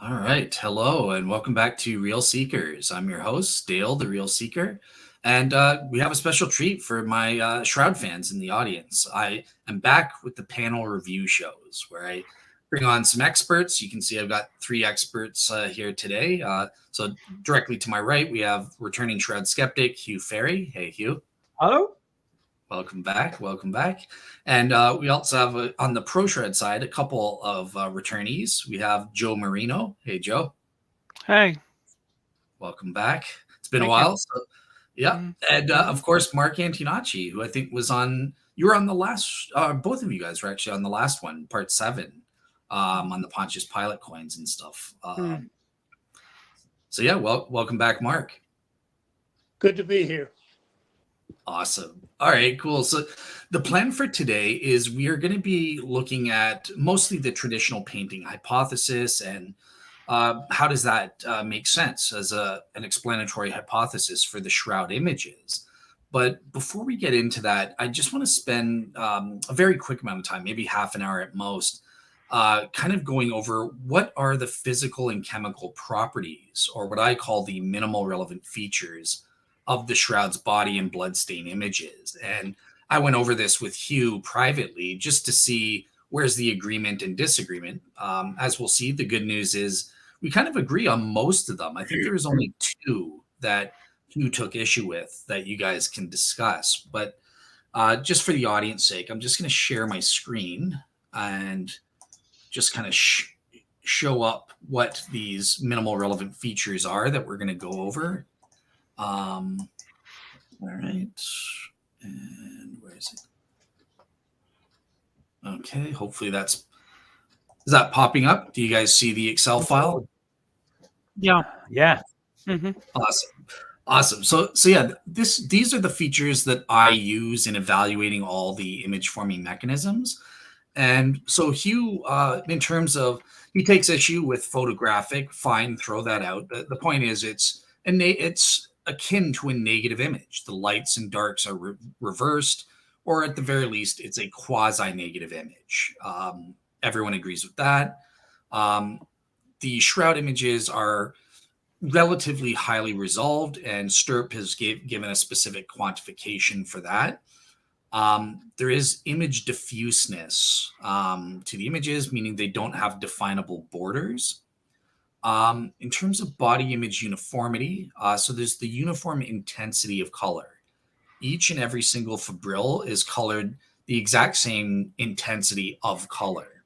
All right. Hello, and welcome back to Real Seekers. I'm your host, Dale, the Real Seeker. And we have a special treat for my Shroud fans in the audience. I am back with the panel review shows where I bring on some experts. You can see I've got three experts here today. So, directly to my right, we have returning Shroud skeptic, Hugh Farey. Hey, Hugh. Hello? Welcome back. Welcome back. And we also have on the Pro-Shroud side a couple of returnees. We have Joe Marino. Hey, Joe. Hey, Welcome back. It's been a thank you. while. So, yeah. And of course, Mark Antonacci, who I think was on, you were on the last, both of you guys were actually on the last one, part 7, on the Pontius Pilate coins and stuff. So, yeah, welcome back, Mark. Good to be here. Awesome. All right, cool. So the plan for today is we are going to be looking at mostly the traditional painting hypothesis and how does that make sense as an explanatory hypothesis for the shroud images. But before we get into that, I just want to spend a very quick amount of time, maybe half an hour at most, kind of going over what are the physical and chemical properties, or what I call the minimal relevant features of the shroud's body and bloodstain images. And I went over this with Hugh privately just to see where's the agreement and disagreement. As we'll see, the good news is we kind of agree on most of them. I think there's only 2 that Hugh took issue with that you guys can discuss. But just for the audience sake, I'm just going to share my screen and just kind of show up what these minimal relevant features are that we're going to go over. All right. And where is it? Okay. Hopefully is that popping up? Do you guys see the Excel file? Yeah. Yeah. Awesome. So yeah, these are the features that I use in evaluating all the image forming mechanisms. And so Hugh, in terms of, he takes issue with photographic, fine, throw that out. The point is it's akin to a negative image. The lights and darks are reversed, or at the very least, it's a quasi-negative image. Everyone agrees with that. The shroud images are relatively highly resolved, and Stirp has given a specific quantification for that. There is image diffuseness to the images, meaning they don't have definable borders. In terms of body image uniformity, so there's the uniform intensity of color. Each and every single fibril is colored the exact same intensity of color.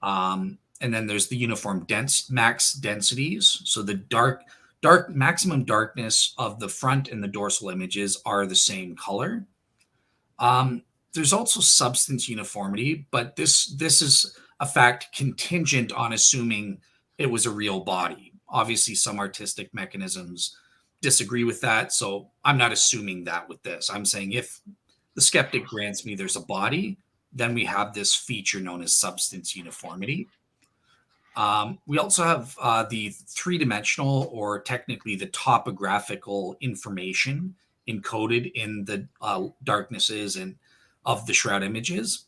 And then there's the uniform max densities. So the dark maximum darkness of the front and the dorsal images are the same color. There's also substance uniformity, but this is a fact contingent on assuming it was a real body. Obviously, some artistic mechanisms disagree with that, so I'm not assuming that with this. I'm saying if the skeptic grants me there's a body, then we have this feature known as substance uniformity. We also have the 3-dimensional, or technically the topographical information encoded in the darknesses and of the shroud images.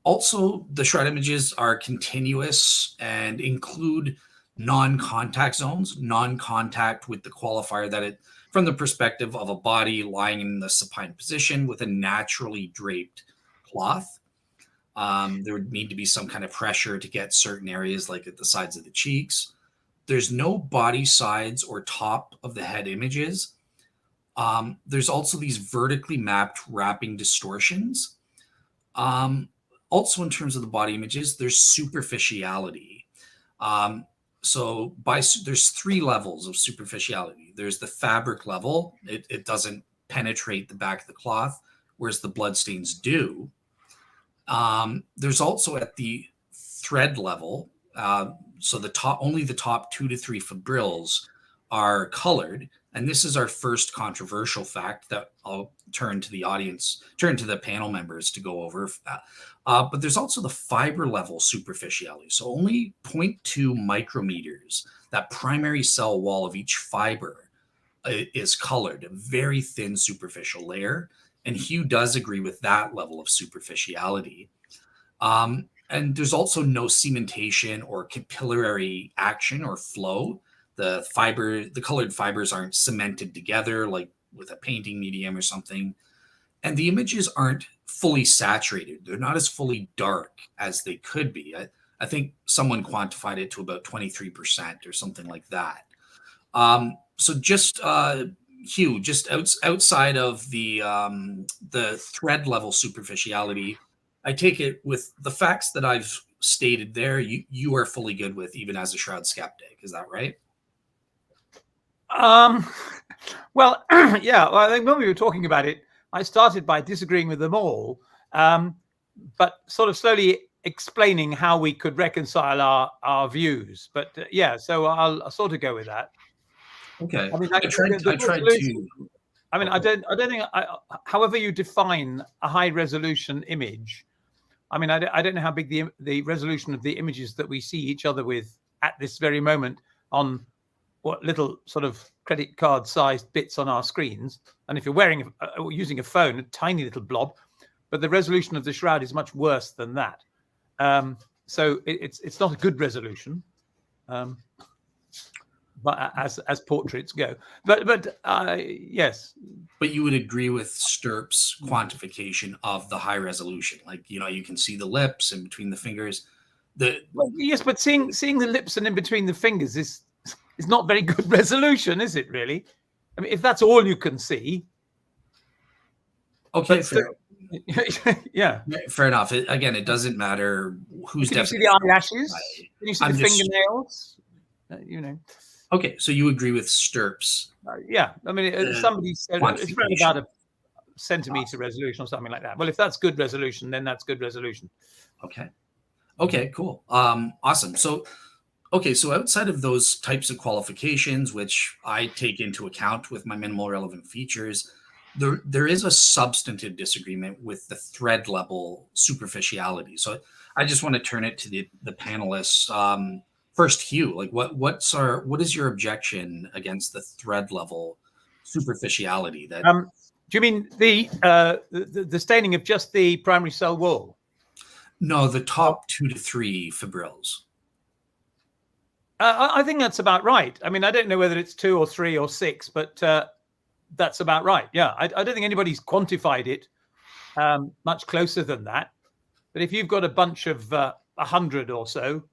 Also, the shroud images are continuous and include non-contact zones, non-contact with the qualifier that it, from the perspective of a body lying in the supine position with a naturally draped cloth. There would need to be some kind of pressure to get certain areas, like at the sides of the cheeks. There's no body sides or top of the head images. There's also these vertically mapped wrapping distortions. Also, in terms of the body images, there's superficiality. There's 3 levels of superficiality. There's the fabric level. It doesn't penetrate the back of the cloth, whereas the bloodstains do. There's also at the thread level. So only the top 2 to 3 fibrils are colored. And this is our first controversial fact that I'll turn to the panel members to go over. But there's also the fiber level superficiality. So only 0.2 micrometers, that primary cell wall of each fiber is colored, a very thin superficial layer. And Hugh does agree with that level of superficiality. and there's also no cementation or capillary action or flow. The colored fibers aren't cemented together like with a painting medium or something. And the images aren't fully saturated. They're not as fully dark as they could be. I think someone quantified it to about 23% or something like that. So just Hugh, just outside of the thread level superficiality, I take it with the facts that I've stated there, you are fully good with even as a Shroud skeptic. Is that right? Well, yeah. Well, I think when we were talking about it, I started by disagreeing with them all, but sort of slowly explaining how we could reconcile our views. But yeah, so I'll sort of go with that. Okay. I mean, I tried to. I mean, I don't think. However you define a high resolution image, I mean, I don't know how big the resolution of the images that we see each other with at this very moment on what little sort of credit card sized bits on our screens. And if you're using a phone, a tiny little blob, but the resolution of the Shroud is much worse than that. So it's not a good resolution. But as portraits go, but yes. But you would agree with Stirp's quantification of the high resolution, like you can see the lips and between the fingers. Yes, but seeing the lips and in between the fingers is not very good resolution, is it? Really? I mean, if that's all you can see. Okay, fair. Yeah, fair enough. Again, it doesn't matter who's. Can you see the eyelashes? Can you see the fingernails? Okay, so you agree with Stirp's? Yeah, I mean, somebody said it's around about a centimeter resolution or something like that. Well, if that's good resolution, then that's good resolution. Okay, cool. Awesome. So outside of those types of qualifications, which I take into account with my minimal relevant features, there is a substantive disagreement with the thread level superficiality. So I just want to turn it to the panelists. First, Hugh, like what is your objection against the thread level superficiality? That do you mean the staining of just the primary cell wall? No, the top 2 to 3 fibrils. I think that's about right. I mean, I don't know whether it's 2 or 3 or 6, but that's about right. Yeah, I don't think anybody's quantified it much closer than that. But if you've got a bunch of 100 or so,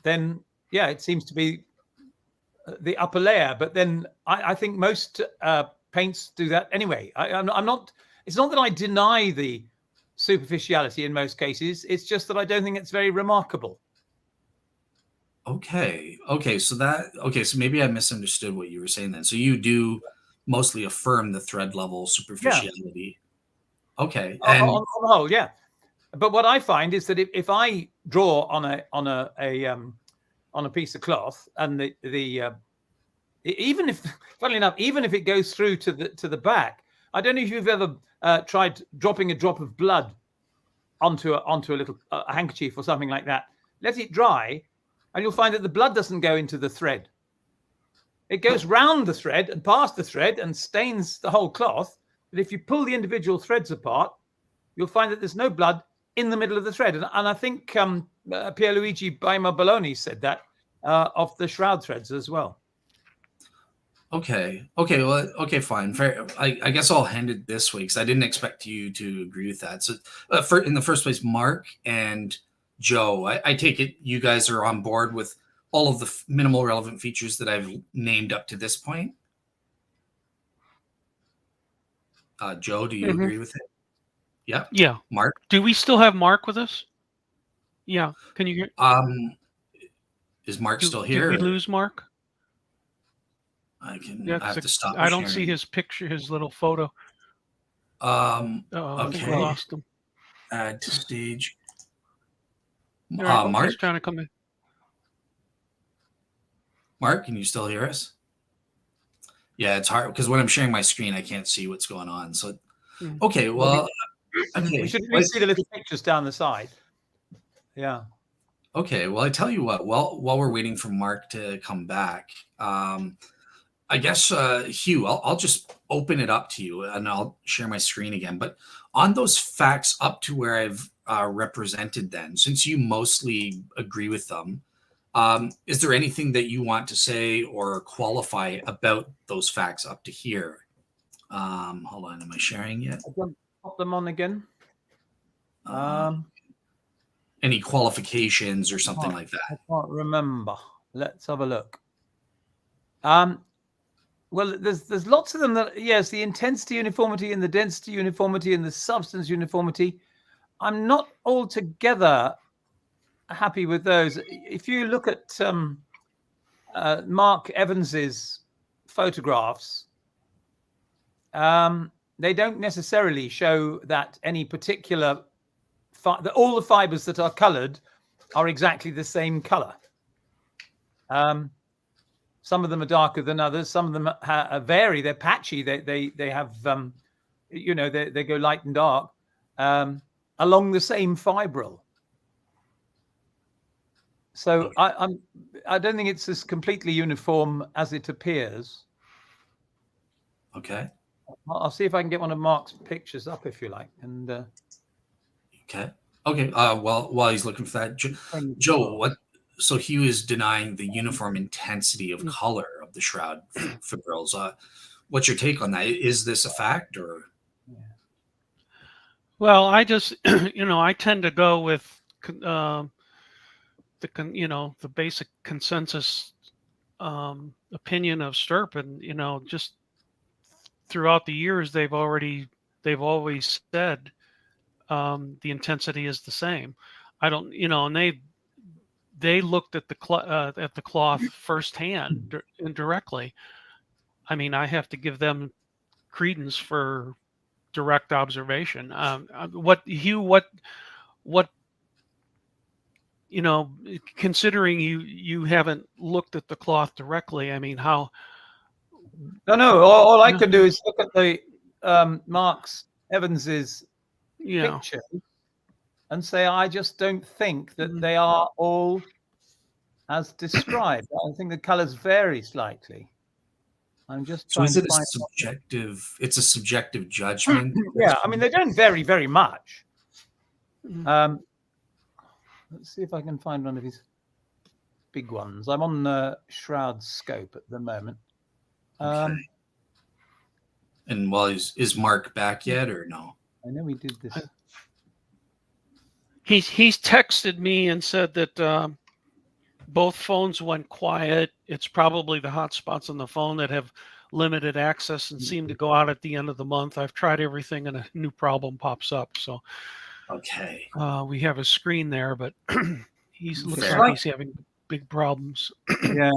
then yeah, it seems to be the upper layer. But then I think most paints do that anyway. I'm not. It's not that I deny the superficiality in most cases. It's just that I don't think it's very remarkable. Okay. So maybe I misunderstood what you were saying then. So you do mostly affirm the thread level superficiality. Yeah. Okay. And on the whole, yeah. But what I find is that if I draw on a piece of cloth, and even if, funnily enough, even if it goes through to the back, I don't know if you've ever tried dropping a drop of blood onto a little handkerchief or something like that. Let it dry, and you'll find that the blood doesn't go into the thread. It goes round the thread and past the thread and stains the whole cloth. But if you pull the individual threads apart, you'll find that there's no blood in the middle of the thread. And I think Pierluigi Baima-Belloni said that of the Shroud threads as well. Okay, fine. Fair. I guess I'll hand it this way because I didn't expect you to agree with that. So in the first place, Mark and Joe, I take it you guys are on board with all of the minimal relevant features that I've named up to this point. Joe, do you agree with it? Yeah. Yeah. Mark? Do we still have Mark with us? Yeah. Can you hear? Is Mark still here? Did we lose Mark? I have to stop. I don't see his picture, his little photo. Okay. I think we lost him. Add to stage. Mark, he's trying to come in. Mark, can you still hear us? Yeah, it's hard because when I'm sharing my screen, I can't see what's going on. So, okay, well, we should really see the little pictures down the side. Yeah. Okay, well, I tell you what. While we're waiting for Mark to come back, I guess Hugh, I'll just open it up to you and I'll share my screen again. But on those facts up to where I've represented then, since you mostly agree with them? Is there anything that you want to say or qualify about those facts up to here? Hold on, am I sharing yet? Pop them on again. Any qualifications or something like that? I can't remember. Let's have a look. Well, there's lots of them that, yes, the intensity uniformity and the density uniformity and the substance uniformity. I'm not altogether happy with those. If you look at Mark Evans's photographs, they don't necessarily show that any particular that all the fibers that are colored are exactly the same color. Some of them are darker than others. Some of them vary. They're patchy. They have they go light and dark along the same fibril. So I don't think it's as completely uniform as it appears. Okay. I'll see if I can get one of Mark's pictures up, if you like. And okay. While he's looking for that, Joe, what? So Hugh is denying the uniform intensity of color of the shroud fibrils. What's your take on that? Is this a fact, or? Well, I just, I tend to go with the basic consensus opinion of Stirp, and just throughout the years they've always said the intensity is the same. I don't, and they looked at the cloth firsthand and directly. I mean, I have to give them credence for direct observation. Considering you haven't looked at the cloth directly, I mean, how? No. All I can do is look at the Mark Evans's picture and say, I just don't think that they are all as described. I think the colors vary slightly. I'm just trying so is to it find a subjective? It's a subjective judgment. Yeah, I mean, they don't vary very much. Let's see if I can find one of his big ones. I'm on the Shroud scope at the moment. Okay. And is Mark back yet, or no? I know we did this. He's texted me and said that both phones went quiet. It's probably the hotspots on the phone that have limited access and seem to go out at the end of the month. I've tried everything and a new problem pops up. So okay, we have a screen there, but looks like he's having big problems. Yeah.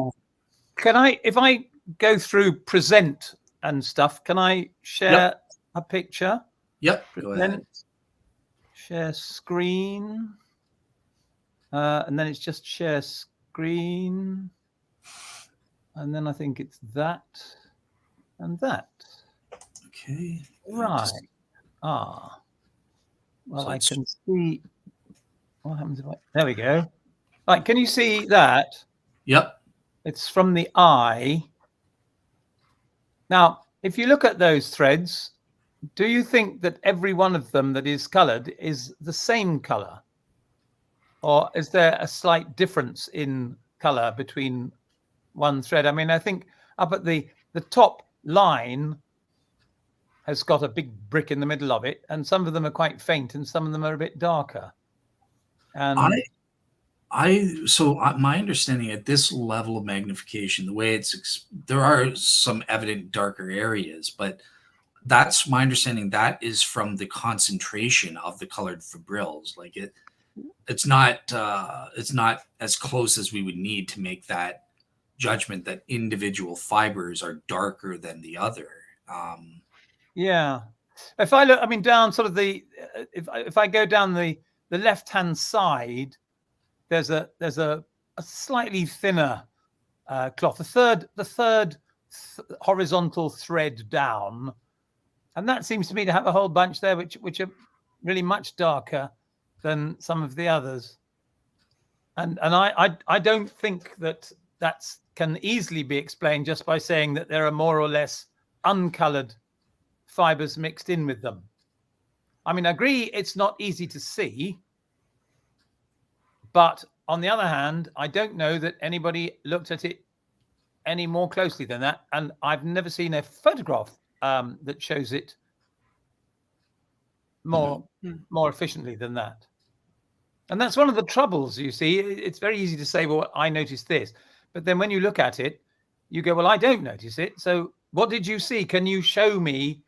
Can I, if I go through present and stuff, can I share a picture? Yep. Go ahead. Share screen. And then it's just share screen. And then I think it's that and that. Okay. Right. Well, so I can see. What happens if there we go. Right, can you see that? Yep. It's from the eye. Now, if you look at those threads, do you think that every one of them that is colored is the same color? Or is there a slight difference in color between one thread? I mean, I think up at the top line has got a big brick in the middle of it, and some of them are quite faint and some of them are a bit darker. And my understanding at this level of magnification, the way there are some evident darker areas, but that's my understanding. That is from the concentration of the colored fibrils. Like it's not as close as we would need to make that judgment that individual fibers are darker than the other. Yeah, if I look, I mean, down sort of if I go down the left-hand side, there's a slightly thinner cloth, the third horizontal thread down, and that seems to me to have a whole bunch there which are really much darker than some of the others. And I don't think that can easily be explained just by saying that there are more or less uncolored fibers mixed in with them. I mean, I agree it's not easy to see, but on the other hand, I don't know that anybody looked at it any more closely than that, and I've never seen a photograph that shows it more efficiently than that. And that's one of the troubles, you see. It's very easy to say, well, I noticed this. But then when you look at it, you go, well, I don't notice it. So what did you see? Can you show me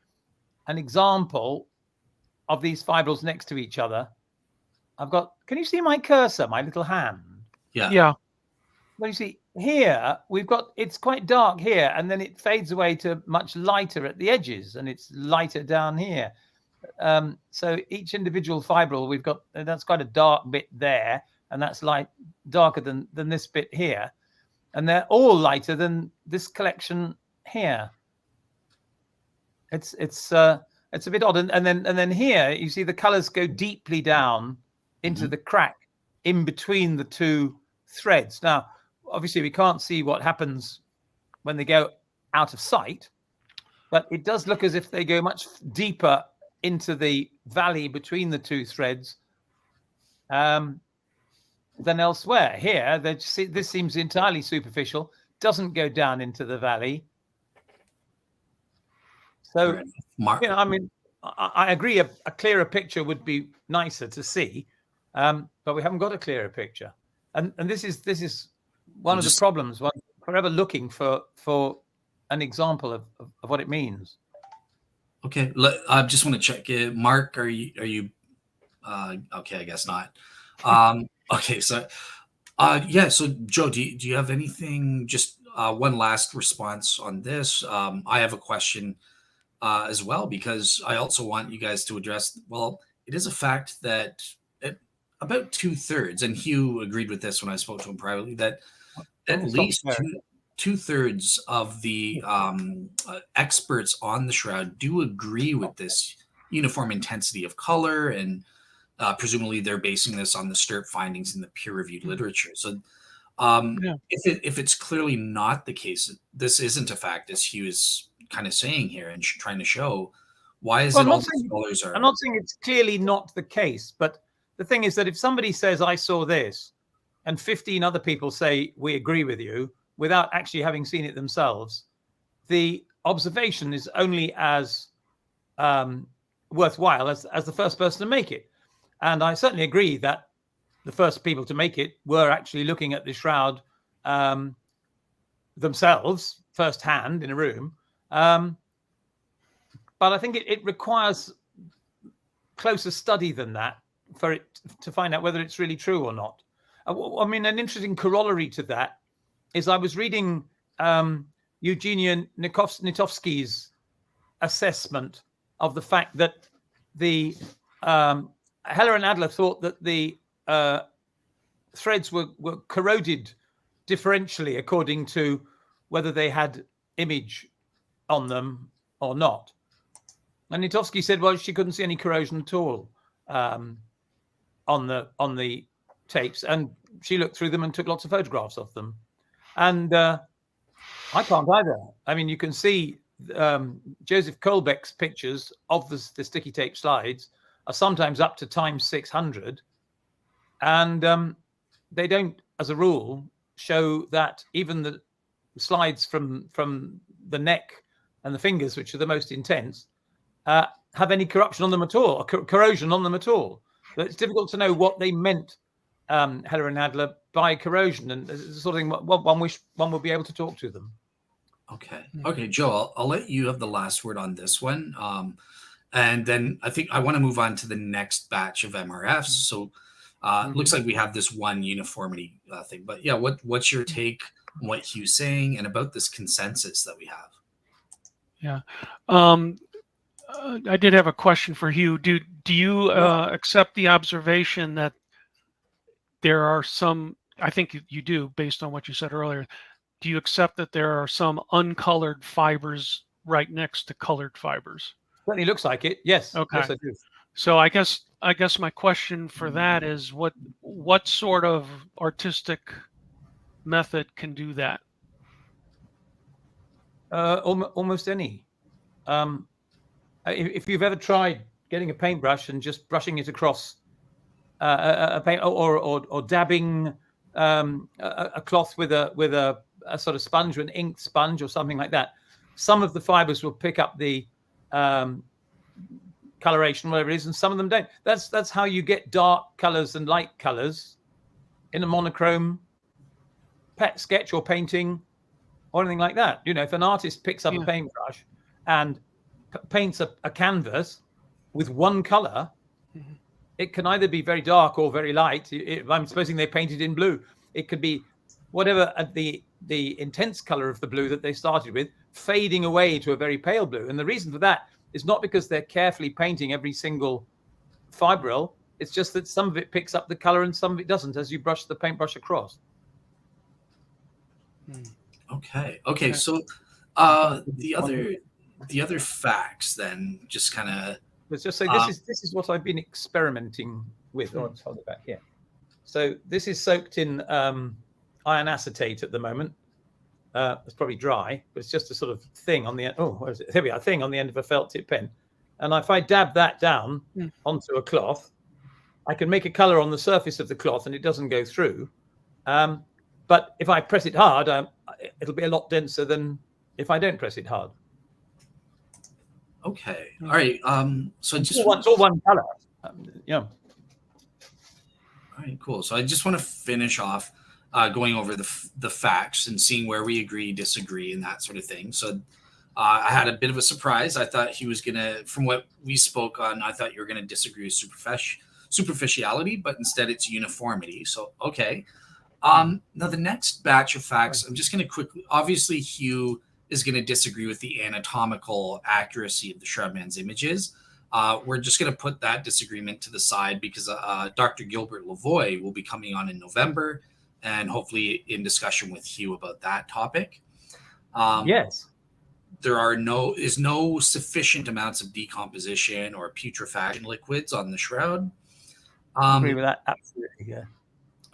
an example of these fibrils next to each other? Can you see my cursor, my little hand? Yeah. Well, you see here, it's quite dark here, and then it fades away to much lighter at the edges, and it's lighter down here. So each individual fibril, that's quite a dark bit there, and that's darker than this bit here, and they're all lighter than this collection here. It's a bit odd, and then here you see the colors go deeply down into the crack in between the two threads. Now, obviously, we can't see what happens when they go out of sight, but it does look as if they go much deeper into the valley between the two threads than elsewhere. Here, this seems entirely superficial, doesn't go down into the valley. So, I mean, I agree a clearer picture would be nicer to see, but we haven't got a clearer picture. And this is one of the problems. One forever looking for an example of what it means. Okay, I just want to check. Mark, are you? Okay, I guess not. Okay, so yeah. So Joe, do you have anything? Just one last response on this. I have a question as well, because I also want you guys to address. Well, it is a fact that about 2/3, and Hugh agreed with this when I spoke to him privately, that at least 2/3 of the experts on the Shroud do agree with this uniform intensity of color, and presumably they're basing this on the STIRP findings in the peer-reviewed literature. So if it's clearly not the case, this isn't a fact, as Hugh is kind of saying here and trying to show, why is it all these colors are... I'm not saying it's clearly not the case, but the thing is that if somebody says, I saw this, and 15 other people say, we agree with you, without actually having seen it themselves, the observation is only as worthwhile as the first person to make it. And I certainly agree that the first people to make it were actually looking at the Shroud themselves, firsthand in a room. But I think it requires closer study than that for it to find out whether it's really true or not. I mean, an interesting corollary to that is I was reading Eugenia Nitovsky's assessment of the fact that the Heller and Adler thought that the threads were corroded differentially according to whether they had image on them or not. And Nitovsky said, well, she couldn't see any corrosion at all on the tapes, and she looked through them and took lots of photographs of them. And I can't either. I mean, you can see Joseph Kohlbeck's pictures of the sticky tape slides are sometimes up to times 600, and they don't, as a rule, show that even the slides from the neck and the fingers, which are the most intense, have any corruption on them at all, or corrosion on them at all. So it's difficult to know what they meant, Heller and Adler, by corrosion, and it's the sort of thing one would be able to talk to them. Okay, Joe, I'll let you have the last word on this one, and then I think I want to move on to the next batch of MRFs. So it looks like we have this one uniformity thing, but yeah, what's your take on what Hugh's saying and about this consensus that we have? Yeah. I did have a question for Hugh. Do you accept the observation that there are some, I think you do, based on what you said earlier, do you accept that there are some uncolored fibers right next to colored fibers? Certainly looks like it, yes. Okay. Yes, I do. So I guess my question for that is what sort of artistic method can do that? Almost any. If you've ever tried getting a paintbrush and just brushing it across a paint, or dabbing a cloth with a sort of sponge, an ink sponge or something like that, some of the fibers will pick up the coloration, whatever it is, and some of them don't. That's how you get dark colors and light colors in a monochrome sketch or painting or anything like that. You know, if an artist picks up a paintbrush and paints a canvas with one color, it can either be very dark or very light. I'm supposing they painted in blue. It could be whatever the intense color of the blue that they started with, fading away to a very pale blue. And the reason for that is not because they're carefully painting every single fibril. It's just that some of it picks up the color and some of it doesn't as you brush the paintbrush across. Okay. So the other facts then, just kind of, let's just say this is what I've been experimenting with. Oh, let's hold it back here. So this is soaked in iron acetate at the moment. It's probably dry, but it's just a sort of thing on the end. Oh, where is it? Here we are, thing on the end of a felt tip pen. And if I dab that down onto a cloth, I can make a color on the surface of the cloth and it doesn't go through. But if I press it hard, it'll be a lot denser than if I don't press it hard. Okay. All right. So I just it's all one color. Yeah. All right, cool. So I just want to finish off going over the facts and seeing where we agree, disagree, and that sort of thing. So I had a bit of a surprise. I thought he was gonna, from what we spoke on, I thought you were gonna disagree with superficiality, but instead it's uniformity. So okay. Now the next batch of facts, I'm just gonna quickly. Obviously, Hugh is going to disagree with the anatomical accuracy of the Shroudman's images. We're just going to put that disagreement to the side because Dr. Gilbert Lavoie will be coming on in November and hopefully in discussion with Hugh about that topic. Yes. There is no sufficient amounts of decomposition or putrefaction liquids on the shroud. I agree with that. Absolutely, yeah.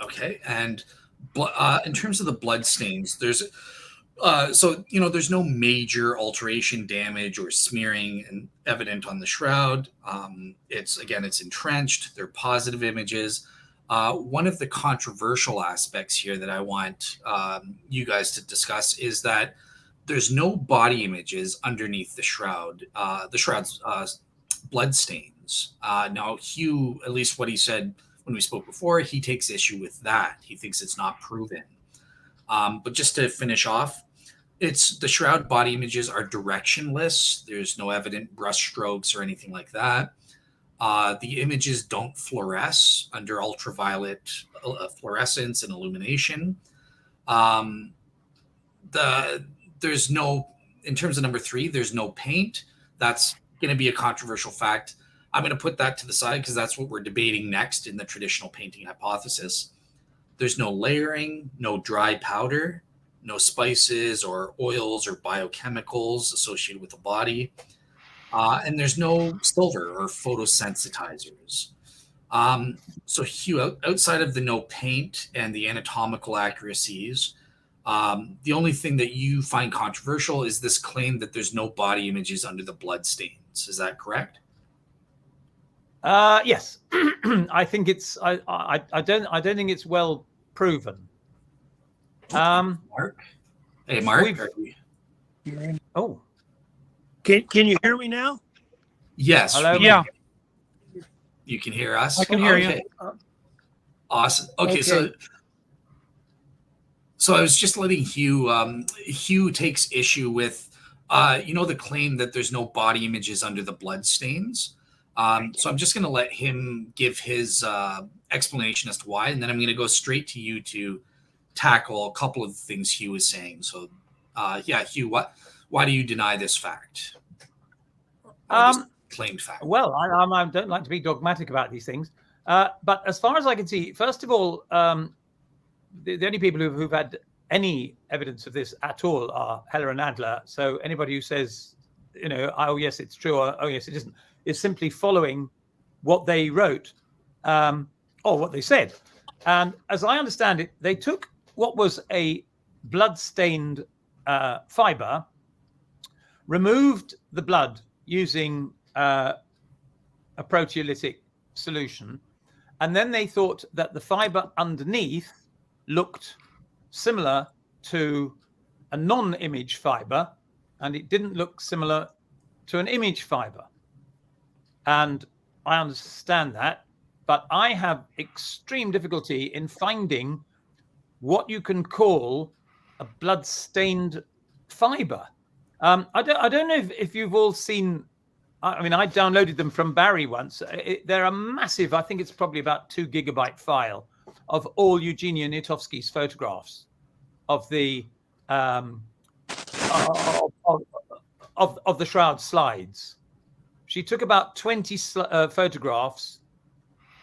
Okay. And in terms of the blood stains, there's there's no major alteration, damage, or smearing evident on the shroud. It's entrenched. They're positive images. One of the controversial aspects here that I want you guys to discuss is that there's no body images underneath the shroud. The shroud's blood stains. Now, Hugh, at least what he said when we spoke before, he takes issue with that. He thinks it's not proven. But just to finish off, the shroud body images are directionless. There's no evident brush strokes or anything like that. The images don't fluoresce under ultraviolet fluorescence and illumination. There's no, in terms of number 3, there's no paint. That's going to be a controversial fact. I'm going to put that to the side because that's what we're debating next in the traditional painting hypothesis. There's no layering, no dry powder, no spices or oils or biochemicals associated with the body. And there's no silver or photosensitizers. So Hugh, outside of the no paint and the anatomical accuracies, the only thing that you find controversial is this claim that there's no body images under the blood stains. Is that correct? Yes. I think it's I don't think it's well proven. Mark? Hey, Mark. Oh. Can you hear me now? Yes. Hello? Yeah. You can hear us? I can hear you. Awesome. Okay. So I was just letting Hugh, Hugh takes issue with, the claim that there's no body images under the blood stains. So I'm just going to let him give his explanation as to why, and then I'm going to go straight to you to tackle a couple of things Hugh is saying. So, Hugh, why do you deny this fact? This claimed fact. Well, I don't like to be dogmatic about these things, but as far as I can see, first of all, the only people who've had any evidence of this at all are Heller and Adler. So anybody who says, oh yes, it's true, or oh yes, it isn't, is simply following what they wrote or what they said. And as I understand it, they took what was a blood-stained fiber, removed the blood using a proteolytic solution. And then they thought that the fiber underneath looked similar to a non-image fiber, and it didn't look similar to an image fiber. And I understand that, but I have extreme difficulty in finding what you can call a blood-stained fiber. I don't know if you've all seen. I mean, I downloaded them from Barry once. They're a massive, I think it's probably about 2 gigabyte file of all Eugenia Nitovsky's photographs of the of the Shroud slides. She took about 20 photographs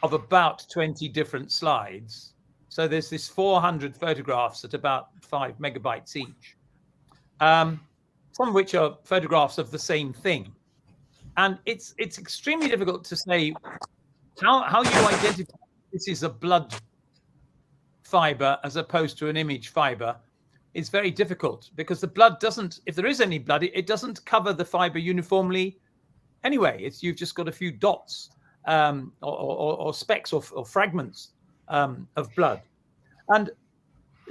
of about 20 different slides. So there's this 400 photographs at about 5 megabytes each. Some of which are photographs of the same thing. And it's extremely difficult to say how you identify this is a blood fiber as opposed to an image fiber. Is very difficult because the blood doesn't, if there is any blood, it doesn't cover the fiber uniformly anyway. You've just got a few dots or specks or fragments of blood. And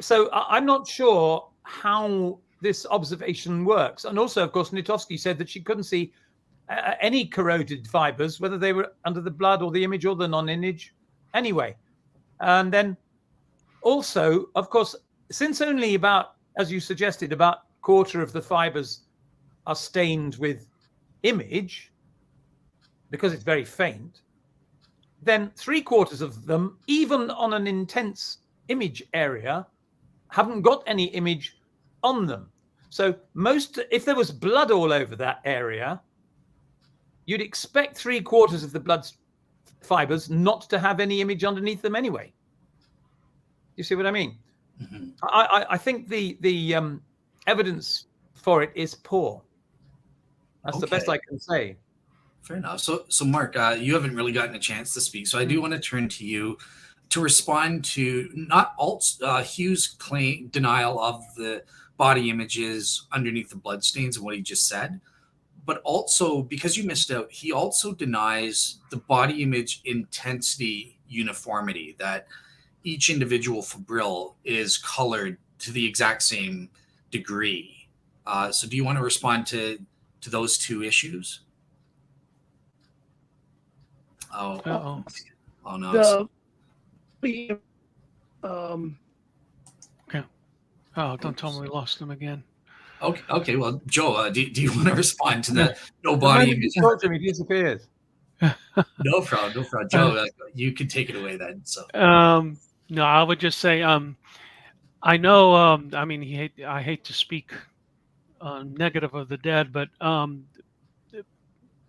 so I'm not sure how this observation works. And also, of course, Nitovsky said that she couldn't see any corroded fibers, whether they were under the blood or the image or the non-image anyway. And then also, of course, since only about, as you suggested, about a quarter of the fibers are stained with image, because it's very faint, then 3/4 of them, even on an intense image area, haven't got any image on them. So if there was blood all over that area, you'd expect 3/4 of the blood fibers not to have any image underneath them anyway. You see what I mean? Mm-hmm. I think the evidence for it is poor. That's the best I can say. Fair enough. So Mark, you haven't really gotten a chance to speak, so I do want to turn to you to respond to not Hugh's denial of the body images underneath the bloodstains and what he just said, but also, because you missed out, he also denies the body image intensity uniformity, that each individual fibril is colored to the exact same degree. So do you want to respond to those two issues? Oh no. Okay. Oh, don't tell me we lost them again. Okay. Well, Joe, do you want to respond to the no body image? He disappears. No problem. Joe, you can take it away then. So. No, I would just say, I know. I mean, I hate to speak negative of the dead, but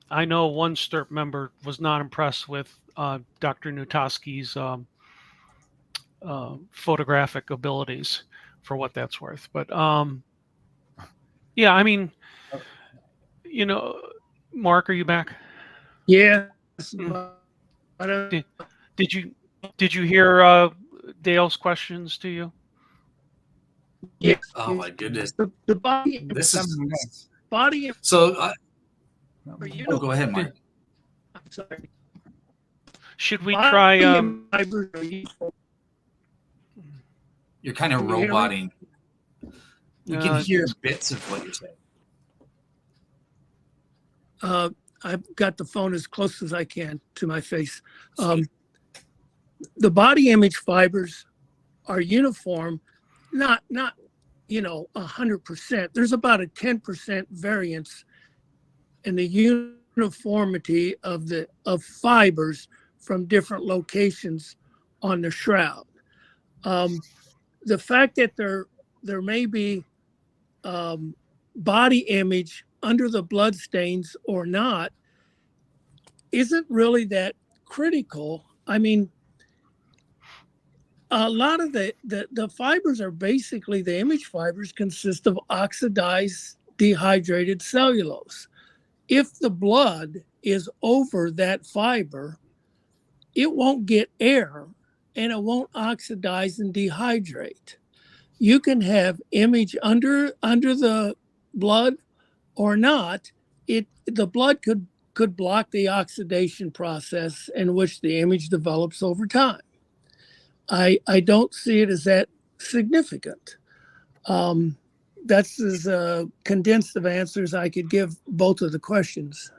I know one STIRP member was not impressed with Dr. Nitovsky's photographic abilities, for what that's worth. But yeah, I mean, Mark, are you back? Yeah. Did you hear Dale's questions to you? Yes. Oh my goodness. The body. This is body. So. Go ahead, Mark. I'm sorry. Should we try? You're kind of roboting. We can hear bits of what you're saying. I've got the phone as close as I can to my face. The body image fibers are uniform, not 100%. There's about a 10% variance in the uniformity of fibers from different locations on the shroud. The fact that there may be body image under the bloodstains or not isn't really that critical. I mean, a lot of the fibers are basically, the image fibers consist of oxidized dehydrated cellulose. If the blood is over that fiber, it won't get air and it won't oxidize and dehydrate. You can have image under the blood or not. The blood could could block the oxidation process in which the image develops over time. I don't see it as that significant. That's as condensed of answers I could give both of the questions.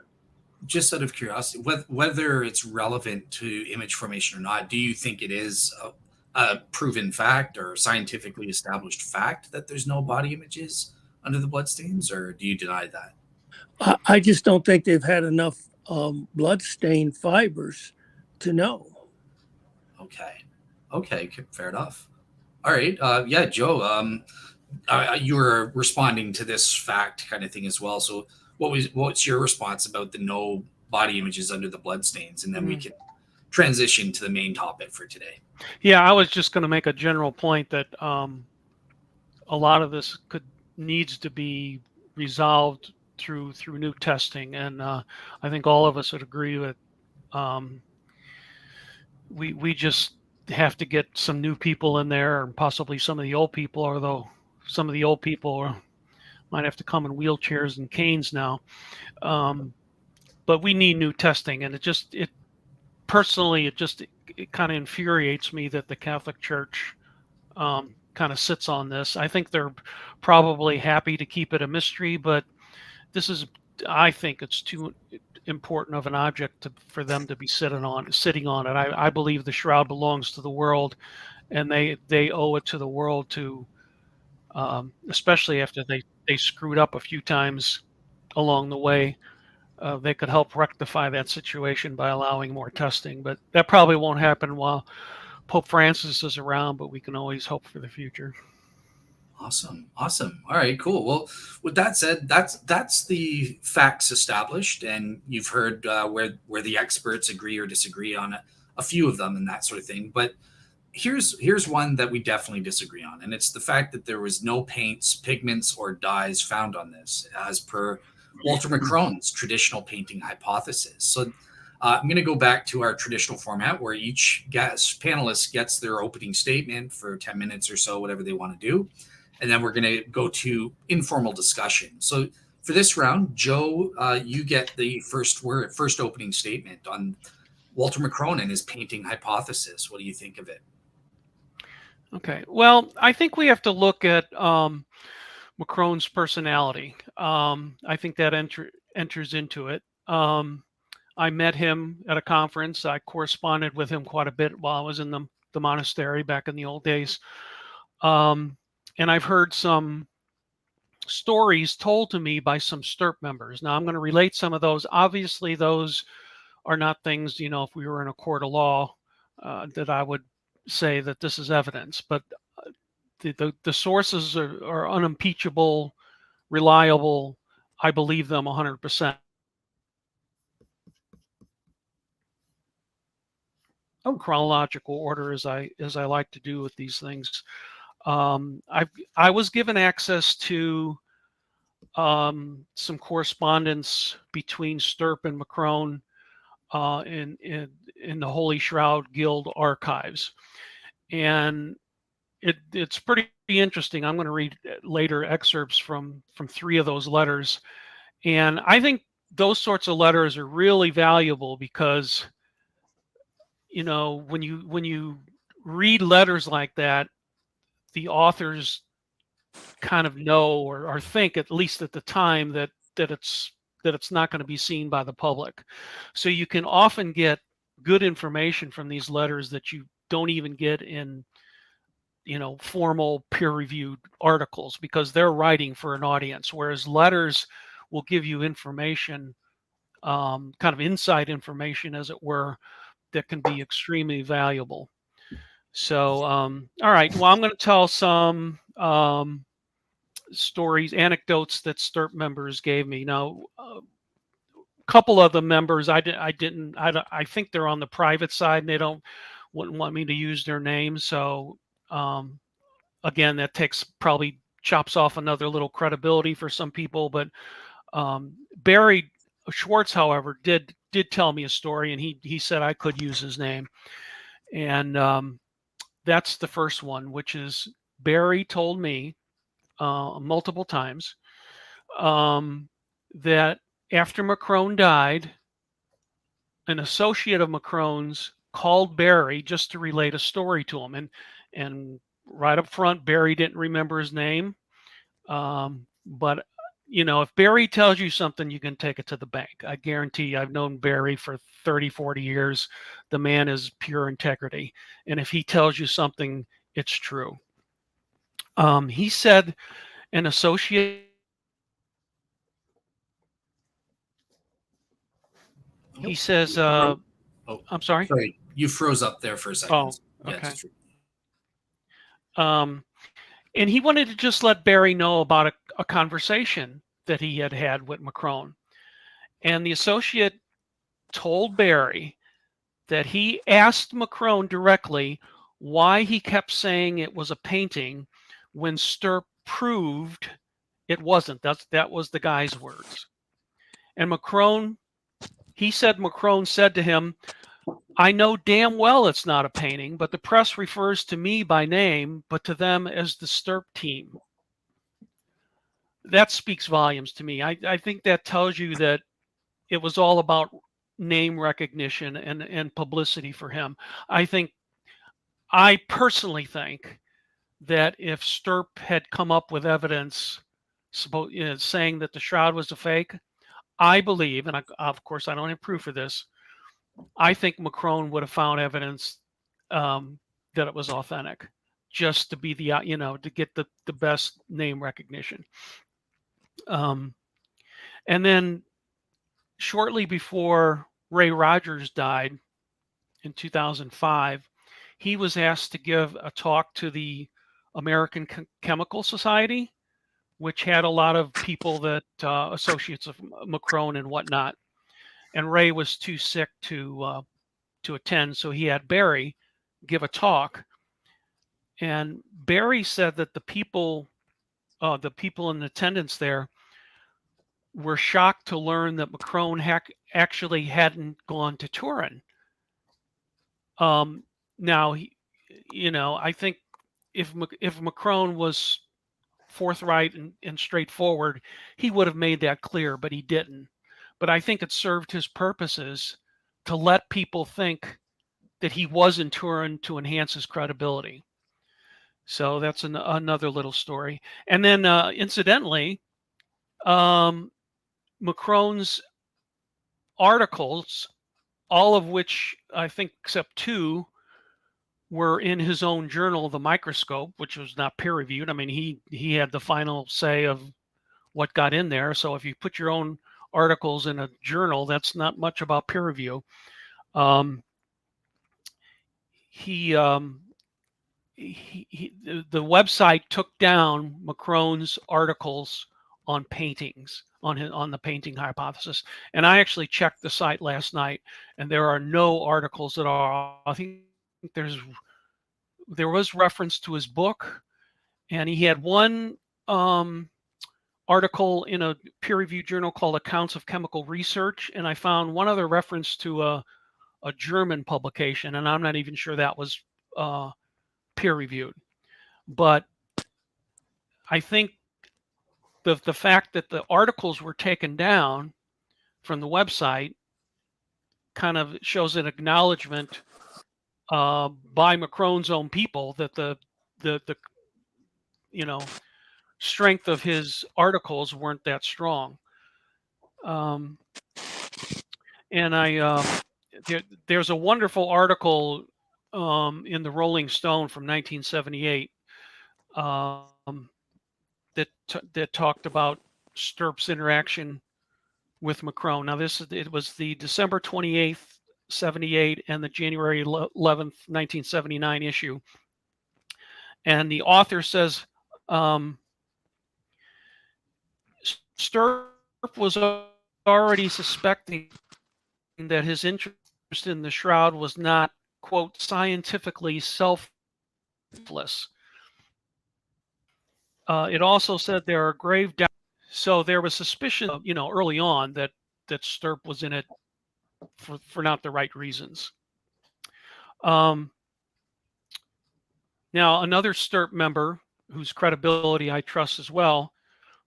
Just out of curiosity, whether it's relevant to image formation or not, do you think it is a proven fact or scientifically established fact that there's no body images under the bloodstains, or do you deny that? I just don't think they've had enough bloodstain fibers to know. Okay, fair enough. All right, yeah, Joe, you were responding to this fact kind of thing as well. So what's your response about the no body images under the bloodstains, and then we can transition to the main topic for today. Yeah, I was just going to make a general point that a lot of this needs to be resolved through new testing, and I think all of us would agree that we just have to get some new people in there, and possibly some of the old people, although some of the old people might have to come in wheelchairs and canes now. But we need new testing, and it personally kind of infuriates me that the Catholic Church kind of sits on this. I think they're probably happy to keep it a mystery, but I think it's too important of an object for them to be sitting on it. I believe the shroud belongs to the world, and they owe it to the world to, especially after they screwed up a few times along the way. They could help rectify that situation by allowing more testing, but that probably won't happen while Pope Francis is around, but we can always hope for the future. Awesome. All right, cool. Well, with that said, that's the facts established, and you've heard where the experts agree or disagree on a few of them and that sort of thing. But here's one that we definitely disagree on, and it's the fact that there was no paints, pigments, or dyes found on this, as per Walter McCrone's traditional painting hypothesis. So I'm going to go back to our traditional format where each panelist gets their opening statement for 10 minutes or so, whatever they want to do. And then we're going to go to informal discussion. So for this round, Joe, you get the first opening statement on Walter McCrone and his painting hypothesis. What do you think of it? Okay. Well, I think we have to look at McCrone's personality. I think that enters into it. I met him at a conference. I corresponded with him quite a bit while I was in the monastery back in the old days. And I've heard some stories told to me by some STIRP members. Now, I'm going to relate some of those. Obviously, those are not things, if we were in a court of law, that I would say that this is evidence. But the sources are unimpeachable, reliable. I believe them 100%. Chronological order, as I like to do with these things. I was given access to some correspondence between STIRP and McCrone in the Holy Shroud Guild archives, and it's pretty interesting. I'm going to read later excerpts from 3 of those letters, and I think those sorts of letters are really valuable because when you read letters like that, the authors kind of know or think, at least at the time, that it's not going to be seen by the public. So you can often get good information from these letters that you don't even get in formal peer-reviewed articles, because they're writing for an audience, whereas letters will give you information, kind of inside information, as it were, that can be extremely valuable. So, all right. Well, I'm going to tell some stories, anecdotes that STIRP members gave me. Now, a couple of the members, I think they're on the private side, and they wouldn't want me to use their names. So, again, that probably chops off another little credibility for some people. But Barry Schwartz, however, did tell me a story, and he said I could use his name, and that's the first one, which is Barry told me multiple times that after McCrone died, an associate of McCrone's called Barry just to relate a story to him, and right up front, Barry didn't remember his name, but if Barry tells you something, you can take it to the bank. I guarantee you, I've known Barry for 30, 40 years. The man is pure integrity. And if he tells you something, it's true. He said an associate. He says, I'm sorry. Sorry, you froze up there for a second. Oh, okay. And he wanted to just let Barry know about a conversation that he had with McCrone. And the associate told Barry that he asked McCrone directly why he kept saying it was a painting when Stirp proved it wasn't. That was the guy's words. And he said McCrone said to him, "I know damn well it's not a painting, but the press refers to me by name, but to them as the Stirp team." That speaks volumes to me. I think that tells you that it was all about name recognition and publicity for him. I personally think that if Stirp had come up with evidence saying that the Shroud was a fake, I believe, and of course I don't have proof of this, I think McCrone would have found evidence that it was authentic, just to be to get the best name recognition. And then shortly before Ray Rogers died in 2005, he was asked to give a talk to the American Chemical Society, which had a lot of people that associates of McCrone and whatnot. And Ray was too sick to attend, so he had Barry give a talk. And Barry said that the people in attendance there were shocked to learn that McCrone actually hadn't gone to Turin. Now, I think if McCrone was forthright and straightforward, he would have made that clear, but he didn't. But I think it served his purposes to let people think that he was in Turin to enhance his credibility. So that's another little story. And then incidentally, McCrone's articles, all of which I think except 2 were in his own journal, The Microscope, which was not peer reviewed. I mean, he had the final say of what got in there. So if you put your own articles in a journal, that's not much about peer review. The website took down McCrone's articles on paintings, on the painting hypothesis. And I actually checked the site last night, and there are no articles at all. I think there was reference to his book, and he had one article in a peer-reviewed journal called Accounts of Chemical Research, and I found one other reference to a German publication, and I'm not even sure that was peer-reviewed. But I think the fact that the articles were taken down from the website kind of shows an acknowledgement by McCrone's own people that the strength of his articles weren't that strong. And there's a wonderful article in the Rolling Stone from 1978 that talked about Stirp's interaction with McCrone. Now it was the December 28th, 78 and the January 11th, 1979 issue. And the author says, Stirp was already suspecting that his interest in the Shroud was not, quote, scientifically selfless. It also said there are grave doubts. So there was suspicion, early on that Stirp was in it for not the right reasons. Now, another Stirp member whose credibility I trust as well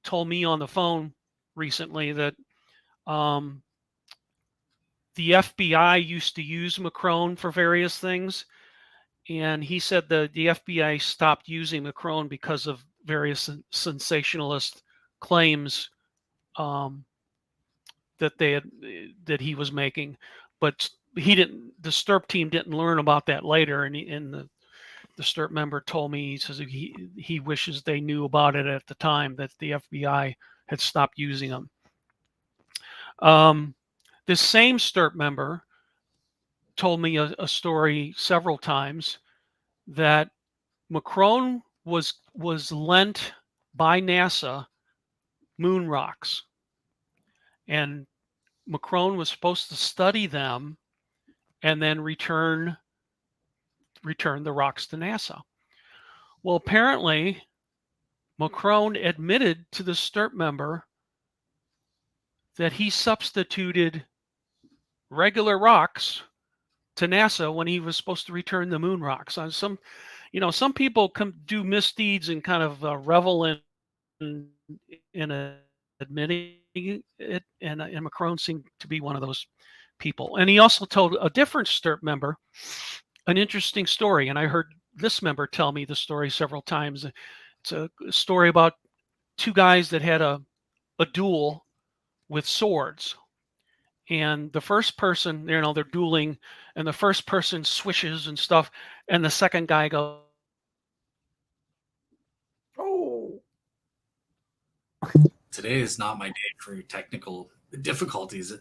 told me on the phone recently that the FBI used to use McCrone for various things, and he said the FBI stopped using McCrone because of various sensationalist claims that he was making, but he didn't. The STIRP team didn't learn about that later, and the STIRP member told me, he says he wishes they knew about it at the time, that the FBI had stopped using them. This same STIRP member told me a story several times that McCrone was lent by NASA moon rocks, and McCrone was supposed to study them and then return the rocks to NASA. Well, apparently McCrone admitted to the STIRP member that he substituted regular rocks to NASA when he was supposed to return the moon rocks. Some people do misdeeds and kind of revel in admitting it, and McCrone seemed to be one of those people. And he also told a different STIRP member an interesting story, and I heard this member tell me the story several times. It's a story about two guys that had a duel with swords, and the first person, they're dueling, and the first person swishes and stuff, and the second guy goes, Oh. Today is not my day for technical difficulties.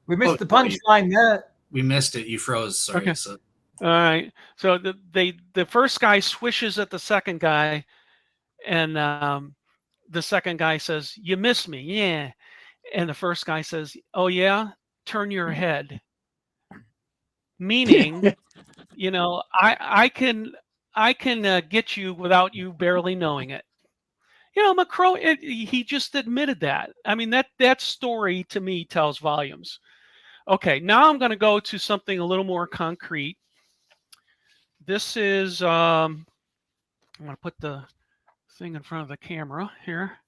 We missed the punchline there. We missed it. You froze. Sorry. Okay. So all right. So the first guy swishes at the second guy, and the second guy says, "You missed me." Yeah. And the first guy says, "Oh yeah, turn your head." Meaning, I can get you without you barely knowing it. McCrone, he just admitted that. I mean, that story to me tells volumes. Okay, now I'm going to go to something a little more concrete. This is, I'm going to put the thing in front of the camera here.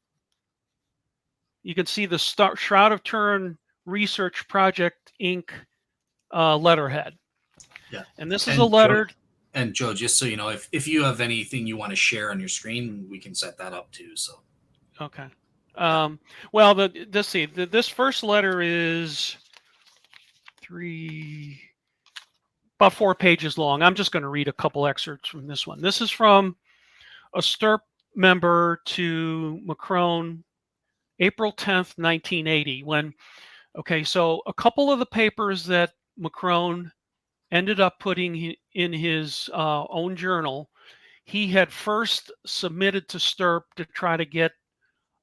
You can see the Shroud of Turin Research Project Inc. Letterhead. Yeah. And this is a letter. And Joe, just so you know, if you have anything you want to share on your screen, we can set that up too. So. Okay. Well, let's see. This first letter is about 4 pages long. I'm just going to read a couple excerpts from this one. This is from a STIRP member to McCrone, April 10th, 1980. So a couple of the papers that McCrone ended up putting in his own journal, he had first submitted to STIRP to try to get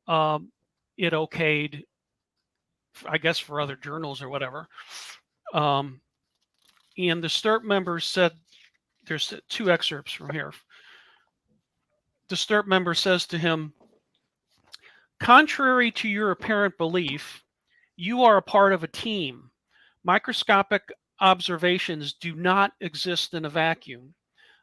it okayed, I guess, for other journals or whatever. And the STIRP member said, there's 2 excerpts from here. The STIRP member says to him, "Contrary to your apparent belief, you are a part of a team. Microscopic observations do not exist in a vacuum.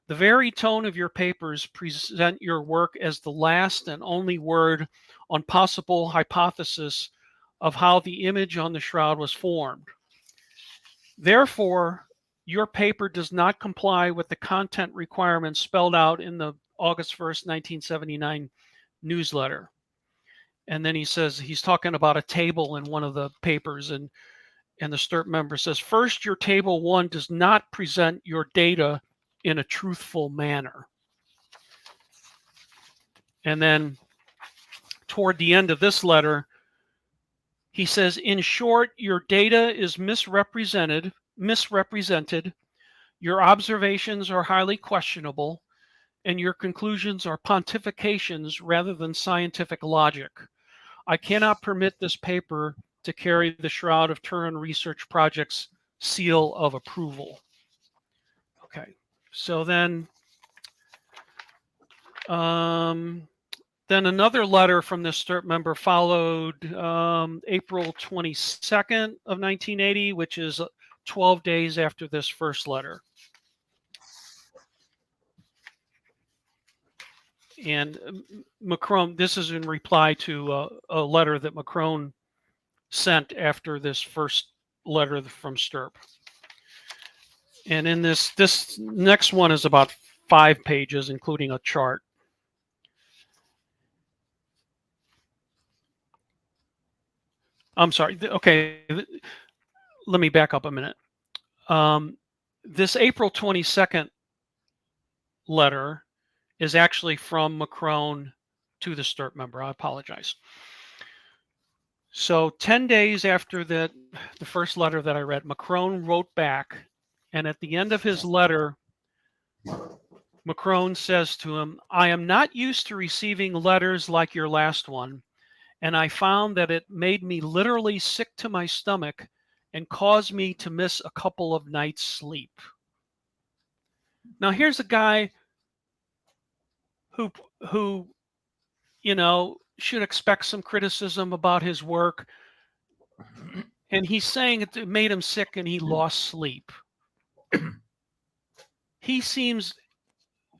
The very tone of your papers present your work as the last and only word on possible hypothesis of how the image on the shroud was formed. Therefore, your paper does not comply with the content requirements spelled out in the August 1st, 1979 newsletter." And then he says, he's talking about a table in one of the papers, and the STIRP member says, "First, your table 1 does not present your data in a truthful manner." And then toward the end of this letter, he says, "In short, your data is misrepresented, your observations are highly questionable, and your conclusions are pontifications rather than scientific logic. I cannot permit this paper to carry the Shroud of Turin Research Project's seal of approval." Okay, so then another letter from this STIRP member followed April 22nd of 1980, which is 12 days after this first letter. And McCrone, this is in reply to a letter that McCrone sent after this first letter from Stirp. And in this next one is about 5 pages, including a chart. I'm sorry. Okay, let me back up a minute. This April 22nd letter is actually from McCrone to the Stirp member. I apologize. So 10 days after the first letter that I read, McCrone wrote back, and at the end of his letter, McCrone says to him, "I am not used to receiving letters like your last one, and I found that it made me literally sick to my stomach and caused me to miss a couple of nights' sleep." Now here's a guy who should expect some criticism about his work, and he's saying it made him sick and he lost sleep. He seems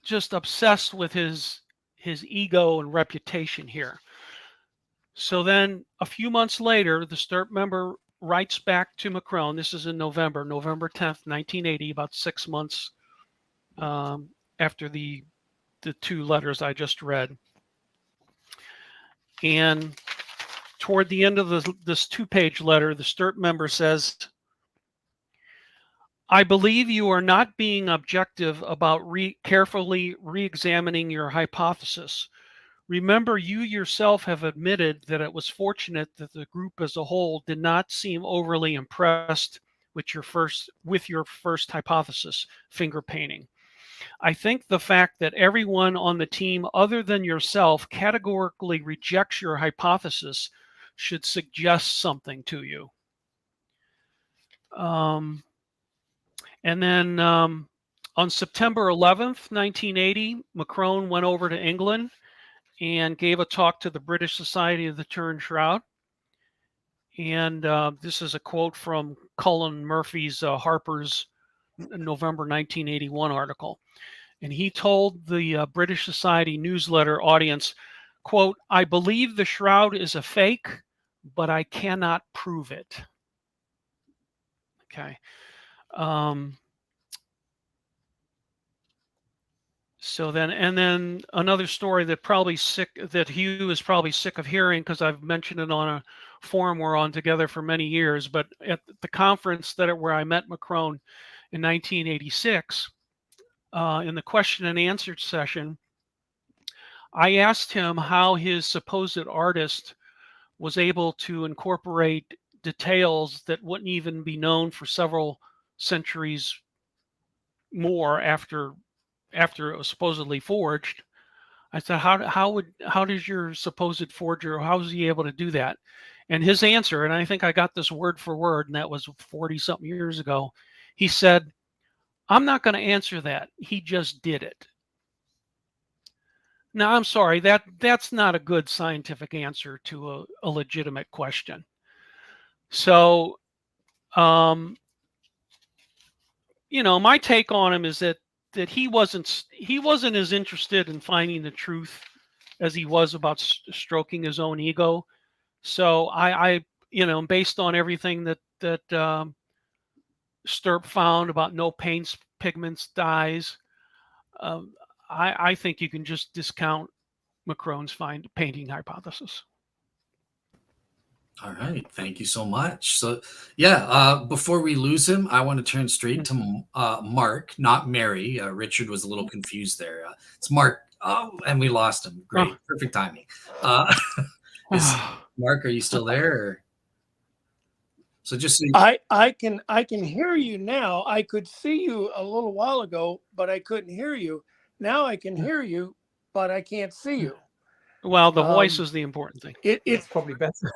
just obsessed with his ego and reputation here. So then a few months later, the Stirp member writes back to McCrone. This is in November 10th, 1980, about 6 months after the 2 letters I just read. And toward the end of this 2-page letter, the Stirp member says, "I believe you are not being objective about carefully re-examining your hypothesis. Remember, you yourself have admitted that it was fortunate that the group as a whole did not seem overly impressed with your first hypothesis, finger painting. I think the fact that everyone on the team other than yourself categorically rejects your hypothesis should suggest something to you." And then on September 11th, 1980, McCrone went over to England and gave a talk to the British Society of the Turned Shroud. And this is a quote from Cullen Murphy's Harper's November 1981 article. And he told the British Society newsletter audience, quote, "I believe the shroud is a fake, but I cannot prove it." Okay. So then another story that Hugh is probably sick of hearing, because I've mentioned it on a forum we're on together for many years. But at the conference where I met McCrone in 1986, in the question and answer session, I asked him how his supposed artist was able to incorporate details that wouldn't even be known for several centuries more after it was supposedly forged. I said, how does your supposed forger, how was he able to do that? And his answer, and I think I got this word for word, and that was 40 something years ago. He said, "I'm not going to answer that. He just did it." Now, I'm sorry, that's not a good scientific answer to a legitimate question. So, my take on him is that he wasn't as interested in finding the truth as he was about stroking his own ego. So I based on everything that Stirp found about no paints, pigments, dyes, I think you can just discount McCrone's painting hypothesis. All right, thank you so much. So, yeah, before we lose him, I want to turn straight to Mark, not Mary. Richard was a little confused there. It's Mark. Oh, and we lost him. Great, perfect timing. Mark, are you still there? Or? So just so I can hear you now. I could see you a little while ago, but I couldn't hear you. Now I can hear you, but I can't see you. Well, the voice is the important thing. It's probably better.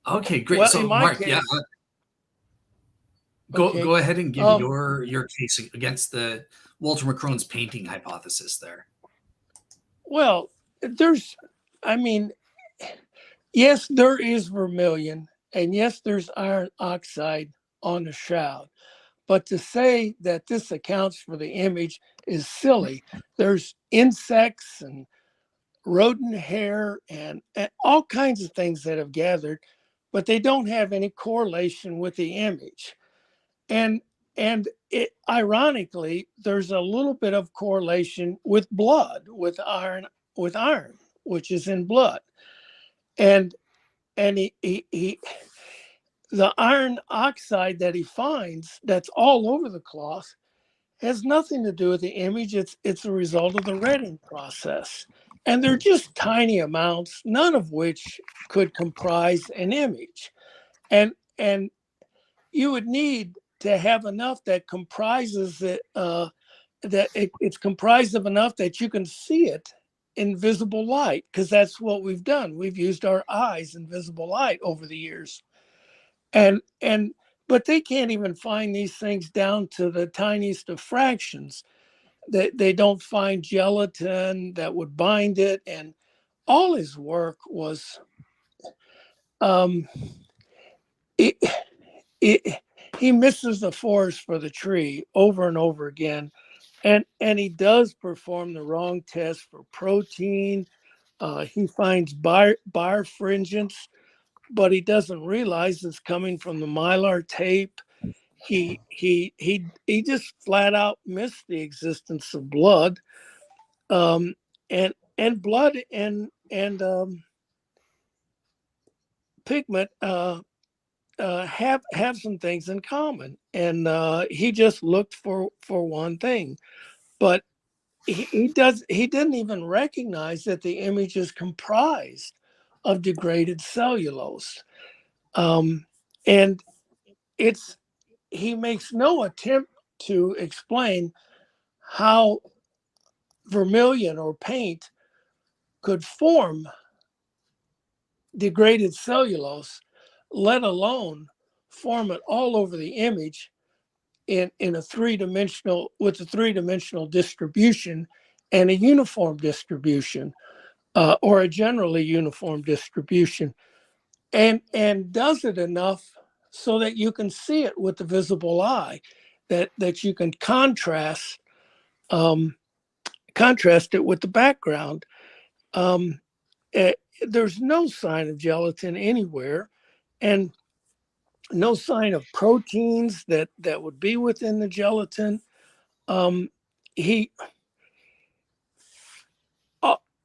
Okay, great. Well, so, Mark, case, yeah, go ahead and give your case against the Walter McCrone's painting hypothesis there. Well, yes, there is vermilion, and yes, there's iron oxide on the shroud. But to say that this accounts for the image is silly. There's insects and rodent hair and all kinds of things that have gathered. but they don't have any correlation with the image. And ironically, there's a little bit of correlation with blood, with iron, which is in blood. And he the iron oxide that he finds that's all over the cloth has nothing to do with the image. It's a result of the retting process. And they're just tiny amounts, none of which could comprise an image. And you would need to have enough that comprises it, it's comprised of enough that you can see it in visible light, because that's what we've done. We've used our eyes in visible light over the years. But they can't even find these things down to the tiniest of fractions. They don't find gelatin that would bind it. And all his work was, he misses the forest for the tree over and over again. And he does perform the wrong test for protein. He finds birefringence, but he doesn't realize it's coming from the mylar tape. He just flat out missed the existence of blood, and blood and pigment have some things in common, and he just looked for one thing, but he didn't even recognize that the image is comprised of degraded cellulose, and he makes no attempt to explain how vermilion or paint could form degraded cellulose, let alone form it all over the image in a three-dimensional distribution and a uniform distribution, or a generally uniform distribution, and does it enough so that you can see it with the visible eye, that you can contrast it with the background. There's no sign of gelatin anywhere, and no sign of proteins that would be within the gelatin.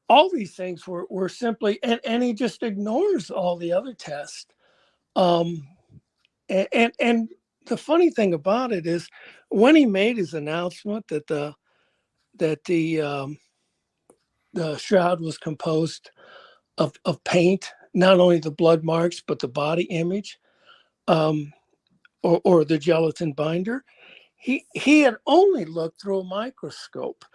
All these things were simply, and he just ignores all the other tests. And the funny thing about it is, when he made his announcement that the shroud was composed of paint, not only the blood marks but the body image, or the gelatin binder, he had only looked through a microscope.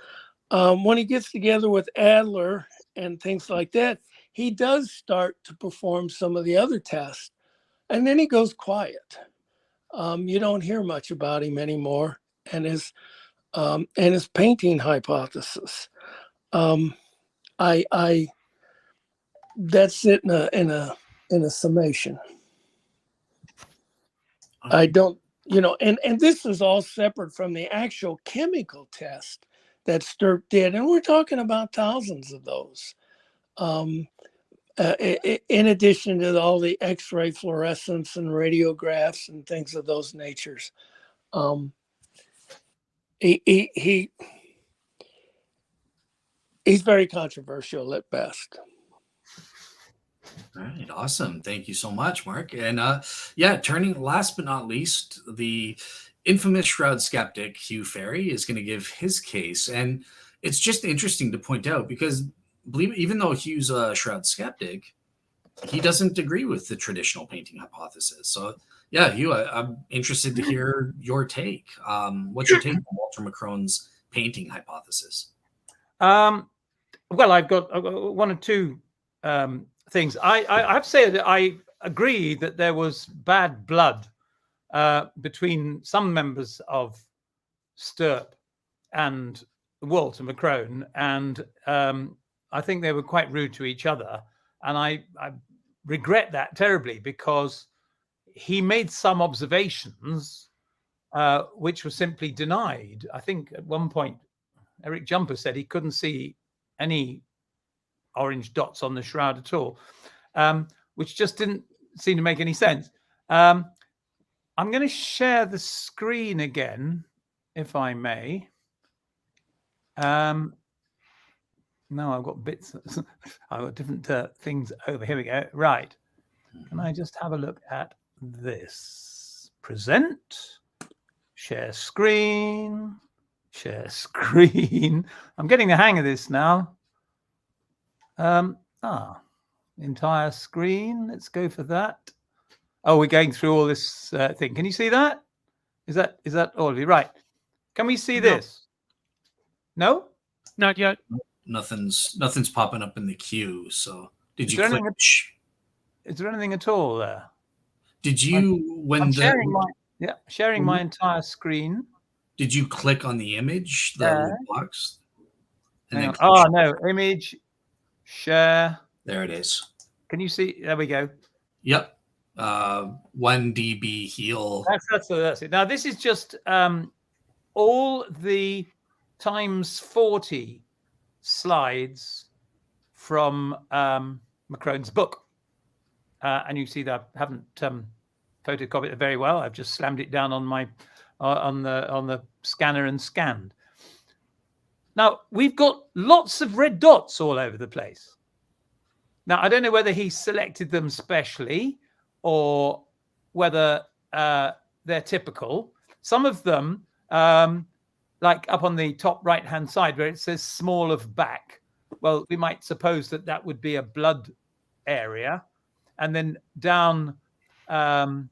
When he gets together with Adler and things like that, he does start to perform some of the other tests, and then he goes quiet. You don't hear much about him anymore, and his painting hypothesis. That's it in a summation. I don't, and this is all separate from the actual chemical test that Stirp did, and we're talking about thousands of those. In addition to all the X-ray fluorescence and radiographs and things of those natures. He's very controversial at best. All right, awesome. Thank you so much, Mark. And turning last but not least, the infamous Shroud skeptic Hugh Farey is going to give his case. And it's just interesting to point out, because even though Hugh's a Shroud skeptic, he doesn't agree with the traditional painting hypothesis. So yeah, Hugh, I'm interested to hear your take. What's your take on Walter McCrone's painting hypothesis? Well, I've got one or two things. I have to say that I agree that there was bad blood between some members of Stirp and Walter McCrone, and I think they were quite rude to each other, and I regret that terribly, because he made some observations which were simply denied. I think at one point Eric Jumper said he couldn't see any orange dots on the shroud at all, which just didn't seem to make any sense. I'm going to share the screen again, if I may. No, I've got bits. I've got different things over. Here we go. Right. Can I just have a look at this? Present. Share screen. Share screen. I'm getting the hang of this now. Entire screen. Let's go for that. Oh, we're going through all this thing. Can you see that? Is that all of you? Right. Can we see this? No? Not yet. Nothing's popping up in the queue. So did Is you there click? Is there anything at all there? Did you I'm sharing my entire screen. Did you click on the image, the little box? And then Oh no, image, share. there it is. Can you see? There we go. Yep. 1 dB heal. That's it. Now this is just all the times 40 slides from McCrone's book, and you see that I haven't photocopied it very well. I've just slammed it down on my on the scanner and scanned. Now we've got lots of red dots all over the place. Now I don't know whether he selected them specially or whether they're typical. Some of them, like up on the top right-hand side where it says small of back, well, we might suppose that that would be a blood area. And then down on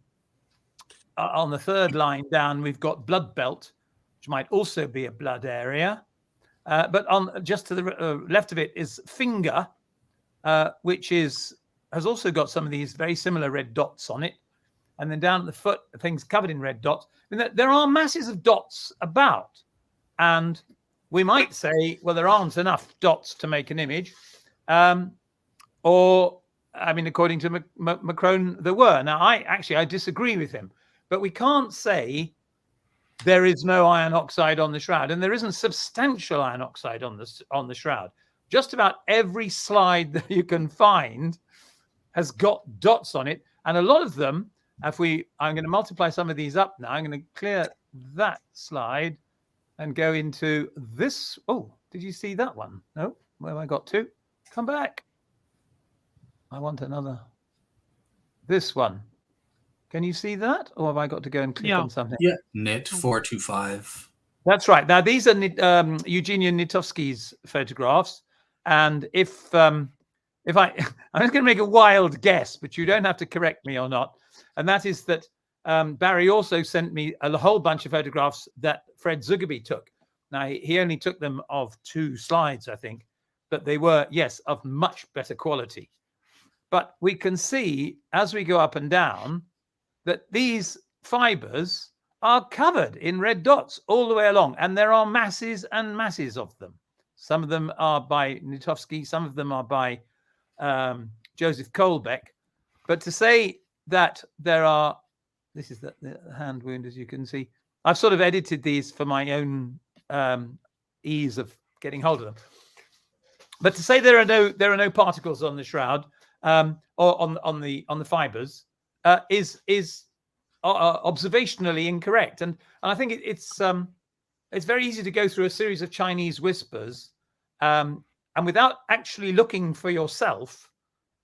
the third line down, we've got blood belt, which might also be a blood area. But on just to the left of it is finger, which has also got some of these very similar red dots on it. And then down at the foot, things covered in red dots. I mean, there are masses of dots about. And we might say, well, there aren't enough dots to make an image. Or, I mean, according to McCrone, there were. Now, I disagree with him. But we can't say there is no iron oxide on the shroud. And there isn't substantial iron oxide on the shroud. Just about every slide that you can find has got dots on it. And a lot of them, I'm going to multiply some of these up now. I'm going to clear that slide and go into this. Oh, did you see that one? No, where have I got to? Come back. I want another. This one. Can you see that? Or have I got to go and click on something? Yeah, NIT 425. That's right. Now, these are Eugenia Nitovsky's photographs. And if I'm just going to make a wild guess, but you don't have to correct me or not. And that is that Barry also sent me a whole bunch of photographs that Fred Zugerby took. Now, he only took them of 2 slides, I think, but they were, yes, of much better quality. But we can see as we go up and down that these fibers are covered in red dots all the way along. And there are masses and masses of them. Some of them are by Nitovsky, some of them are by Joseph Kolbeck. But to say that there are, this is the hand wound, as you can see. I've sort of edited these for my own ease of getting hold of them. But to say there are no particles on the shroud or on the fibers is observationally incorrect. And I think it's very easy to go through a series of Chinese whispers, and without actually looking for yourself,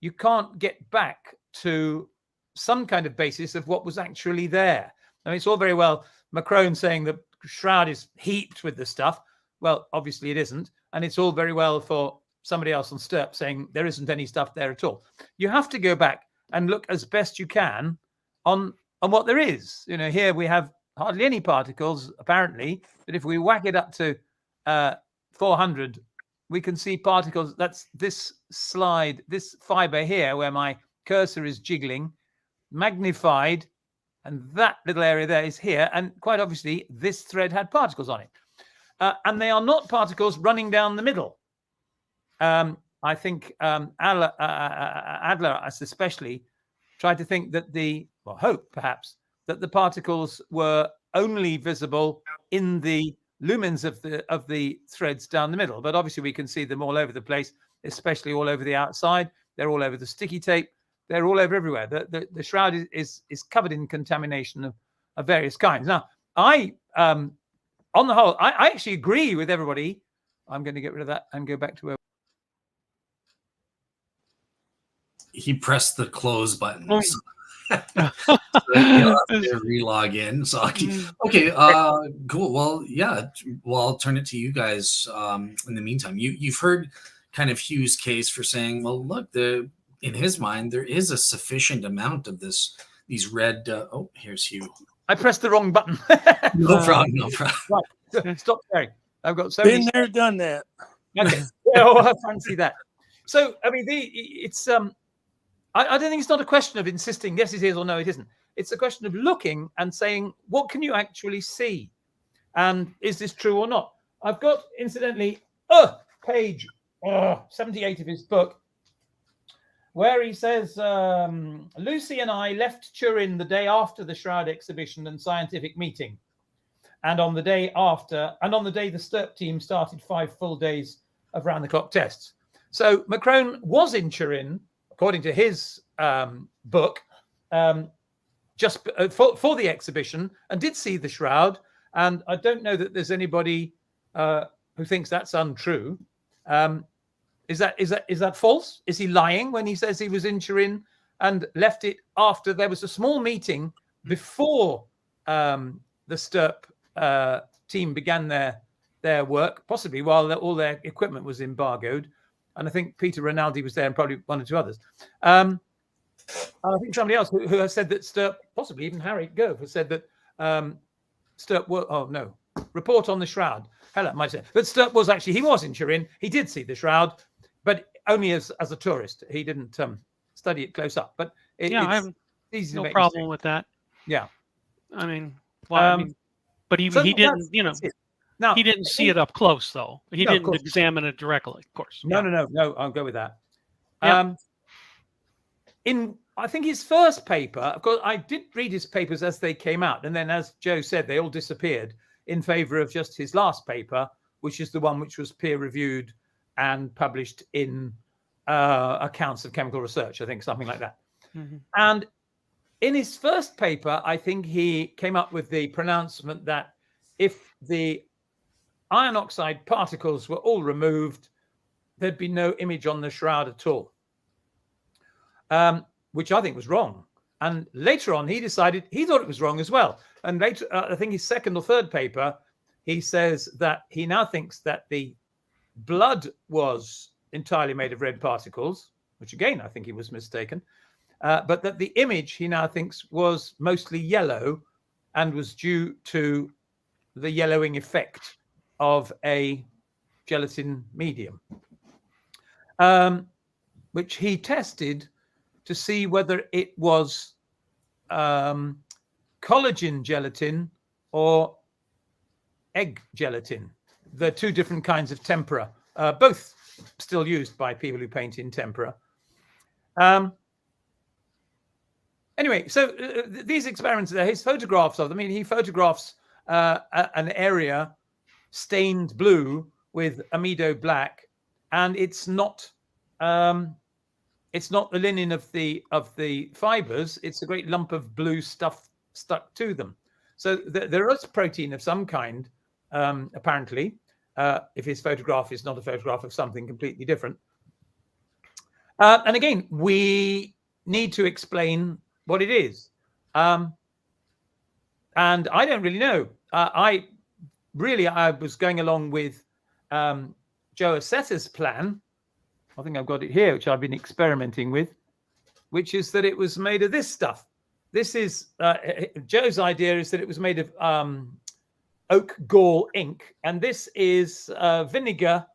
you can't get back to some kind of basis of what was actually there. I mean, it's all very well McCrone saying the shroud is heaped with the stuff. Well, obviously it isn't. And it's all very well for somebody else on Stirp saying there isn't any stuff there at all. You have to go back and look as best you can on what there is. You know, here we have hardly any particles, apparently, but if we whack it up to 400, we can see particles. That's this slide, this fiber here where my cursor is jiggling, magnified, and that little area there is here. And quite obviously, this thread had particles on it. And they are not particles running down the middle. I think Adler especially tried to think that hope perhaps, that the particles were only visible in the lumens of the threads down the middle. But obviously we can see them all over the place, especially all over the outside. They're all over the sticky tape. They're all over everywhere. The shroud is covered in contamination of various kinds. Now, on the whole, I actually agree with everybody. I'm going to get rid of that and go back to where he pressed the close button. Oh. So he'll have to relog in. So okay, cool. Well, yeah. Well, I'll turn it to you guys. In the meantime, you've heard kind of Hugh's case for saying, well, look, in his mind, there is a sufficient amount of these red. Oh, here's Hugh. I pressed the wrong button. No problem. No problem. Right, stop sharing. I've got so Been many. there, done that. Okay. Oh, I fancy that. So, I mean, it's I don't think it's not a question of insisting yes it is or no it isn't. It's a question of looking and saying what can you actually see, and is this true or not? I've got, incidentally, page 78 of his book, where he says Lucy and I left Turin the day after the Shroud exhibition and scientific meeting, and on the day the STURP team started 5 full days of round-the-clock tests. So McCrone was in Turin, according to his book, just for the exhibition, and did see the shroud. And I don't know that there's anybody who thinks that's untrue. Is that false? Is he lying when he says he was in Turin and left it after there was a small meeting before the STURP team began their work, possibly while all their equipment was embargoed? And I think Peter Rinaldi was there, and probably 1 or 2 others. I think somebody else who has said that STURP, possibly even Harry Gove, has said that STURP report on the shroud. Hella might say, but STURP was actually, he was in Turin. He did see the shroud, but only as a tourist. He didn't study it close up. But I have no problem with that. Yeah, I mean, but he didn't, Now, he didn't see it up close, though. He didn't examine it directly, of course. No, I'll go with that. Yeah. In, I think, his first paper, of course, I did read his papers as they came out. And then, as Joe said, they all disappeared in favor of just his last paper, which is the one which was peer-reviewed and published in Accounts of Chemical Research, I think, something like that. Mm-hmm. And in his first paper, I think he came up with the pronouncement that if the iron oxide particles were all removed, there'd be no image on the shroud at all, which I think was wrong. And later on, he decided he thought it was wrong as well. And later, I think his second or third paper, he says that he now thinks that the blood was entirely made of red particles, which again, I think he was mistaken, but that the image he now thinks was mostly yellow and was due to the yellowing effect of a gelatin medium, which he tested to see whether it was collagen gelatin or egg gelatin. The 2 different kinds of tempera, both still used by people who paint in tempera. Anyway, so these experiments there, his photographs of them, I mean, he photographs an area stained blue with amido black, and it's not the linen of the fibers. It's a great lump of blue stuff stuck to them. So there is protein of some kind, apparently, if his photograph is not a photograph of something completely different. And again, we need to explain what it is. And I don't really know. I was going along with Joe Assetta's plan. I think I've got it here, which I've been experimenting with, which is that it was made of this stuff. This is Joe's idea is that it was made of oak gall ink, and this is vinegar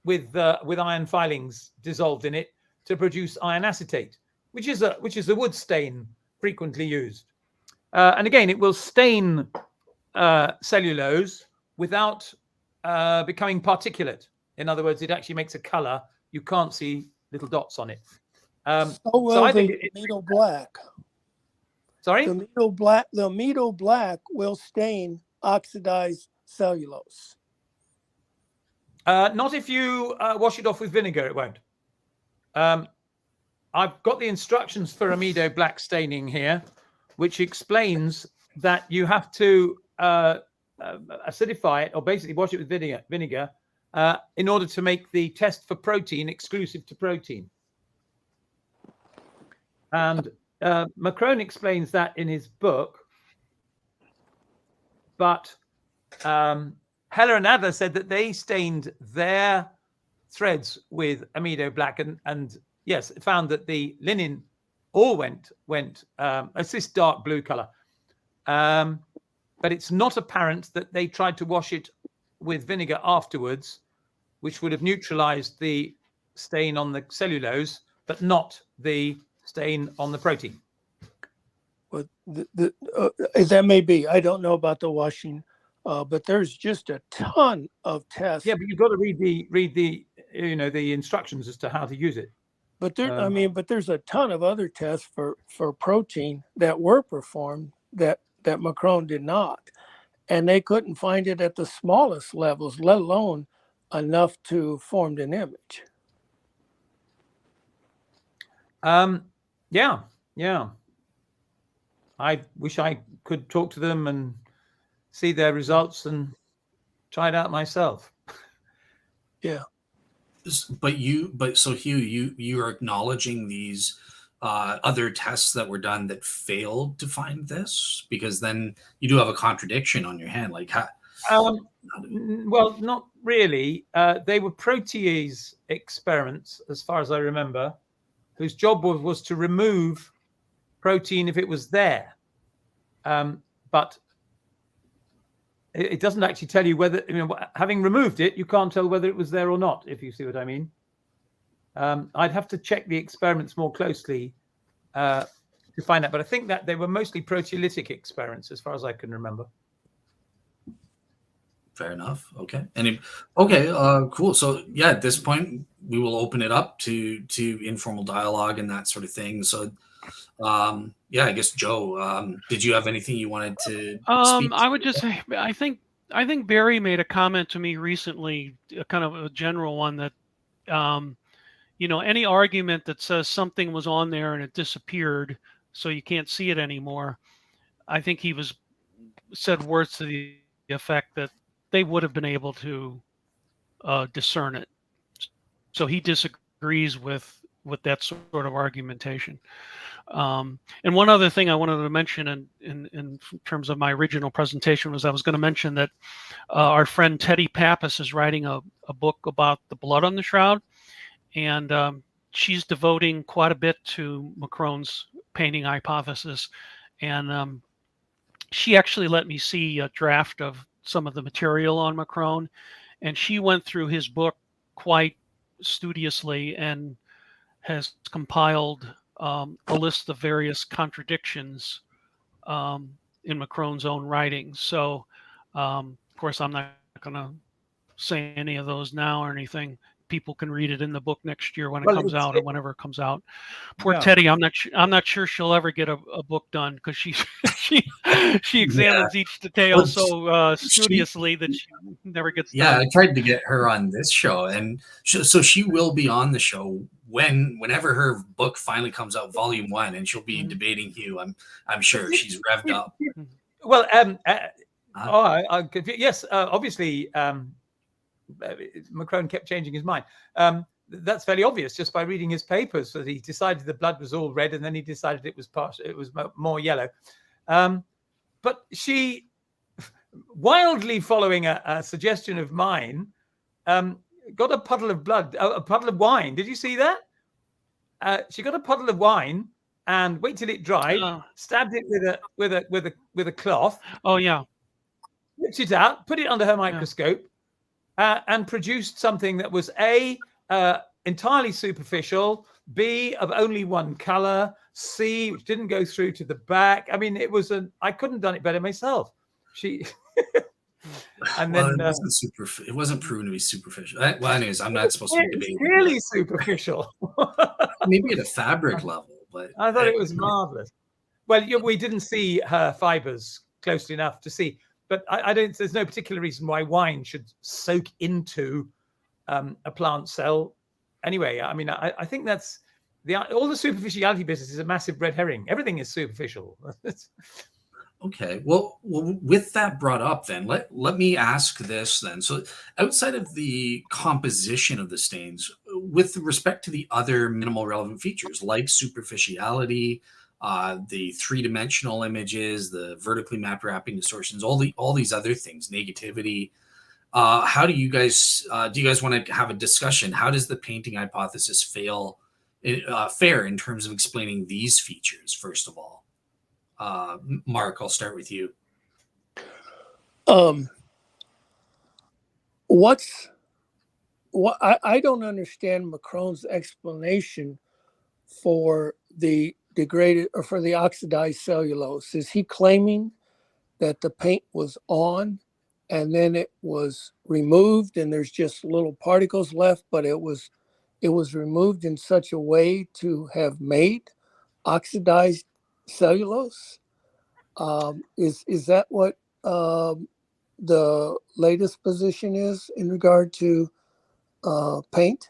with iron filings dissolved in it to produce iron acetate, which is a wood stain frequently used. And again, it will stain cellulose without becoming particulate. In other words, it actually makes a color. You can't see little dots on it. So I think the amido black. Sorry? The amido black will stain oxidized cellulose. Not if you wash it off with vinegar, it won't. I've got the instructions for amido black staining here, which explains that you have to acidify it, or basically wash it with vinegar in order to make the test for protein exclusive to protein. And McCrone explains that in his book. But Heller and Adler said that they stained their threads with amido black, and yes, found that the linen all went it's this dark blue color. But it's not apparent that they tried to wash it with vinegar afterwards, which would have neutralized the stain on the cellulose, but not the stain on the protein. But that may be. I don't know about the washing, but there's just a ton of tests. Yeah, but you've got to read the the instructions as to how to use it. But but there's a ton of other tests for protein that were performed that McCrone did not, and they couldn't find it at the smallest levels, let alone enough to form an image. Yeah. I wish I could talk to them and see their results and try it out myself. Yeah. But so Hugh, you are acknowledging these other tests that were done that failed to find this, because then you do have a contradiction on your hand. Like, well, not really. They were protease experiments, as far as I remember, whose job was to remove protein if it was there. But it doesn't actually tell you whether, having removed it, you can't tell whether it was there or not, if you see what I mean. I'd have to check the experiments more closely to find out, but I think that they were mostly proteolytic experiments, as far as I can remember. Fair enough. Okay. Cool. So yeah, at this point, we will open it up to informal dialogue and that sort of thing. So I guess Joe, did you have anything you wanted to speak to? I would just say, I think Barry made a comment to me recently, kind of a general one, that any argument that says something was on there and it disappeared, so you can't see it anymore, I think he said words to the effect that they would have been able to discern it. So he disagrees with that sort of argumentation. And one other thing I wanted to mention in terms of my original presentation was I was going to mention that our friend Teddy Pappas is writing a book about the blood on the shroud, and she's devoting quite a bit to McCrone's painting hypothesis. And she actually let me see a draft of some of the material on McCrone, and she went through his book quite studiously and has compiled a list of various contradictions in McCrone's own writings. So, of course, I'm not going to say any of those now or anything. People can read it in the book next year when it comes out, or whenever it comes out. Poor Teddy, I'm not sure she'll ever get a book done, because she examines each detail so studiously that she never gets done. Yeah, I tried to get her on this show, and so she will be on the show whenever her book finally comes out, Volume 1, and she'll be debating Hugh. I'm sure she's revved up. Well, yes, obviously. McCrone kept changing his mind. That's fairly obvious just by reading his papers. So he decided the blood was all red, and then he decided it was more yellow. But she, wildly following a suggestion of mine, got a puddle of blood, a puddle of wine. Did you see that? She got a puddle of wine and wait till it dried, stabbed it with a cloth. Oh yeah. Whipped it out, put it under her microscope. And produced something that was A, entirely superficial, B, of only one color, C, which didn't go through to the back. I mean, I couldn't have done it better myself. And then it wasn't proven to be superficial. Well, anyways, I'm not supposed to be debating. It's really superficial. Maybe at a fabric level, but I thought it was marvelous. Well, we didn't see her fibers closely enough to see. But there's no particular reason why wine should soak into a plant cell. Anyway, I mean, I think that's all the superficiality business is a massive red herring. Everything is superficial. Okay. Well, with that brought up, then let me ask this then. So, outside of the composition of the stains, with respect to the other minimal relevant features like superficiality, the three-dimensional images, the vertically mapped wrapping distortions, all these other things, negativity. How do you guys want to have a discussion? How does the painting hypothesis fare in terms of explaining these features? First of all, Mark, I'll start with you. I don't understand McCrone's explanation for the degraded or for the oxidized cellulose. Is he claiming that the paint was on and then it was removed and there's just little particles left, but it was removed in such a way to have made oxidized cellulose? Is that what the latest position is in regard to paint?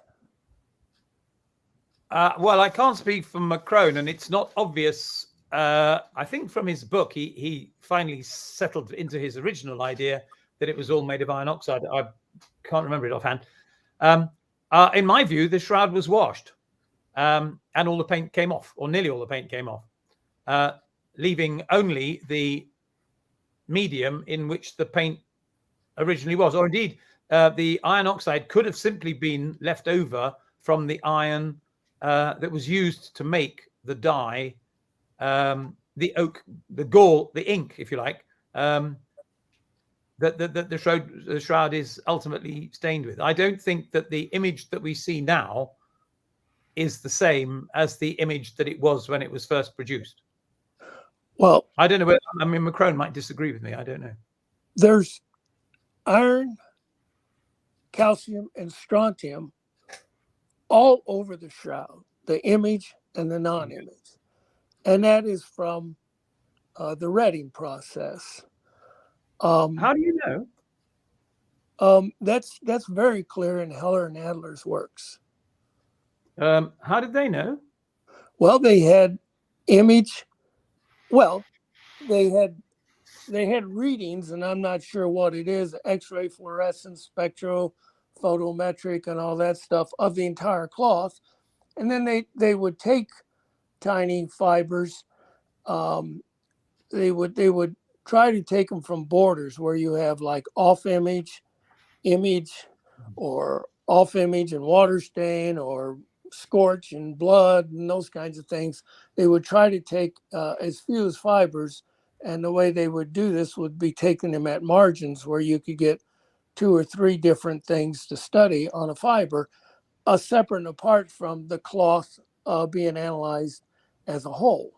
Well, I can't speak for McCrone, and it's not obvious. I think from his book, he finally settled into his original idea that it was all made of iron oxide. I can't remember it offhand. In my view, the shroud was washed, and all the paint came off, or nearly all the paint came off, leaving only the medium in which the paint originally was. Or indeed, the iron oxide could have simply been left over from the iron that was used to make the dye, the oak, the gall, the ink, if you like, that the shroud is ultimately stained with. I don't think that the image that we see now is the same as the image that it was when it was first produced. Well, I don't know. I mean, McCrone might disagree with me. I don't know. There's iron, calcium, and strontium all over the shroud, the image and the non-image. And that is from the retting process. How do you know? That's very clear in Heller and Adler's works. How did they know? Well, they had image. Well, they had readings, and I'm not sure what it is, X-ray, fluorescence, spectro, photometric, and all that stuff of the entire cloth. And then they would take tiny fibers. They would try to take them from borders where you have like off image, or off image and water stain, or scorch and blood and those kinds of things. They would try to take as few as fibers, and the way they would do this would be taking them at margins where you could get 2 or 3 different things to study on a fiber, separate and apart from the cloth being analyzed as a whole.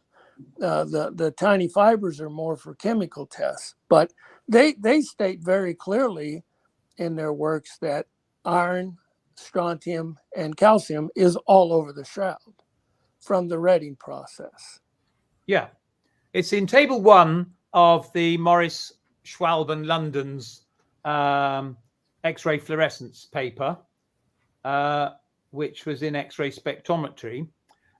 The tiny fibers are more for chemical tests, but they state very clearly in their works that iron, strontium, and calcium is all over the shroud from the retting process. Yeah. It's in table 1 of the Morris, Schwalbe and London's X-ray fluorescence paper, which was in X-ray spectrometry.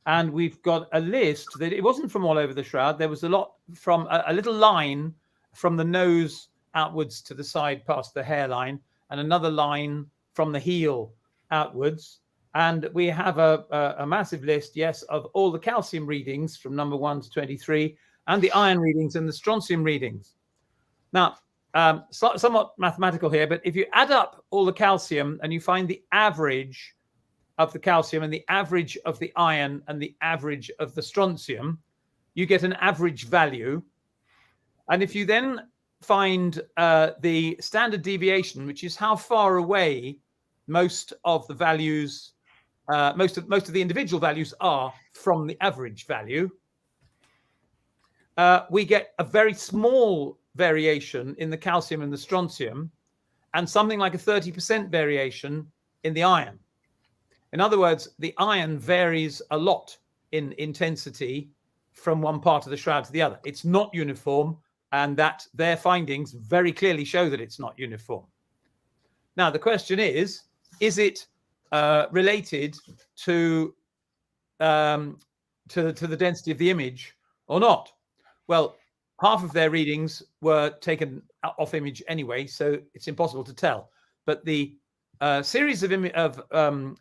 And we've got a list that it wasn't from all over the shroud. There was a lot from a little line from the nose outwards to the side past the hairline, and another line from the heel outwards. And we have a massive list, yes, of all the calcium readings from number 1 to 23, and the iron readings and the strontium readings. Now, somewhat mathematical here, but if you add up all the calcium and you find the average of the calcium and the average of the iron and the average of the strontium, you get an average value. And if you then find the standard deviation, which is how far away most of the values, most of the individual values are from the average value, we get a very small variation in the calcium and the strontium, and something like a 30% variation in the iron. In other words, the iron varies a lot in intensity from one part of the shroud to the other. It's not uniform, and that their findings very clearly show that it's not uniform. Now, the question is it related to to the density of the image or not? Well, half of their readings were taken off image anyway, so it's impossible to tell. But the series of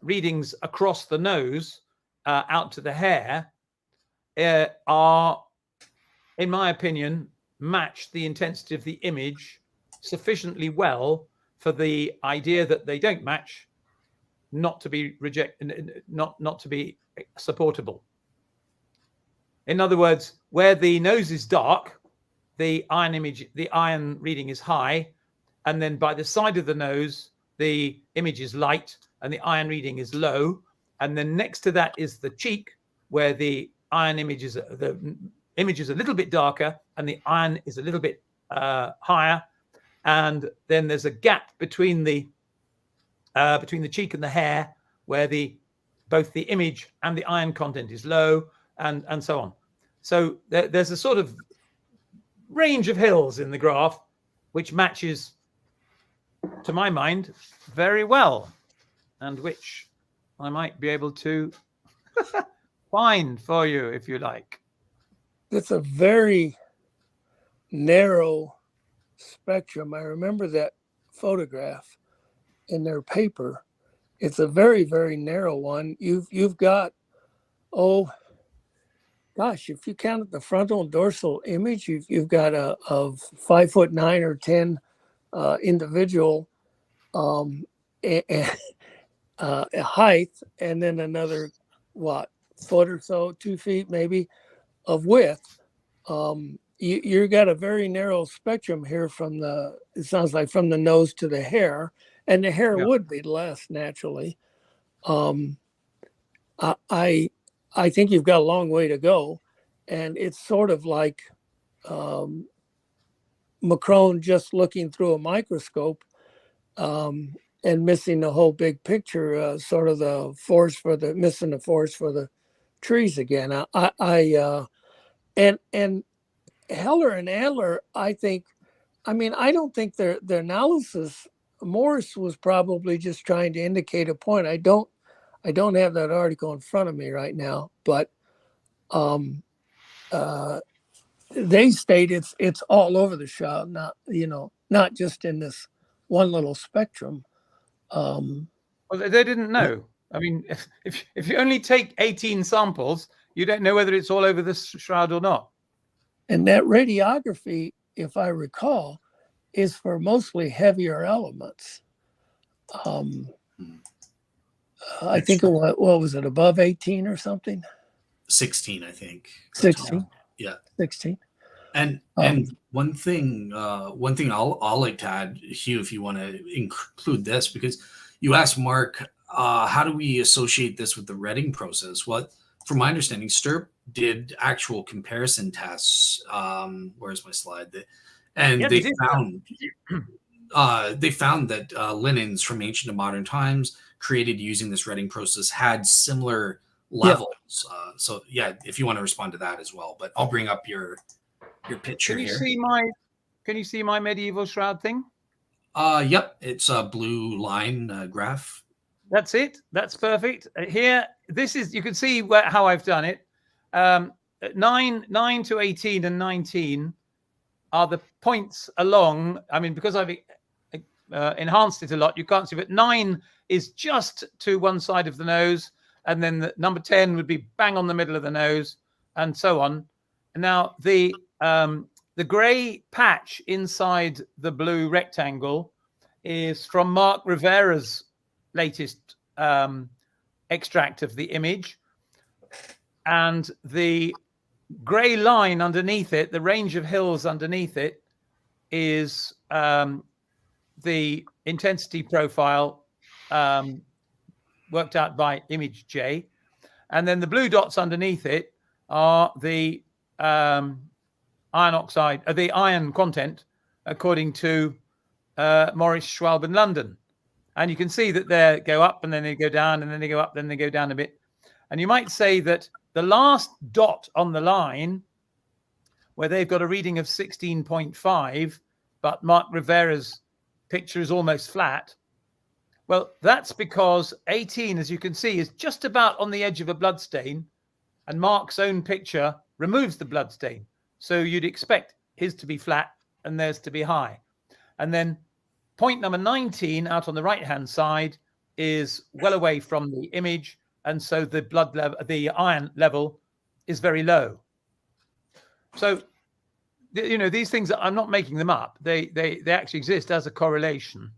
readings across the nose out to the hair are, in my opinion, match the intensity of the image sufficiently well for the idea that they don't match not to be not to be supportable. In other words, where the nose is dark, the iron reading is high, and then by the side of the nose, the image is light and the iron reading is low. And then next to that is the cheek, where the image is a little bit darker and the iron is a little bit higher. And then there's a gap between the cheek and the hair, where both the image and the iron content is low, and so on. So there's a sort of range of hills in the graph, which matches, to my mind, very well, and which I might be able to find for you if you like. It's a very narrow spectrum. I remember that photograph in their paper. It's a very, very narrow one. You've got, oh gosh, if you count the frontal and dorsal image, you've got a 5'9" or 10 individual height, and then another foot or so, 2 feet maybe of width. You got a very narrow spectrum here it sounds like from the nose to the hair, and the hair would be less naturally. I think you've got a long way to go, and it's sort of like McCrone just looking through a microscope and missing the whole big picture, sort of missing the forest for the trees again. And Heller and Adler, I don't think their analysis, Morris was probably just trying to indicate a point. I don't have that article in front of me right now, but they state it's all over the shroud, not just in this one little spectrum. Well, they didn't know. I mean, if you only take 18 samples, you don't know whether it's all over the shroud or not. And that radiography, if I recall, is for mostly heavier elements. I think what was it, above 18 or something? 16, I think. 16. Yeah. 16. And one thing I'll like to add, Hugh, if you want to include this, because you asked Mark, how do we associate this with the retting process? Well, from my understanding, Stirp did actual comparison tests. Where's my slide? They found that linens from ancient to modern times created using this retting process had similar levels. So if you want to respond to that as well, but I'll bring up your picture Can you here. Can you see my medieval shroud thing? Yep, it's a blue line graph. That's it. That's perfect. Here, you can see how I've done it. 9 to 18 and 19 are the points along. I mean, because I've enhanced it a lot, you can't see, but 9 is just to one side of the nose, and then the number 10 would be bang on the middle of the nose, and so on. Now, the gray patch inside the blue rectangle is from Mark Rivera's latest extract of the image, and the gray line underneath it, the range of hills underneath it, is the intensity profile worked out by Image J, and then the blue dots underneath it are the iron oxide, the iron content, according to Morris, Schwalbe, and London. And you can see that they go up and then they go down, and then they go up, then they go down a bit. And you might say that the last dot on the line, where they've got a reading of 16.5, but Mark Rivera's picture is almost flat, Well, that's because 18, as you can see, is just about on the edge of a bloodstain, and Mark's own picture removes the bloodstain. So you'd expect his to be flat and theirs to be high. And then point number 19 out on the right-hand side is well away from the image, and so the blood level, the iron level, is very low. So, you know, these things, I'm not making them up. They actually exist as a correlation,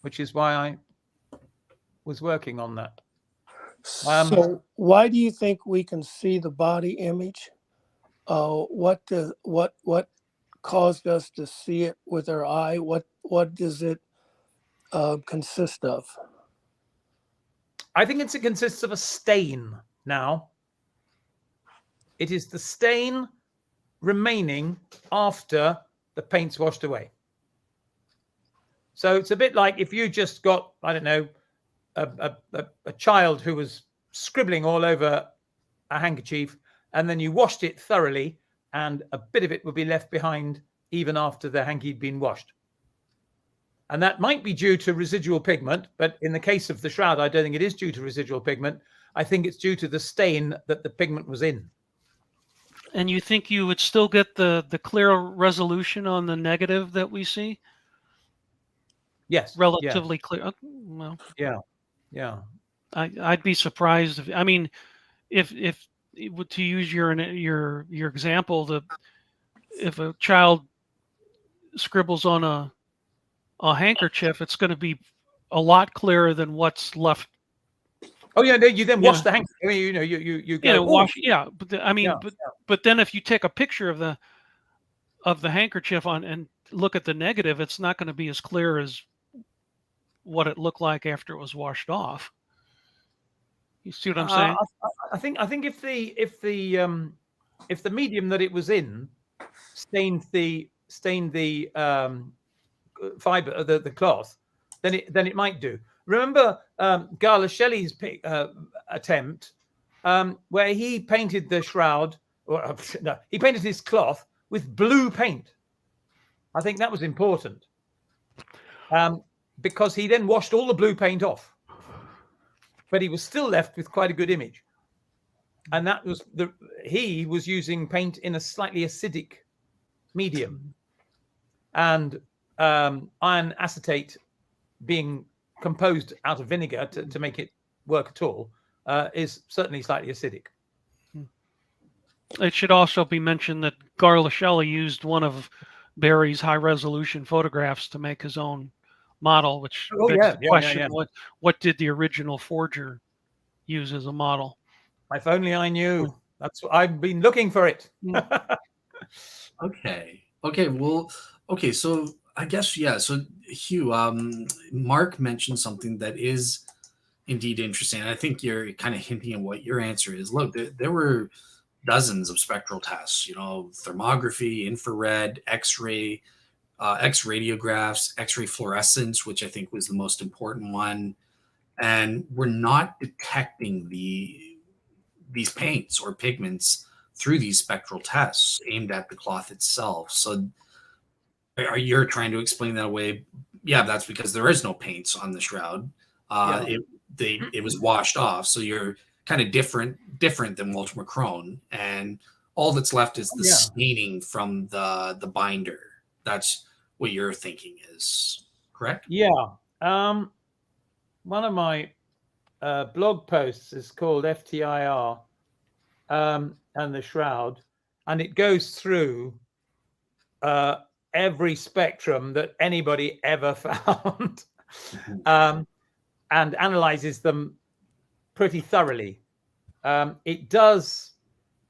which is why I was working on that. So why do you think we can see the body image? What caused us to see it with our eye? What does it consist of? I think it consists of a stain now. It is the stain remaining after the paint's washed away. So it's a bit like if you just got, I don't know, a child who was scribbling all over a handkerchief, and then you washed it thoroughly, and a bit of it would be left behind even after the hanky had been washed. And that might be due to residual pigment, but in the case of the shroud, I don't think it is due to residual pigment. I think it's due to the stain that the pigment was in. And you think you would still get the clear resolution on the negative that we see? Yes. Relatively clear. Okay, well, yeah. I'd be surprised if, I mean, if to use your example, if a child scribbles on a handkerchief, it's going to be a lot clearer than what's left. Oh yeah, you then wash the handkerchief. I mean, you know, you go, wash. Yeah, but but then if you take a picture of the handkerchief and look at the negative, it's not going to be as clear as what it looked like after it was washed off. You see what I'm saying? I think if the medium that it was in stained the fiber, the cloth, then it might do. Remember Gala Shelley's attempt where he painted the shroud, or no, he painted his cloth with blue paint. I think that was important because he then washed all the blue paint off, but he was still left with quite a good image. And that was he was using paint in a slightly acidic medium, and iron acetate being composed out of vinegar to make it work at all is certainly slightly acidic. It should also be mentioned that Garla Shelley used one of Barry's high-resolution photographs to make his own model, which begs the question: what did the original forger use as a model? If only I knew. That's what I've been looking for it. Okay. Well, okay. So I guess, yeah. So Hugh, Mark mentioned something that is indeed interesting. I think you're kind of hinting at what your answer is. Look, there were dozens of spectral tests, you know, thermography, infrared, X-ray, X-radiographs, X-ray fluorescence, which I think was the most important one. And we're not detecting these paints or pigments through these spectral tests aimed at the cloth itself. So are you trying to explain that away? Yeah, that's because there is no paints on the shroud. It was washed off. So you're kind of different than Walter McCrone, and all that's left is the staining from the binder. That's what you're thinking is correct? Yeah. One of my blog posts is called FTIR and the Shroud, and it goes through every spectrum that anybody ever found and analyzes them pretty thoroughly. It does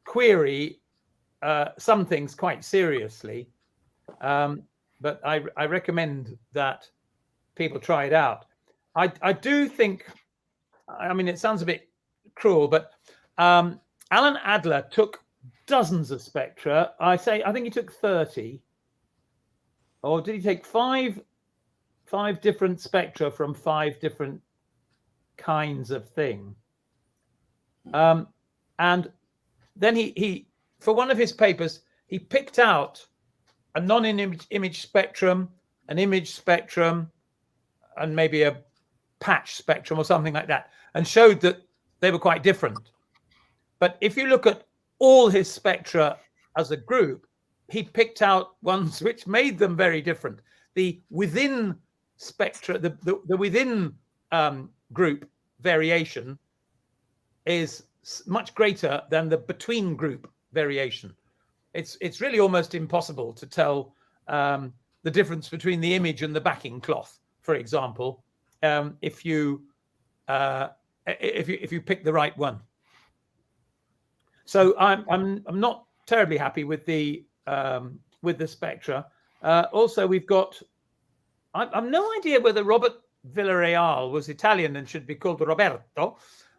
query some things quite seriously, but I recommend that people try it out. I do think, I mean, it sounds a bit cruel, but Alan Adler took dozens of spectra. I think he took 30. Or did he take five different spectra from 5 different kinds of thing? And then he for one of his papers, he picked out a non-image spectrum an image spectrum and maybe a patch spectrum or something like that, and showed that they were quite different. But if you look at all his spectra as a group, he picked out ones which made them very different. The within spectra, the within group variation is much greater than the between group variation. It's really almost impossible to tell the difference between the image and the backing cloth, for example, if you pick the right one. So I'm not terribly happy with the spectra. Also, we've got I've no idea whether Robert Villarreal was Italian and should be called Roberto,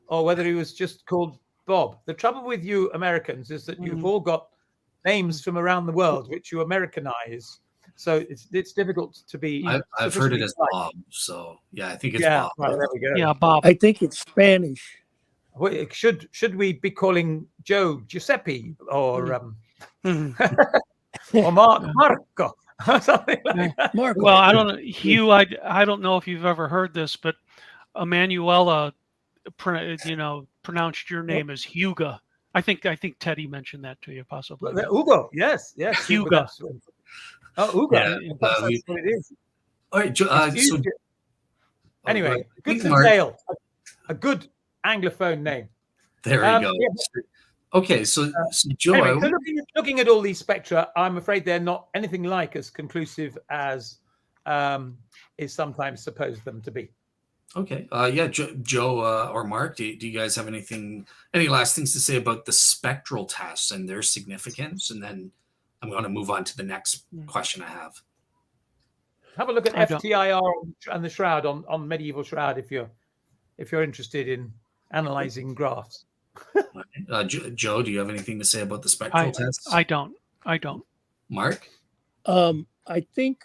or whether he was just called Bob. The trouble with you Americans is that you've all got names from around the world which you Americanize. So it's difficult to be. I've heard it as Bob. So yeah, I think it's yeah, Bob. well, there we go. Yeah, Bob. I think it's Spanish. Well, should we be calling Joe Giuseppe or or Marco or something like that? Marco. Well, I don't know, Hugh. I don't know if you've ever heard this, but Emanuela, pronounced your name as Hugo. I think Teddy mentioned that to you, possibly. Hugo, yes. Hugo. Oh, Hugo. Yeah, That's what it is. All right. Anyway, good Mark. Dale. A good Anglophone name. There we go. Yeah. Okay, so Joe, Anyway, so looking at all these spectra, I'm afraid they're not anything like as conclusive as is sometimes supposed them to be. okay, Joe or Mark, do you guys have any last things to say about the spectral tests and their significance? And then I'm going to move on to the next question I have. Have a look at FTIR and the Shroud on Medieval Shroud if you're interested in analyzing graphs. Joe, do you have anything to say about the spectral tests? I don't. Mark? I think,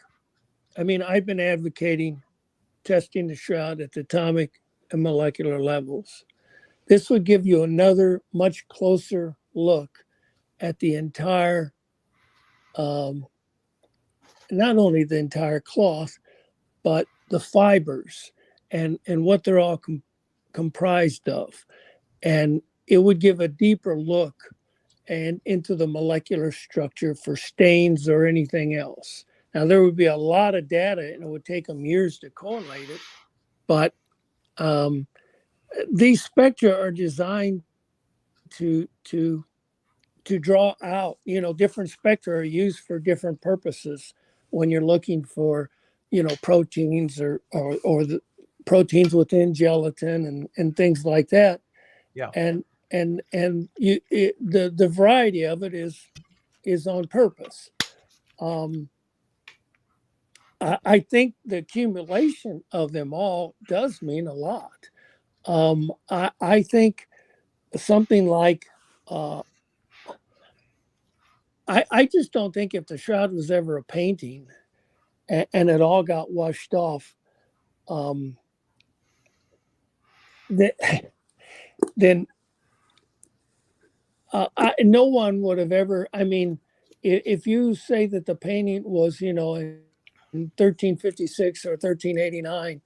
I've been advocating testing the shroud at the atomic and molecular levels. This would give you another much closer look at the entire, not only the entire cloth, but the fibers and what they're all comprised of. And it would give a deeper look and into the molecular structure for stains or anything else. Now, there would be a lot of data and it would take them years to correlate it, but these spectra are designed to draw out, different spectra are used for different purposes when you're looking for, proteins or the proteins within gelatin and things like that. Yeah. And the variety of it is on purpose. I think the accumulation of them all does mean a lot. I think something like I just don't think if the shroud was ever a painting and it all got washed off, then no one would have ever. If you say that the painting was, in 1356 or 1389,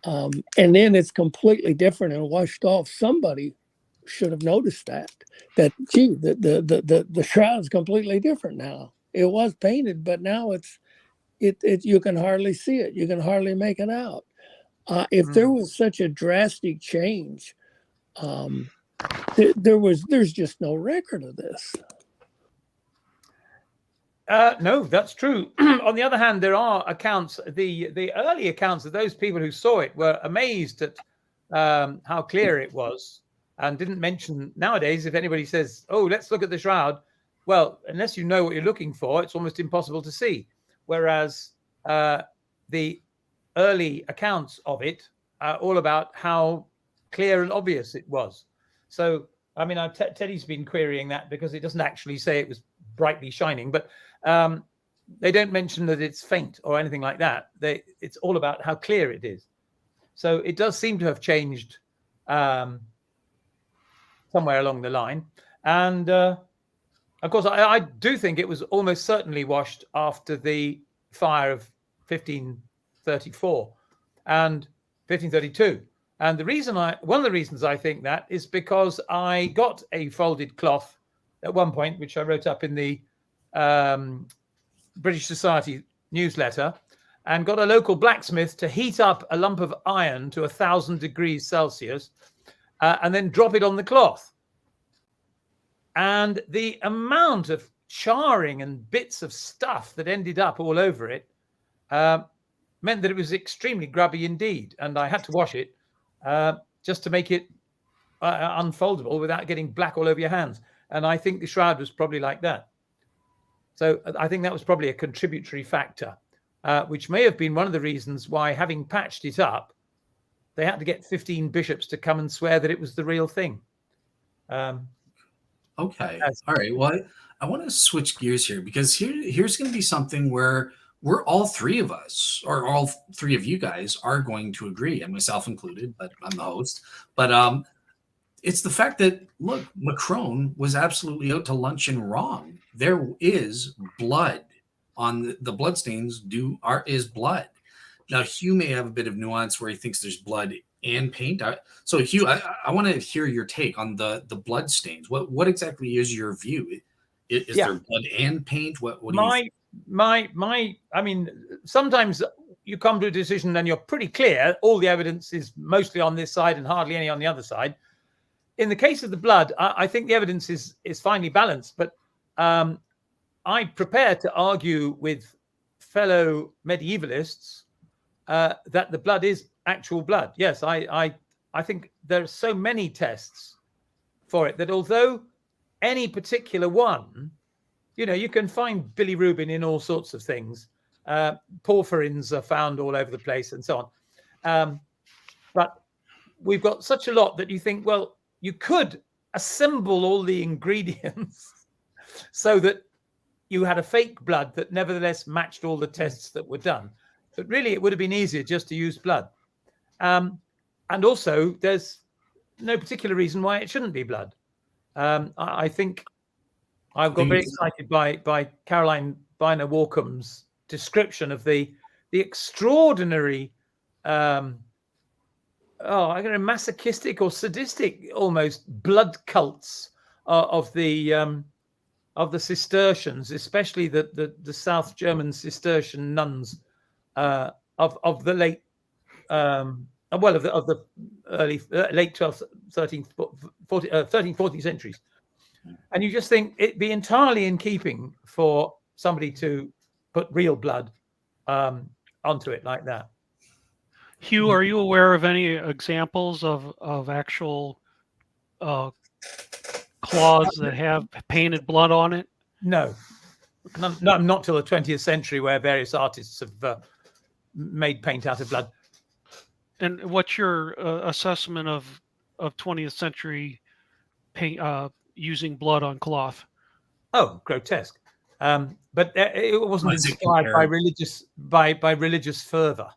and then it's completely different and washed off, somebody should have noticed that gee, the shroud's completely different now. It was painted, but now it you can hardly see it. You can hardly make it out. If there was such a drastic change, there's just no record of this. No, that's true. On the other hand, there are accounts. The early accounts of those people who saw it were amazed at how clear it was, and didn't mention. Nowadays, if anybody says, "Oh, let's look at the shroud," well, unless you know what you're looking for, it's almost impossible to see. Whereas the early accounts of it are all about how clear and obvious it was. So, Teddy's been querying that because it doesn't actually say it was brightly shining, but they don't mention that it's faint or anything like that. It's all about how clear it is. So it does seem to have changed somewhere along the line. And of course, I do think it was almost certainly washed after the fire of 1534 and 1532. And one of the reasons I think that is because I got a folded cloth at one point, which I wrote up in the British Society newsletter, and got a local blacksmith to heat up a lump of iron to 1,000 degrees Celsius and then drop it on the cloth. And the amount of charring and bits of stuff that ended up all over it meant that it was extremely grubby indeed. And I had to wash it just to make it unfoldable without getting black all over your hands. And I think the shroud was probably like that. So I think that was probably a contributory factor, which may have been one of the reasons why, having patched it up, they had to get 15 bishops to come and swear that it was the real thing. Okay. All right. Well, I want to switch gears here, because here's going to be something where we're all three of us, or all three of you guys, are going to agree, and myself included, but I'm the host. But it's the fact that, look, McCrone was absolutely out to lunch and wrong. There is blood on the bloodstains. Is blood. Now, Hugh may have a bit of nuance where he thinks there's blood and paint. So, Hugh, I want to hear your take on the blood stains. What exactly is your view? Is there blood and paint? What do you think? I mean, sometimes you come to a decision and you're pretty clear. All the evidence is mostly on this side and hardly any on the other side. In the case of the blood, I think the evidence is finely balanced, but I prepare to argue with fellow medievalists that the blood is actual blood. Yes, I think there are so many tests for it that although any particular one, you can find bilirubin in all sorts of things. Porphyrins are found all over the place and so on. But we've got such a lot that you think, well, you could assemble all the ingredients so that you had a fake blood that nevertheless matched all the tests that were done. But really, it would have been easier just to use blood. And also, there's no particular reason why it shouldn't be blood. I think I got very excited by Caroline Biner Walkham's description of the extraordinary masochistic or sadistic almost blood cults of the Cistercians, especially the South German Cistercian nuns of the late of the early late 12th, 13th, 13th, 14th centuries. And you just think it'd be entirely in keeping for somebody to put real blood onto it like that. Hugh, are you aware of any examples of actual cloths that have painted blood on it? No, not till the 20th century, where various artists have made paint out of blood. And what's your assessment of 20th century paint using blood on cloth? Oh, grotesque! But it wasn't inspired by religious fervor.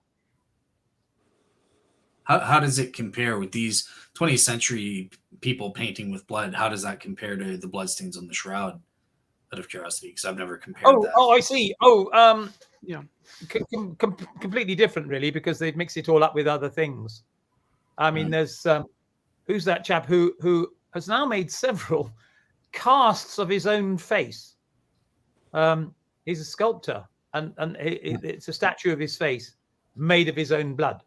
How does it compare with these 20th century people painting with blood? How does that compare to the bloodstains on the shroud? Out of curiosity, because I've never compared that. Oh, I see. Yeah, completely different, really, because they'd mix it all up with other things. I mean, there's who's that chap who has now made several casts of his own face. He's a sculptor, and it's a statue of his face made of his own blood.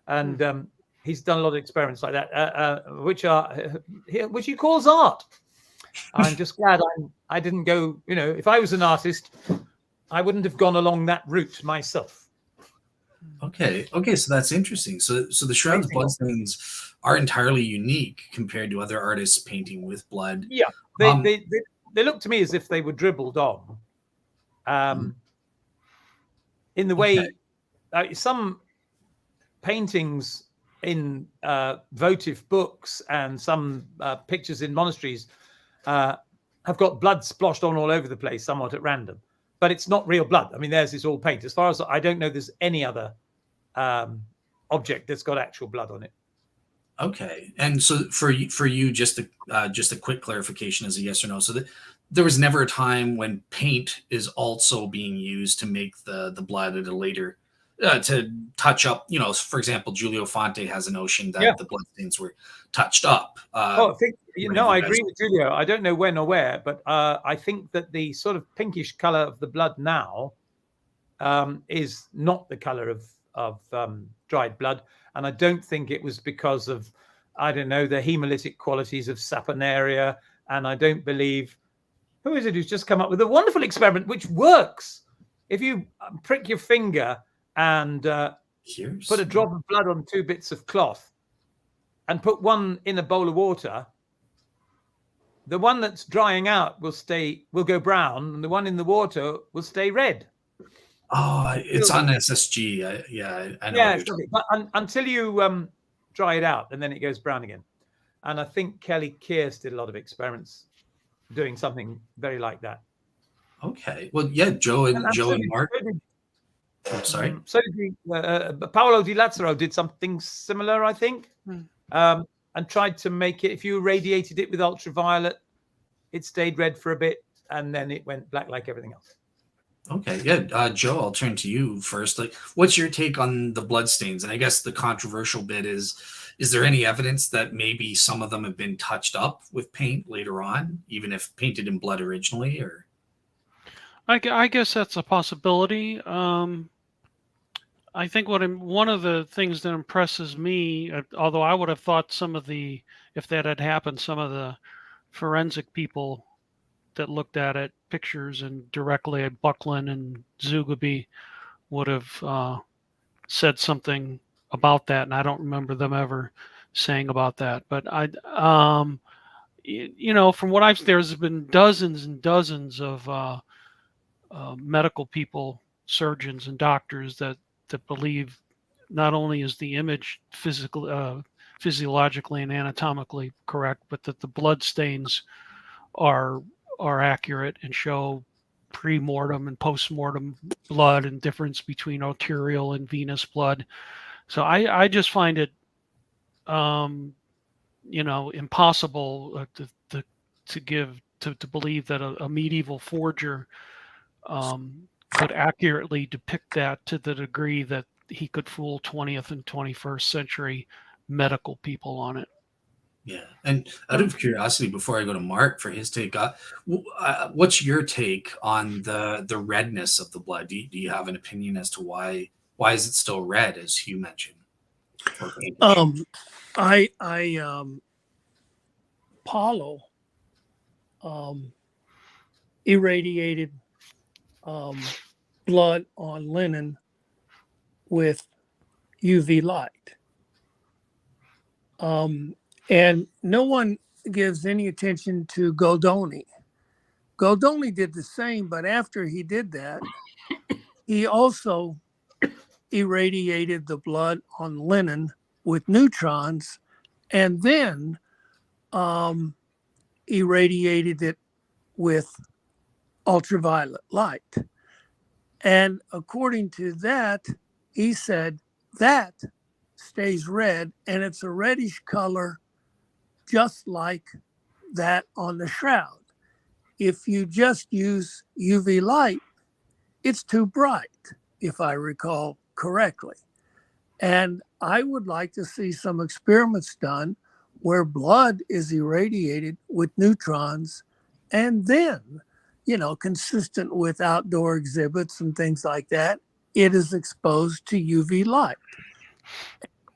And he's done a lot of experiments like that, which he calls art. I'm just glad I didn't go. If I was an artist, I wouldn't have gone along that route myself. Okay, so that's interesting. So the shroud's bloodstains are entirely unique compared to other artists painting with blood. Yeah, they look to me as if they were dribbled on. In the way some paintings in votive books and some pictures in monasteries have got blood sploshed on all over the place, somewhat at random. But it's not real blood. I mean, theirs is all paint. As far as I don't know, there's any other object that's got actual blood on it. Okay, and so for you, just a quick clarification as a yes or no. So there was never a time when paint is also being used to make the blood at a later to touch up. You know, for example, Giulio Fonte has a notion that Yeah. the bloodstains were touched up. Oh, I think, I agree guys- with Julio. I don't know when or where, but I think that the sort of pinkish color of the blood now is not the color of dried blood, and I don't think it was because of, I don't know, the hemolytic qualities of saponaria, and I don't believe, who is it who's just come up with a wonderful experiment which works? If you prick your finger and put a drop of blood on 2 bits of cloth and put one in a bowl of water, the one that's drying out will go brown, and the one in the water will stay red. Oh, it's on SSG. I know. Yeah, but until you dry it out, and then it goes brown again. And I think Kelly Kearse did a lot of experiments doing something very like that. Okay. Well, yeah, Joe and Mark. I'm sorry. So Paolo Di Lazzaro did something similar, I think, and tried to make it. If you irradiated it with ultraviolet, it stayed red for a bit, and then it went black like everything else. Okay, yeah, Joe, I'll turn to you first. Like, what's your take on the bloodstains? And I guess the controversial bit is there any evidence that maybe some of them have been touched up with paint later on, even if painted in blood originally? Or I guess that's a possibility. I think one of the things that impresses me, although I would have thought if that had happened, some of the forensic people that looked at it, pictures and directly at Buckland and Zugaby, would have said something about that, and I don't remember them ever saying about that. But from what there's been dozens and dozens of medical people, surgeons and doctors that believe not only is the image physiologically and anatomically correct, but that the blood stains are accurate and show pre-mortem and post-mortem blood and difference between arterial and venous blood. So I just find it impossible to believe that a medieval forger could accurately depict that to the degree that he could fool 20th and 21st century medical people on it. Yeah, and out of curiosity, before I go to Mark for his take, what's your take on the redness of the blood? Do you have an opinion as to why is it still red, as Hugh mentioned? Paulo irradiated blood on linen with UV light. And no one gives any attention to Goldoni. Goldoni did the same, but after he did that, he also irradiated the blood on linen with neutrons, and then irradiated it with ultraviolet light. And according to that, he said that stays red, and it's a reddish color just like that on the shroud. If you just use UV light, it's too bright, if I recall correctly. And I would like to see some experiments done where blood is irradiated with neutrons, and then, consistent with outdoor exhibits and things like that, it is exposed to UV light.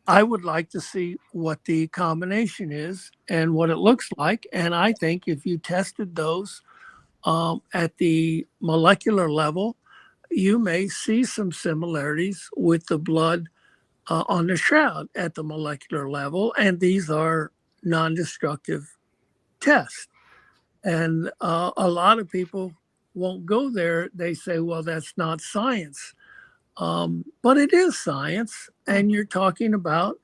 I would like to see what the combination is and what it looks like. And I think if you tested those at the molecular level, you may see some similarities with the blood on the shroud at the molecular level. And these are non-destructive tests. And a lot of people won't go there. They say, well, that's not science. But it is science, and you're talking about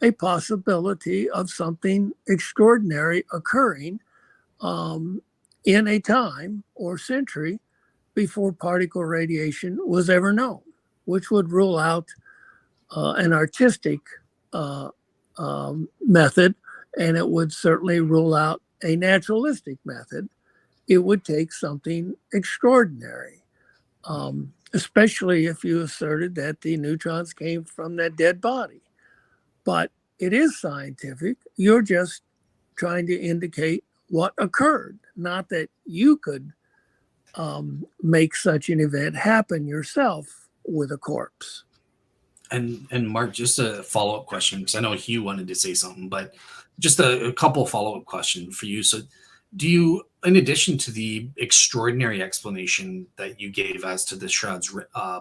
a possibility of something extraordinary occurring in a time or century before particle radiation was ever known, which would rule out an artistic method, and it would certainly rule out a naturalistic method. It would take something extraordinary. especially if you asserted that the neutrons came from that dead body. But it is scientific. You're just trying to indicate what occurred, not that you could make such an event happen yourself with a corpse. And Mark, just a follow-up question, because I know Hugh wanted to say something, but just a couple follow-up questions for you. So do you, in addition to the extraordinary explanation that you gave as to the shroud's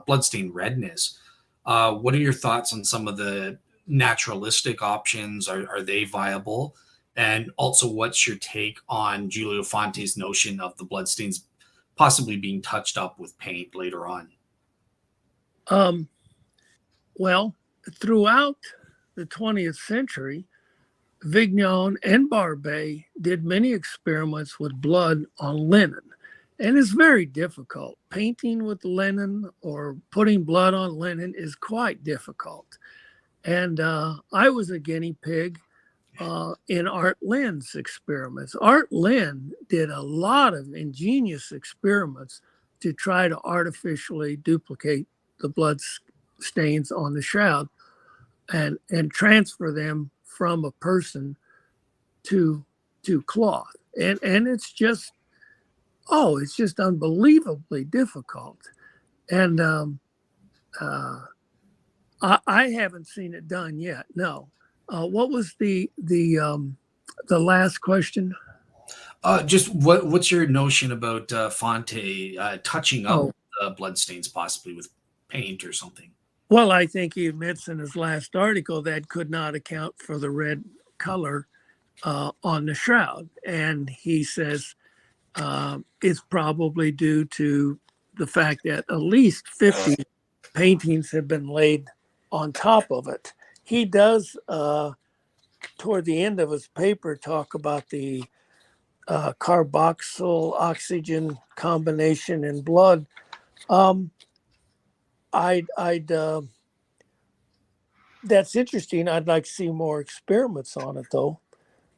bloodstain redness, what are your thoughts on some of the naturalistic options? Are they viable? And also, what's your take on Giulio Fante's notion of the bloodstains possibly being touched up with paint later on? Well, throughout the 20th century, Vignon and Barbet did many experiments with blood on linen. And it's very difficult. Painting with linen or putting blood on linen is quite difficult. And I was a guinea pig in Art Lynn's experiments. Art Lynn did a lot of ingenious experiments to try to artificially duplicate the blood stains on the shroud and transfer them from a person to cloth. And it's just, it's just unbelievably difficult. And I haven't seen it done yet. No. What was the last question? Just what's your notion about Fante touching up the bloodstains possibly with paint or something? Well, I think he admits in his last article that could not account for the red color on the shroud. And he says it's probably due to the fact that at least 50 paintings have been laid on top of it. He does, toward the end of his paper, talk about the carboxyl oxygen combination in blood. That's interesting. I'd like to see more experiments on it, though.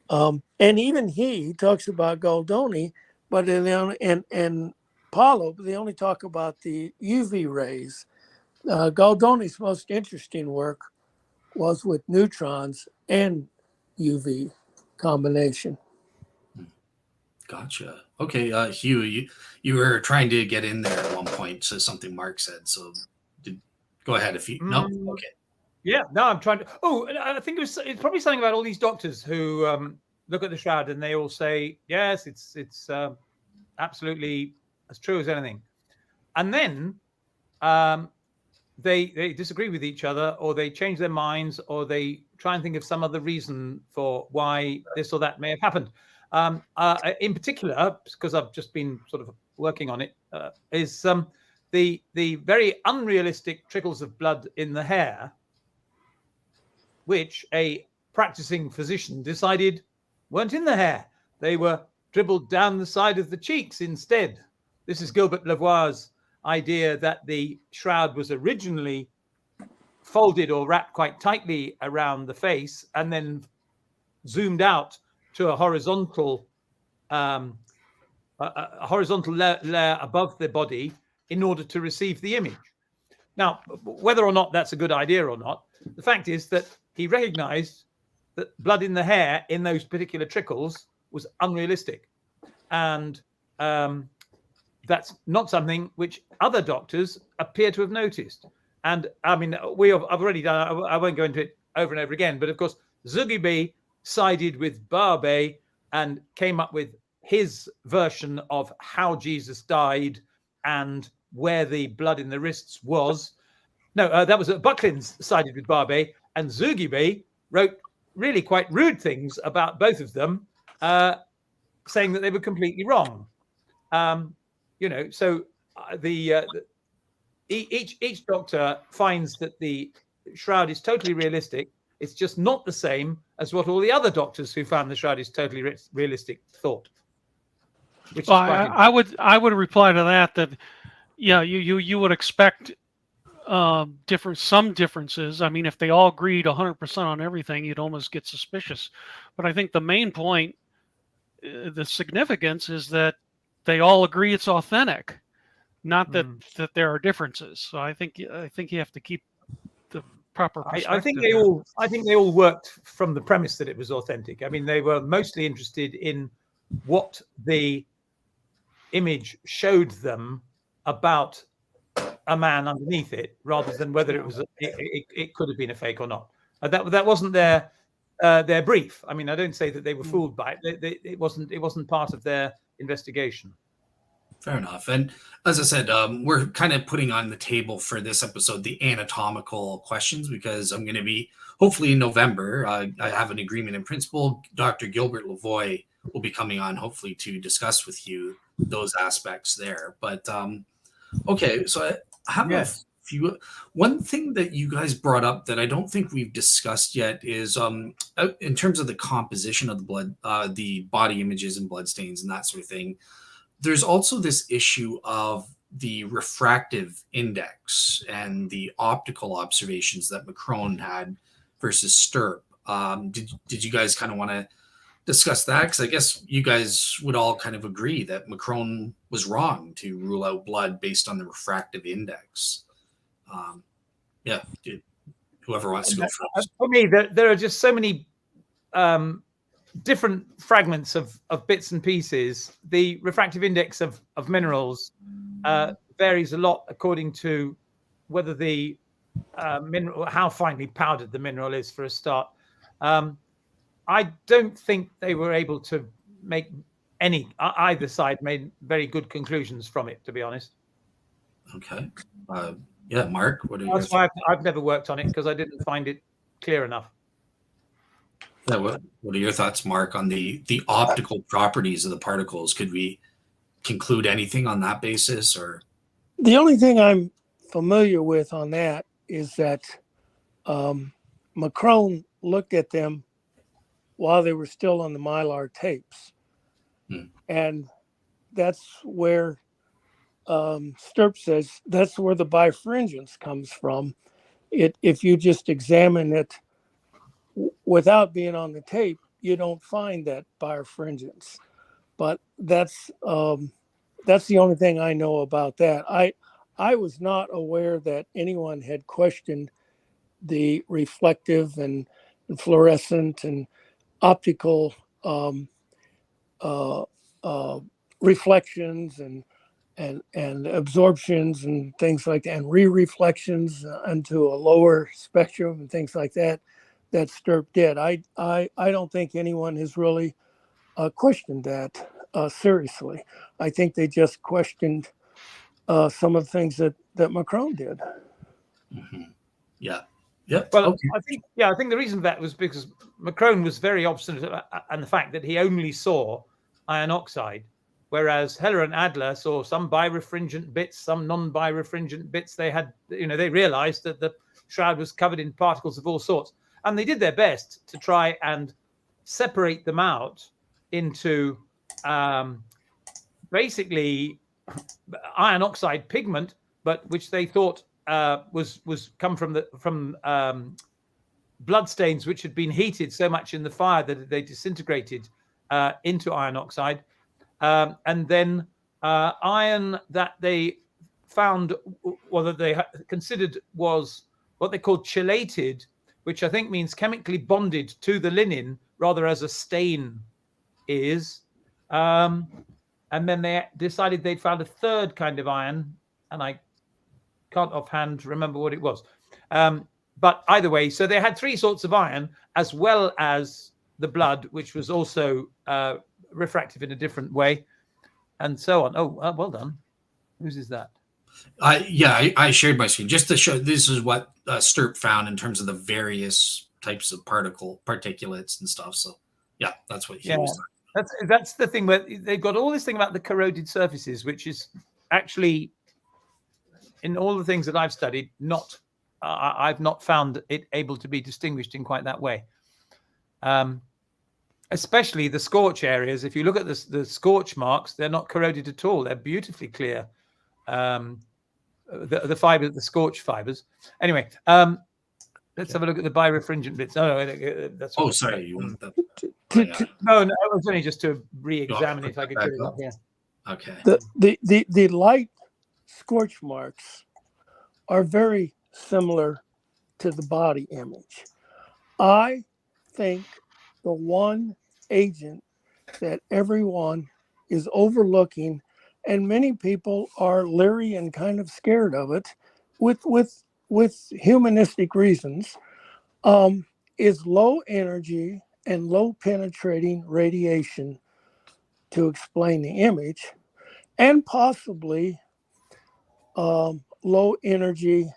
And even he talks about Goldoni, but and Paulo, they only talk about the UV rays. Goldoni's most interesting work was with neutrons and UV combination. Gotcha. Okay, Hugh, you were trying to get in there at one point, so something Mark said. So go ahead if you no. Okay. Yeah, no, I'm trying to. Oh, I think it's probably something about all these doctors who look at the shroud and they all say, yes, it's absolutely as true as anything, and then they disagree with each other, or they change their minds, or they try and think of some other reason for why this or that may have happened. In particular, because I've just been sort of working on it, is the very unrealistic trickles of blood in the hair, which a practicing physician decided weren't in the hair. They were dribbled down the side of the cheeks instead. This is Gilbert Lavoie's idea that the shroud was originally folded or wrapped quite tightly around the face and then zoomed out to a horizontal layer above the body in order to receive the image. Now, whether or not that's a good idea or not, the fact is that he recognized that blood in the hair in those particular trickles was unrealistic. And that's not something which other doctors appear to have noticed. And I mean, I've already done, I won't go into it over and over again, but of course, Zugibe sided with Barbet and came up with his version of how Jesus died and where the blood in the wrists was. No, that was Bucklin's sided with Barbet, and Zugibe wrote really quite rude things about both of them, saying that they were completely wrong. So each doctor finds that the shroud is totally realistic. It's just not the same as what all the other doctors who found the shroud is totally realistic thought. Which I would reply to that yeah, you would expect some differences. I mean, if they all agreed 100% on everything, you'd almost get suspicious. But I think the main point, the significance is that they all agree it's authentic. not that there are differences. So I think you have to keep the proper perspective. I think they all worked from the premise that it was authentic. I mean, they were mostly interested in what the image showed them about a man underneath it, rather than whether it was it could have been a fake or not. That wasn't their brief. I mean, I don't say that they were fooled by it. It wasn't part of their investigation. Fair enough. And as I said, we're kind of putting on the table for this episode the anatomical questions, because I'm going to be, hopefully in November, I have an agreement in principle. Dr. Gilbert Lavoie will be coming on, hopefully, to discuss with you those aspects there. But okay, so I have a few. One thing that you guys brought up that I don't think we've discussed yet is in terms of the composition of the blood, the body images and blood stains and that sort of thing. There's also this issue of the refractive index and the optical observations that McCrone had versus Stirp. Did you guys kind of want to discuss that? Because I guess you guys would all kind of agree that McCrone was wrong to rule out blood based on the refractive index. Whoever wants to go first. For me, there are just so many different fragments of bits and pieces. The refractive index of minerals varies a lot according to whether the mineral, how finely powdered the mineral is, for a start. I don't think they were able to make either side made very good conclusions from it, to be honest. Okay. Mark, what are That's why I've never worked on it, because I didn't find it clear enough. Yeah, what are your thoughts, Mark, on the optical properties of the particles? Could we conclude anything on that basis, or? The only thing I'm familiar with on that is that McCrone looked at them while they were still on the Mylar tapes. And that's where Stirp says that's where the birefringence comes from. If you just examine it without being on the tape, you don't find that birefringence. But that's the only thing I know about that. I was not aware that anyone had questioned the reflective and fluorescent and optical reflections and absorptions and things like that, and re-reflections into a lower spectrum and things like that Stirp did. I don't think anyone has really questioned that seriously. I think they just questioned some of the things that McCrone did. Mm-hmm. Yeah. Yep. Well, okay. I think the reason for that was because McCrone was very obstinate and the fact that he only saw iron oxide, whereas Heller and Adler saw some birefringent bits, some non-birefringent bits. They realized that the shroud was covered in particles of all sorts, and they did their best to try and separate them out into basically iron oxide pigment, but which they thought was come from blood stains which had been heated so much in the fire that they disintegrated into iron oxide, and then iron that they found, or that they considered was what they called chelated, which I think means chemically bonded to the linen rather as a stain is. And then they decided they'd found a third kind of iron, and I can't offhand remember what it was. But either way, so they had three sorts of iron, as well as the blood, which was also refractive in a different way, and so on. Oh, well done. Whose is that? I shared my screen just to show this is what Stirp found in terms of the various types of particulates and stuff. So yeah, that's what he was talking. That's the thing where they've got all this thing about the corroded surfaces, which is actually, in all the things that I've studied, I've not found it able to be distinguished in quite that way. Especially the scorch areas. If you look at the scorch marks, they're not corroded at all. They're beautifully clear. The fiber, the scorch fibers. Anyway, let's have a look at the birefringent bits. That's. Oh, sorry, you want that? No, it was only just to re-examine if I could get it up here. Okay. The light scorch marks are very similar to the body image. I think the one agent that everyone is overlooking, and many people are leery and kind of scared of it, with humanistic reasons, is low energy and low penetrating radiation to explain the image, and possibly low energy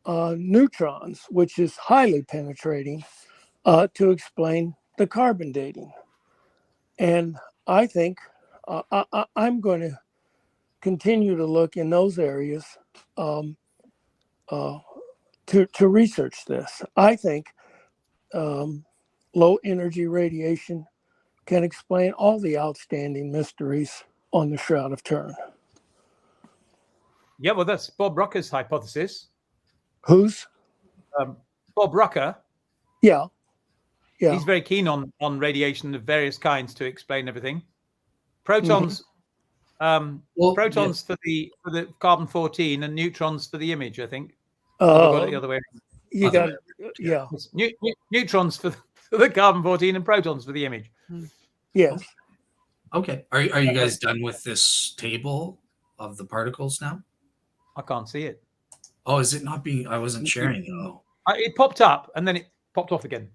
neutrons, which is highly penetrating, to explain the carbon dating. And I think I'm going to continue to look in those areas to research this. I think low energy radiation can explain all the outstanding mysteries on the Shroud of Turin. Yeah, well, that's Bob Rucker's hypothesis. Who's? Bob Rucker. Yeah. He's very keen on radiation of various kinds to explain everything. Protons, protons for the carbon 14 and neutrons for the image. I think. I've got it the other way. You got it. Yeah. Neutrons for the carbon 14 and protons for the image. Yes. Okay. Are you guys done with this table of the particles now? I can't see it. Oh, is it not being? I wasn't sharing though. It popped up and then it popped off again.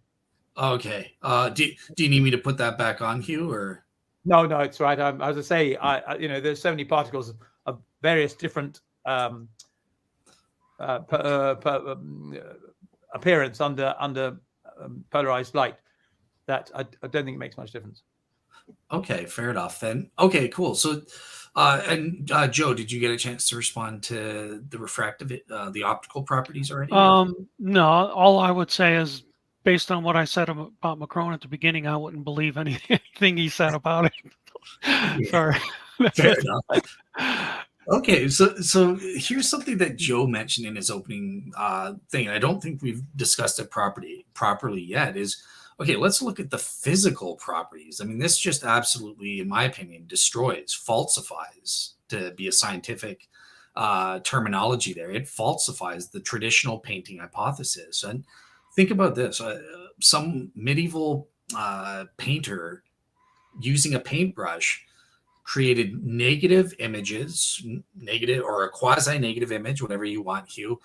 Okay. Do you need me to put that back on, Hugh, or? No, it's right. As I say, there's so many particles of various different appearance under polarized light that I don't think it makes much difference. Okay, fair enough then. Okay, cool. So, Joe, did you get a chance to respond to the refractive, the optical properties already? No, all I would say is, based on what I said about McCrone at the beginning, I wouldn't believe anything he said about it. Yeah. Sorry. Fair enough. Okay, so here's something that Joe mentioned in his opening thing. I don't think we've discussed it properly yet. Is okay, let's look at the physical properties. I mean, this just absolutely, in my opinion, destroys, falsifies, to be a scientific terminology there. It falsifies the traditional painting hypothesis. And think about this. Some medieval painter using a paintbrush created negative images, negative or a quasi-negative image, whatever you want, Hugh,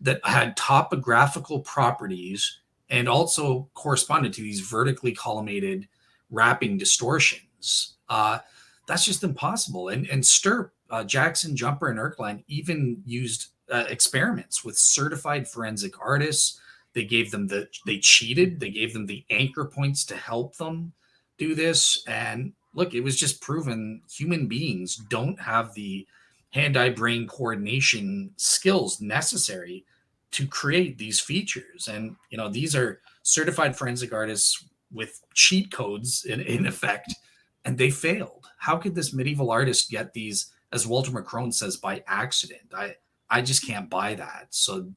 that had topographical properties and also corresponded to these vertically collimated wrapping distortions. That's just impossible. And Stirp, Jackson, Jumper, and Erkline even used experiments with certified forensic artists. They cheated. They gave them the anchor points to help them do this. And look, it was just proven human beings don't have the hand-eye brain coordination skills necessary to create these features. And, these are certified forensic artists with cheat codes in effect, and they failed. How could this medieval artist get these, as Walter McCrone says, by accident? I just can't buy that. So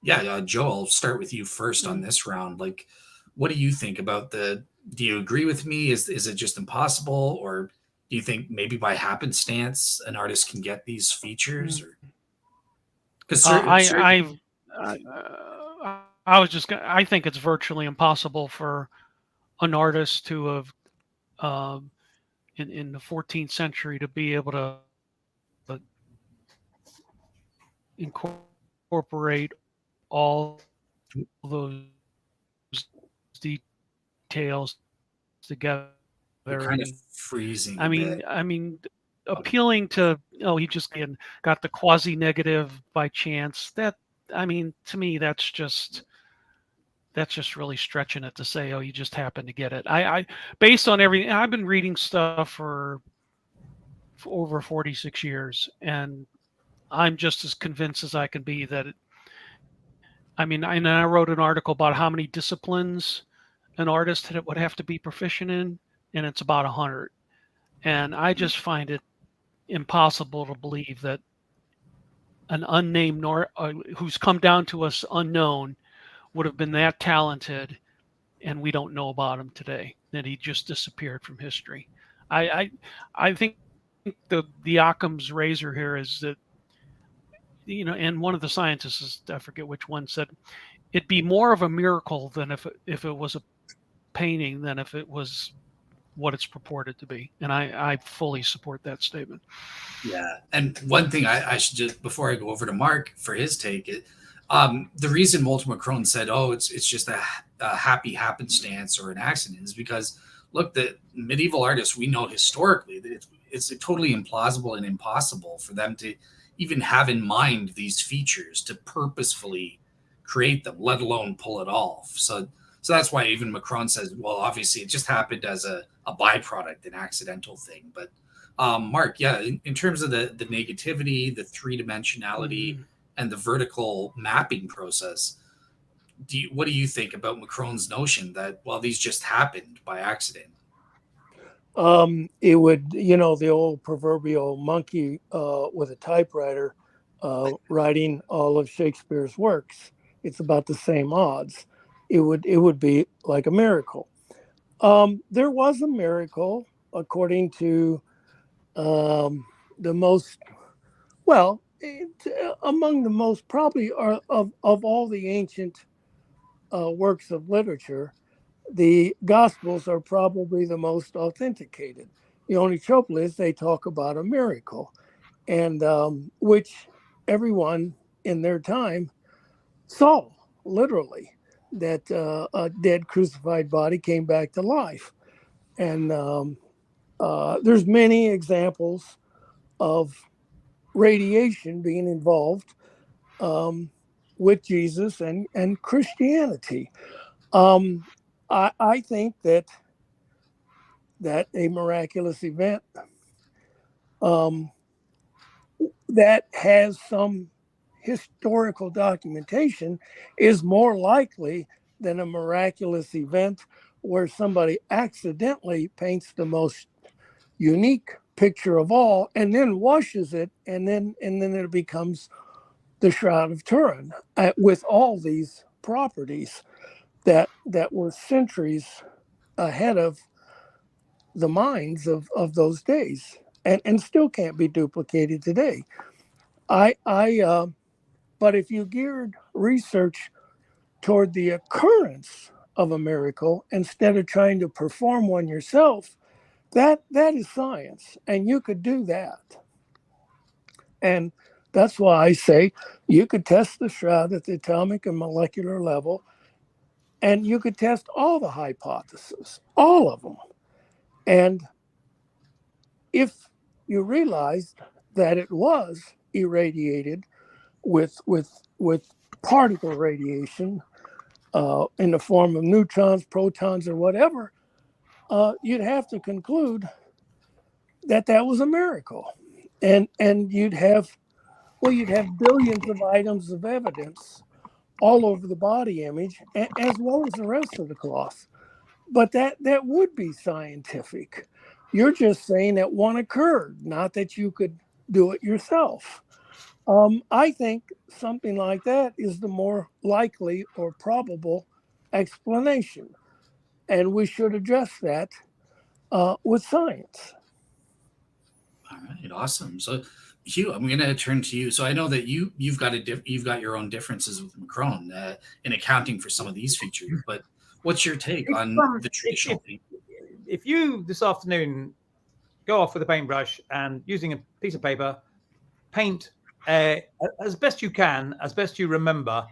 yeah, Joe, I'll start with you first on this round. Like, what do you think about do you agree with me? Is it just impossible? Or do you think maybe by happenstance an artist can get these features? Or because I think it's virtually impossible for an artist to have in the 14th century to be able to incorporate all those details together. You're kind of freezing. I mean, appealing to he just got the quasi-negative by chance. That, to me, that's just really stretching it to say, you just happened to get it. I based on everything, I've been reading stuff for over 46 years, and I'm just as convinced as I can be that I wrote an article about how many disciplines an artist would have to be proficient in, and it's about 100. And I just find it impossible to believe that an unnamed who's come down to us unknown would have been that talented, and we don't know about him today, that he just disappeared from history. I think the Occam's razor here is that, and one of the scientists, I forget which one, said it'd be more of a miracle than if it was a painting than if it was what it's purported to be. And I fully support that statement. Yeah. And one thing I should just, before I go over to Mark for his take, the reason Walter McCrone said, oh, it's just a happy happenstance or an accident is because, look, the medieval artists, we know historically that it's totally implausible and impossible for them to even have in mind these features to purposefully create them, let alone pull it off. So that's why even Macron says, well, obviously it just happened as a byproduct, an accidental thing. But Mark, yeah, in terms of the negativity, the three-dimensionality, and the vertical mapping process, what do you think about Macron's notion that, well, these just happened by accident? It would, the old proverbial monkey with a typewriter writing all of Shakespeare's works. It's about the same odds. It would be like a miracle. There was a miracle, according to the most, well, among the most probably of all the ancient works of literature. The Gospels are probably the most authenticated. The only trouble is they talk about a miracle, and which everyone in their time saw, literally, that a dead crucified body came back to life. And there's many examples of radiation being involved with Jesus and Christianity. I think that a miraculous event that has some historical documentation is more likely than a miraculous event where somebody accidentally paints the most unique picture of all and then washes it, and then it becomes the Shroud of Turin with all these properties that were centuries ahead of the minds of those days, and still can't be duplicated today. But if you geared research toward the occurrence of a miracle instead of trying to perform one yourself, that is science, and you could do that. And that's why I say you could test the shroud at the atomic and molecular level, and you could test all the hypotheses, all of them. And if you realized that it was irradiated with particle radiation in the form of neutrons, protons, or whatever, you'd have to conclude that was a miracle. And you'd have billions of items of evidence all over the body image, as well as the rest of the cloth. But that would be scientific. You're just saying that one occurred, not that you could do it yourself. I think something like that is the more likely or probable explanation. And we should address that with science. All right, awesome. So, Hugh, I'm going to turn to you. So I know that you've got your own differences with Macron in accounting for some of these features. But what's your take on the traditional thing? If you this afternoon go off with a paintbrush and using a piece of paper, paint as best you can, as best you remember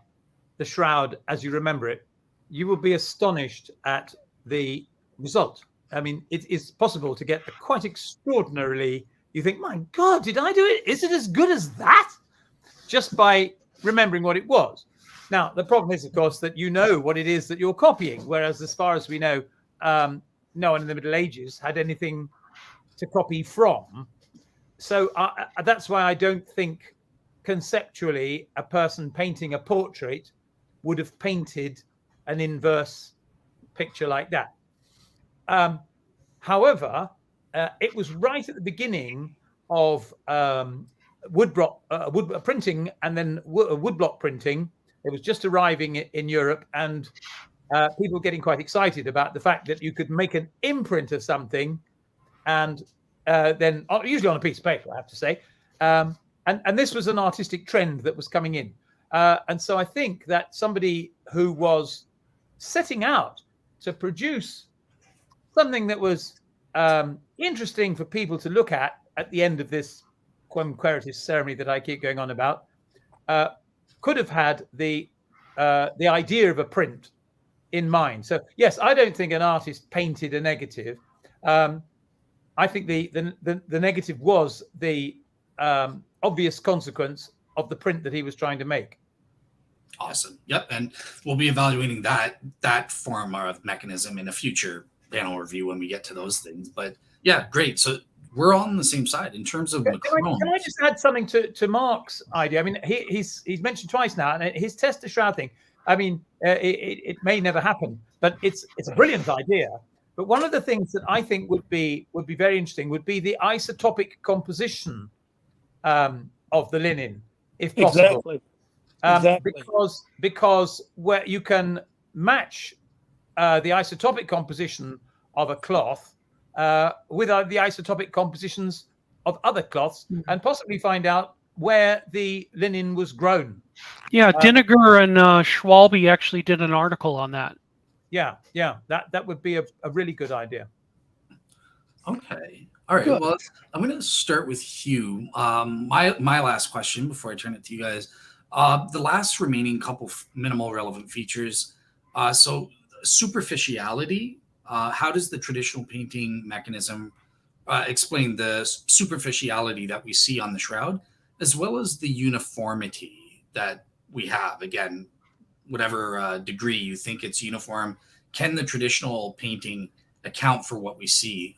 the shroud as you remember it, you will be astonished at the result. I mean, it is possible to get a quite extraordinarily. You think, my God, did I do it? Is it as good as that? Just by remembering what it was. Now, the problem is, of course, that you know what it is that you're copying, whereas as far as we know, no one in the Middle Ages had anything to copy from. So that's why I don't think conceptually a person painting a portrait would have painted an inverse picture like that. However, it was right at the beginning of wood printing and then woodblock printing. It was just arriving in Europe, and people getting quite excited about the fact that you could make an imprint of something and than usually on a piece of paper, I have to say. And this was an artistic trend that was coming in. And so I think that somebody who was setting out to produce something that was interesting for people to look at the end of this quem queritis ceremony that I keep going on about, could have had the idea of a print in mind. So yes, I don't think an artist painted a negative. I think the negative was the obvious consequence of the print that he was trying to make. Awesome. Yep. And we'll be evaluating that form of mechanism in a future panel review when we get to those things. But yeah, great. So we're all on the same side in terms of McCrone. Can I just add something to Mark's idea? I mean, he's mentioned twice now, and his test the shroud thing. I mean, it may never happen, but it's a brilliant idea. But one of the things that I think would be very interesting would be the isotopic composition of the linen, if possible. Exactly. Because where you can match the isotopic composition of a cloth with the isotopic compositions of other cloths, and possibly find out where the linen was grown. Yeah, Diniger and Schwalbe actually did an article on that. Yeah, that would be a really good idea. Okay. All right. Good. Well, I'm going to start with Hugh. My last question before I turn it to you guys. The last remaining couple minimal relevant features. So superficiality. How does the traditional painting mechanism explain the superficiality that we see on the shroud, as well as the uniformity that we have? Again, whatever degree you think it's uniform, can the traditional painting account for what we see?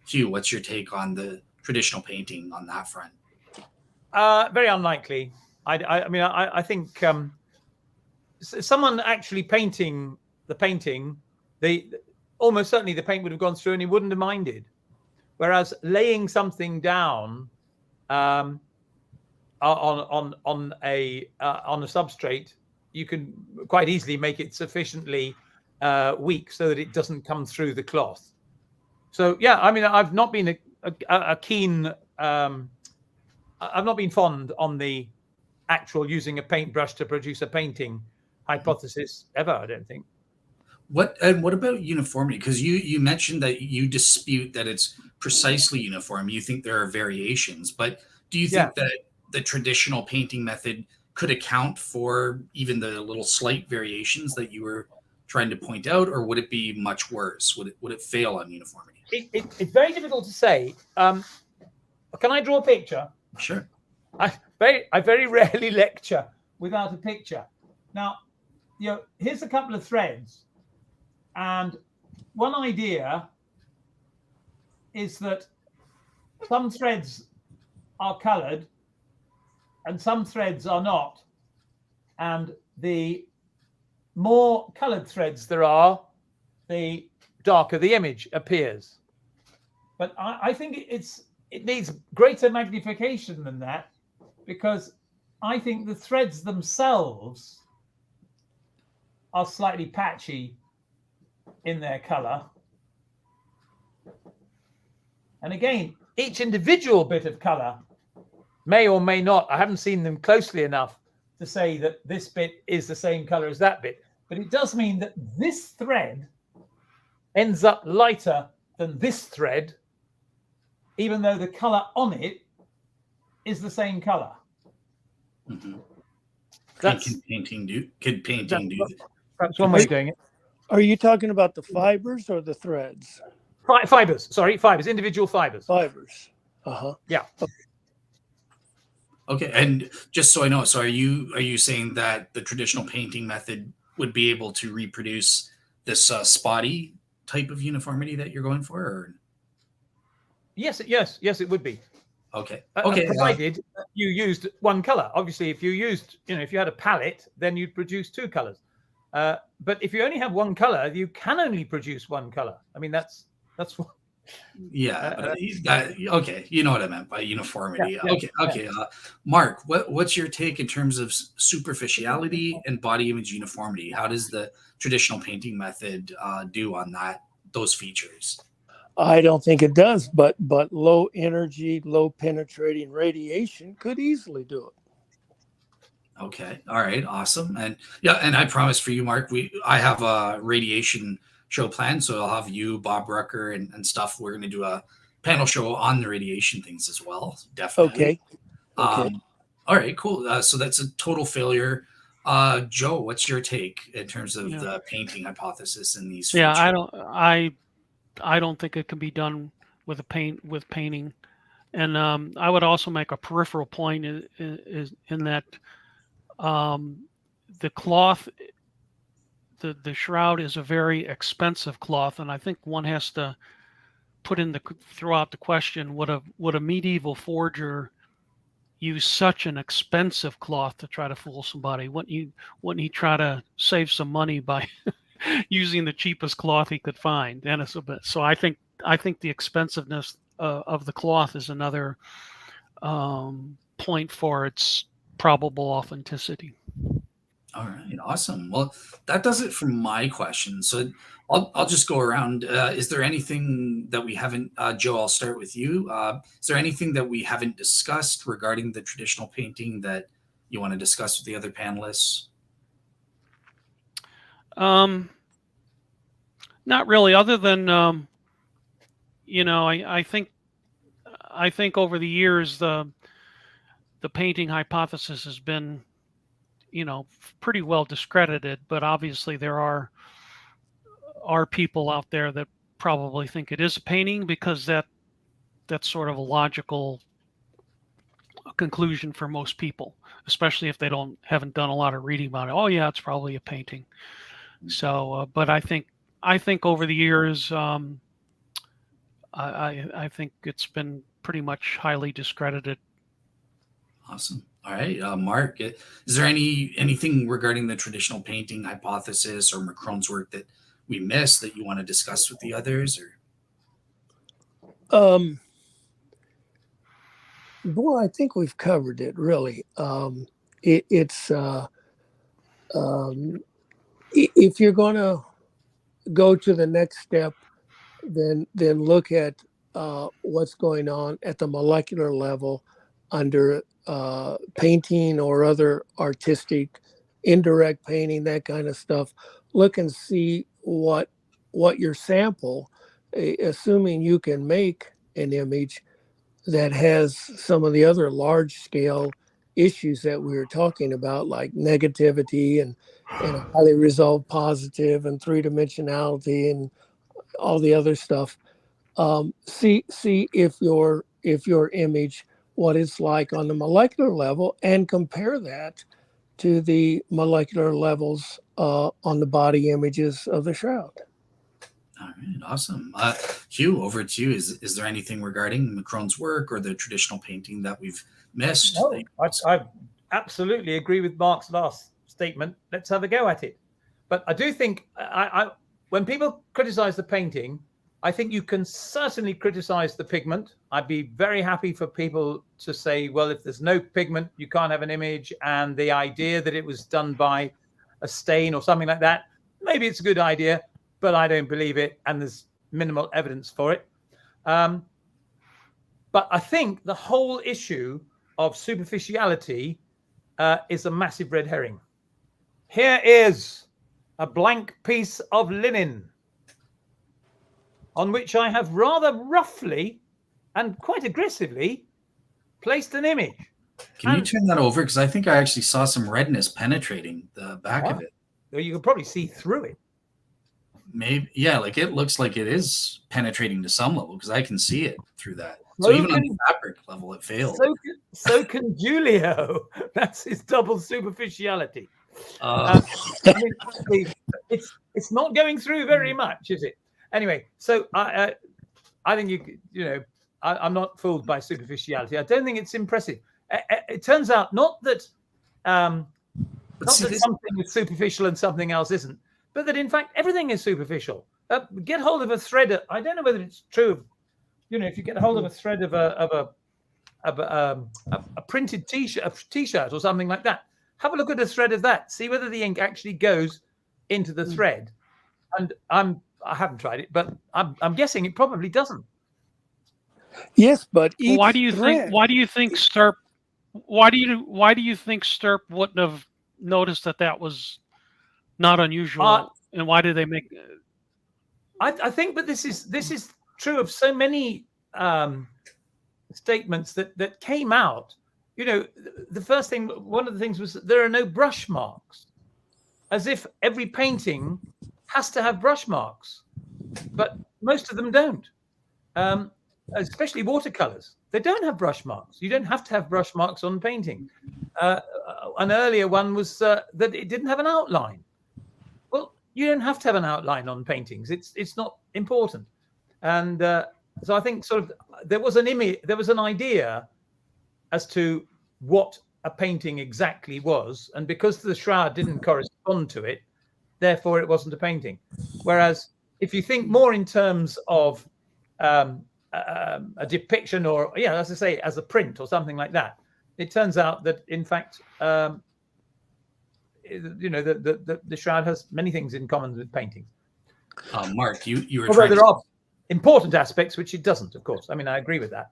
Hugh, what's your take on the traditional painting on that front? Very unlikely. I think someone actually painting the painting, almost certainly the paint would have gone through and he wouldn't have minded. Whereas laying something down on a substrate, you can quite easily make it sufficiently weak so that it doesn't come through the cloth. So yeah, I mean, I've not been I've not been fond on the actual using a paintbrush to produce a painting hypothesis ever, I don't think. What about uniformity? Because you mentioned that you dispute that it's precisely uniform. You think there are variations, but do you think that the traditional painting method could account for even the little slight variations that you were trying to point out, or would it be much worse? Would it fail on uniformity? It's very difficult to say. Can I draw a picture? Sure. I very rarely lecture without a picture. Now, here's a couple of threads, and one idea is that some threads are colored and some threads are not, and the more colored threads there are, the darker the image appears. But I think it needs greater magnification than that, because I think the threads themselves are slightly patchy in their color. And again, each individual bit of color may or may not, I haven't seen them closely enough to say that this bit is the same color as that bit, but it does mean that this thread ends up lighter than this thread, even though the color on it is the same color. Mm-hmm. Could painting do that? That's one way of doing it. Are you talking about the fibers or the threads? Fibers, individual fibers. Fibers. Uh-huh. Yeah. Okay, and just so I know, so are you saying that the traditional painting method would be able to reproduce this spotty type of uniformity that you're going for? Or? Yes, it would be. Okay. Provided you used one color. Obviously, if you used, if you had a palette, then you'd produce two colors. But if you only have one color, you can only produce one color. I mean, that's what. Yeah. Okay. You know what I meant by uniformity. Yeah. Okay. Mark, what's your take in terms of superficiality and body image uniformity? How does the traditional painting method do on those features? I don't think it does, but low energy, low penetrating radiation could easily do it. Okay. All right. Awesome. And yeah, and I promise for you, Mark, I have a radiation show planned, so I'll have you, Bob Rucker, and stuff. We're going to do a panel show on the radiation things as well. Definitely. Okay. All right. Cool. So that's a total failure. Joe, what's your take in terms of the painting hypothesis in these? Yeah, features? I don't think it can be done with painting. And I would also make a peripheral point is in that the cloth, the shroud is a very expensive cloth, and I think one has to throw out the question: would a medieval forger use such an expensive cloth to try to fool somebody? Wouldn't he try to save some money by using the cheapest cloth he could find? And so I think the expensiveness of the cloth is another point for its probable authenticity. All right, awesome. Well, that does it for my questions. So I'll just go around. Is there anything that we haven't, Joe? I'll start with you. Is there anything that we haven't discussed regarding the traditional painting that you want to discuss with the other panelists? Not really, other than I think over the years the painting hypothesis has been pretty well discredited, but obviously there are people out there that probably think it is a painting, because that's sort of a logical conclusion for most people, especially if they haven't done a lot of reading about it. Oh yeah, it's probably a painting. So but I think over the years I think it's been pretty much highly discredited. Awesome. All right, Mark, is there anything regarding the traditional painting hypothesis or McCrone's work that we missed that you want to discuss with the others? Or well, I think we've covered it really. It's if you're going to go to the next step, then look at what's going on at the molecular level under painting or other artistic indirect painting, that kind of stuff. Look and see what your sample, assuming you can make an image that has some of the other large scale issues that we were talking about, like negativity and a highly resolved positive and three-dimensionality and all the other stuff. See if your image, what it's like on the molecular level, and compare that to the molecular levels on the body images of the shroud. All right, awesome. Hugh, over to you. Is there anything regarding McCrone's work or the traditional painting that we've missed? No, I absolutely agree with Mark's last statement. Let's have a go at it. But I do think when people criticize the painting, I think you can certainly criticize the pigment. I'd be very happy for people to say, well, if there's no pigment, you can't have an image. And the idea that it was done by a stain or something like that, maybe it's a good idea, but I don't believe it. And there's minimal evidence for it. But I think the whole issue of superficiality is a massive red herring. Here is a blank piece of linen on which I have rather roughly and quite aggressively placed an image. Can you turn that over? Because I think I actually saw some redness penetrating the back of it. You can probably see through it. Maybe, yeah, like it looks like it is penetrating to some level, because I can see it through that. So even on the fabric level, it failed. So can Julio. That's his double superficiality. I mean, it's not going through very much, is it? Anyway, so I think I'm not fooled by superficiality. I don't think it's impressive. It turns out not that something is superficial and something else isn't, but that in fact everything is superficial. Get hold of a thread. I don't know whether it's true. If you get hold of a thread of a printed t-shirt or something like that, have a look at a thread of that. See whether the ink actually goes into the thread. And I'm I haven't tried it, but I'm guessing it probably doesn't. Yes, but each Why do you think? thread, Why do you think Stirp? Why do you think Stirp wouldn't have noticed that was not unusual? And why did they make? I think, but this is true of so many statements that came out. You know, the first thing, one of the things was that there are no brush marks, as if every painting has to have brush marks, but most of them don't. Especially watercolors, they don't have brush marks. You don't have to have brush marks on painting. An earlier one was that it didn't have an outline. Well, you don't have to have an outline on paintings. It's not important. And so I think sort of there was an image, there was an idea as to what a painting exactly was, and because the shroud didn't correspond to it, therefore it wasn't a painting. Whereas if you think more in terms of a depiction, or as I say, as a print or something like that, it turns out that in fact, the shroud has many things in common with paintings. Mark, you were Although trying there to... are important aspects which it doesn't, of course. I mean, I agree with that.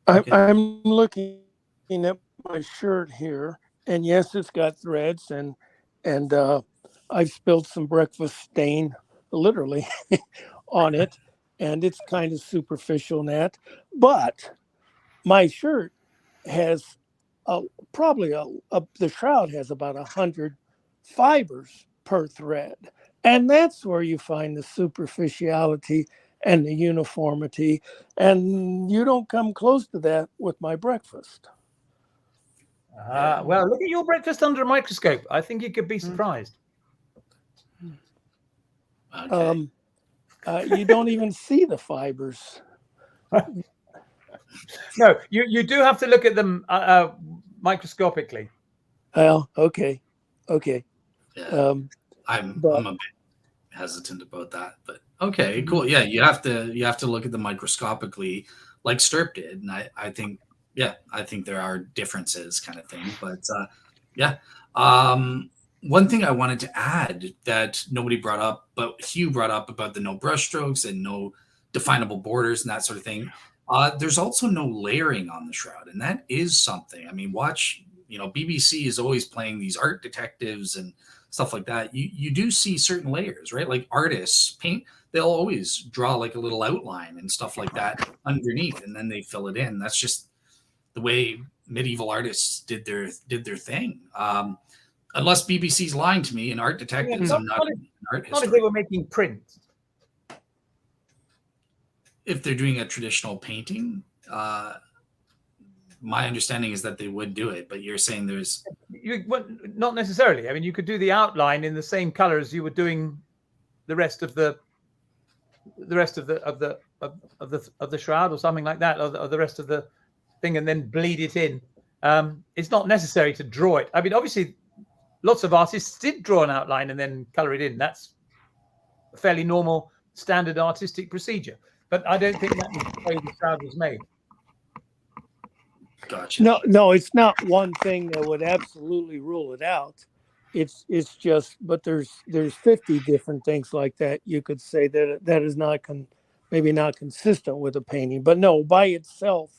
Okay. I'm looking at my shirt here, and yes, it's got threads, and I've spilled some breakfast stain, literally, on it, and it's kind of superficial, Nat. But my shirt has probably the shroud has about 100 fibers per thread, and that's where you find the superficiality and the uniformity, and you don't come close to that with my breakfast. Well, look at your breakfast under a microscope. I think you could be surprised. Okay. You don't even see the fibers. No, you do have to look at them microscopically. Well, okay. Yeah. I'm a bit hesitant about that, but okay, cool. Yeah, you have to look at them microscopically, like Stirp did, and I think there are differences, kind of thing. But one thing I wanted to add that nobody brought up, but Hugh brought up about the no brush strokes and no definable borders and that sort of thing. There's also no layering on the shroud, and that is something. I mean, watch, BBC is always playing these art detectives and stuff like that. You do see certain layers, right? Like artists paint, they'll always draw like a little outline and stuff like that underneath, and then they fill it in. That's just the way medieval artists did their thing. Unless BBC's lying to me, and art detectives, I'm not an art historian. Not if they were making prints. If they're doing a traditional painting, my understanding is that they would do it, but you're saying there's not necessarily. I mean, you could do the outline in the same color as you were doing the rest of the shroud or something like that, or the rest of the thing, and then bleed it in. It's not necessary to draw it. I mean, obviously, lots of artists did draw an outline and then color it in. That's a fairly normal, standard artistic procedure. But I don't think that was the way the shroud was made. Gotcha. No, it's not one thing that would absolutely rule it out. It's just, but there's 50 different things like that. You could say that is not maybe not consistent with a painting, but no, by itself,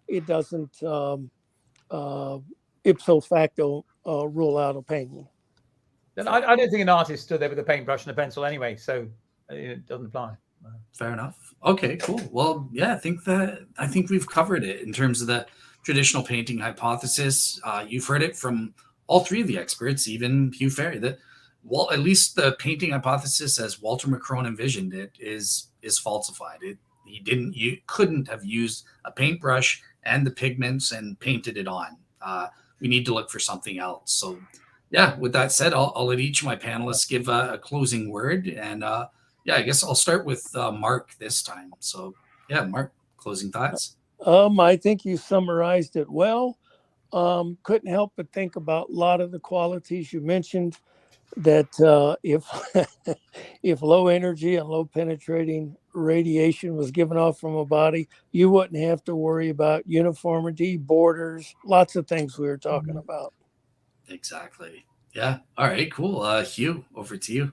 it doesn't ipso facto rule out a painting. Then I don't think an artist stood there with a paintbrush and a pencil anyway, so it doesn't apply. Fair enough. Okay, cool. Well, yeah, I think we've covered it in terms of the traditional painting hypothesis. You've heard it from all three of the experts, even Hugh Farey, that at least the painting hypothesis as Walter McCrone envisioned it is falsified. You couldn't have used a paintbrush and the pigments and painted it on. We need to look for something else. So yeah, with that said, I'll let each of my panelists give a closing word, and I guess I'll start with Mark this time. So yeah, Mark, closing thoughts. I think you summarized it well. Couldn't help but think about a lot of the qualities you mentioned, that if low energy and low penetrating radiation was given off from a body, you wouldn't have to worry about uniformity, borders, lots of things we were talking about. Exactly. Yeah. All right, cool. Hugh, over to you.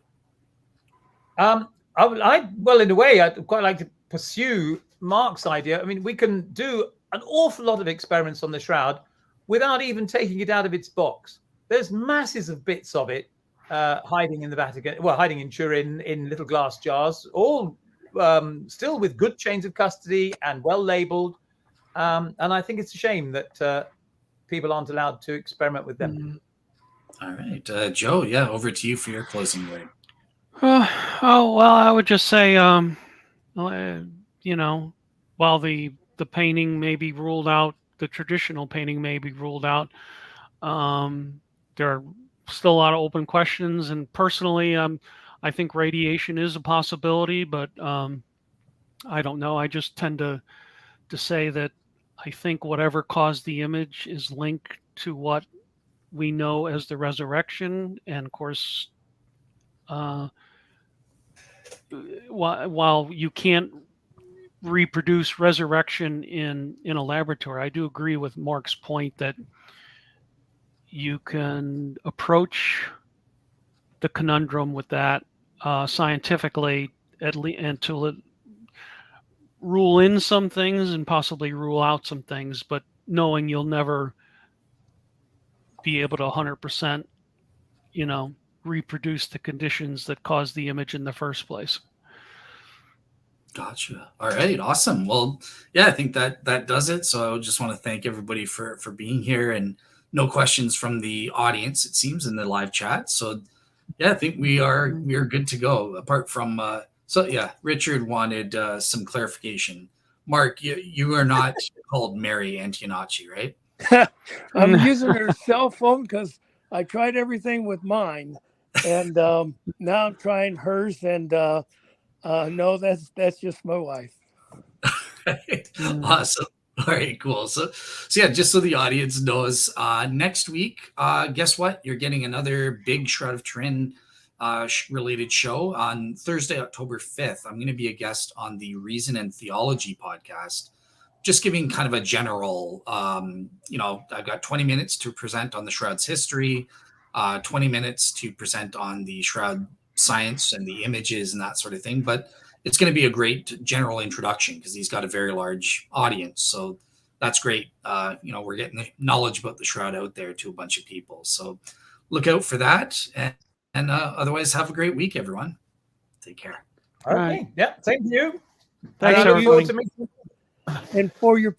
well, in a way, I'd quite like to pursue Mark's idea. I mean, we can do an awful lot of experiments on the Shroud without even taking it out of its box. There's masses of bits of it hiding in the Vatican, well, hiding in Turin in little glass jars, all still with good chains of custody and well labeled. And I think it's a shame that people aren't allowed to experiment with them. All right, Joe. Yeah, over to you for your closing word. Well, I would just say, you know, while the painting may be ruled out, the traditional painting may be ruled out, there are still a lot of open questions. And personally, I think radiation is a possibility, but I don't know. I just tend to say that I think whatever caused the image is linked to what we know as the resurrection. And of course, while you can't reproduce resurrection in a laboratory, I do agree with Mark's point that you can approach the conundrum with that scientifically, at least, and to rule in some things and possibly rule out some things, but knowing you'll never be able to 100%, you know, reproduce the conditions that caused the image in the first place. Gotcha. All right. Awesome. Well, yeah, I think that does it. So I just want to thank everybody for being here, and no questions from the audience, it seems, in the live chat. So yeah, I think we are good to go. Apart from so yeah, Richard wanted some clarification. Mark, you are not called Mary Antonacci, right? I'm using her cell phone because I tried everything with mine, and now I'm trying hers, and no, that's just my wife. Awesome. All right, cool. So yeah, just so the audience knows, next week, guess what? You're getting another big Shroud of Turin related show on Thursday, October 5th. I'm going to be a guest on the Reason and Theology podcast, just giving kind of a general, I've got 20 minutes to present on the Shroud's history, 20 minutes to present on the Shroud science and the images and that sort of thing. But it's going to be a great general introduction because he's got a very large audience. So that's great. We're getting the knowledge about the Shroud out there to a bunch of people. So look out for that. And otherwise, have a great week, everyone. Take care. Okay. Yeah. Same to you. Thanks, I look forward everybody. to meeting you. And for your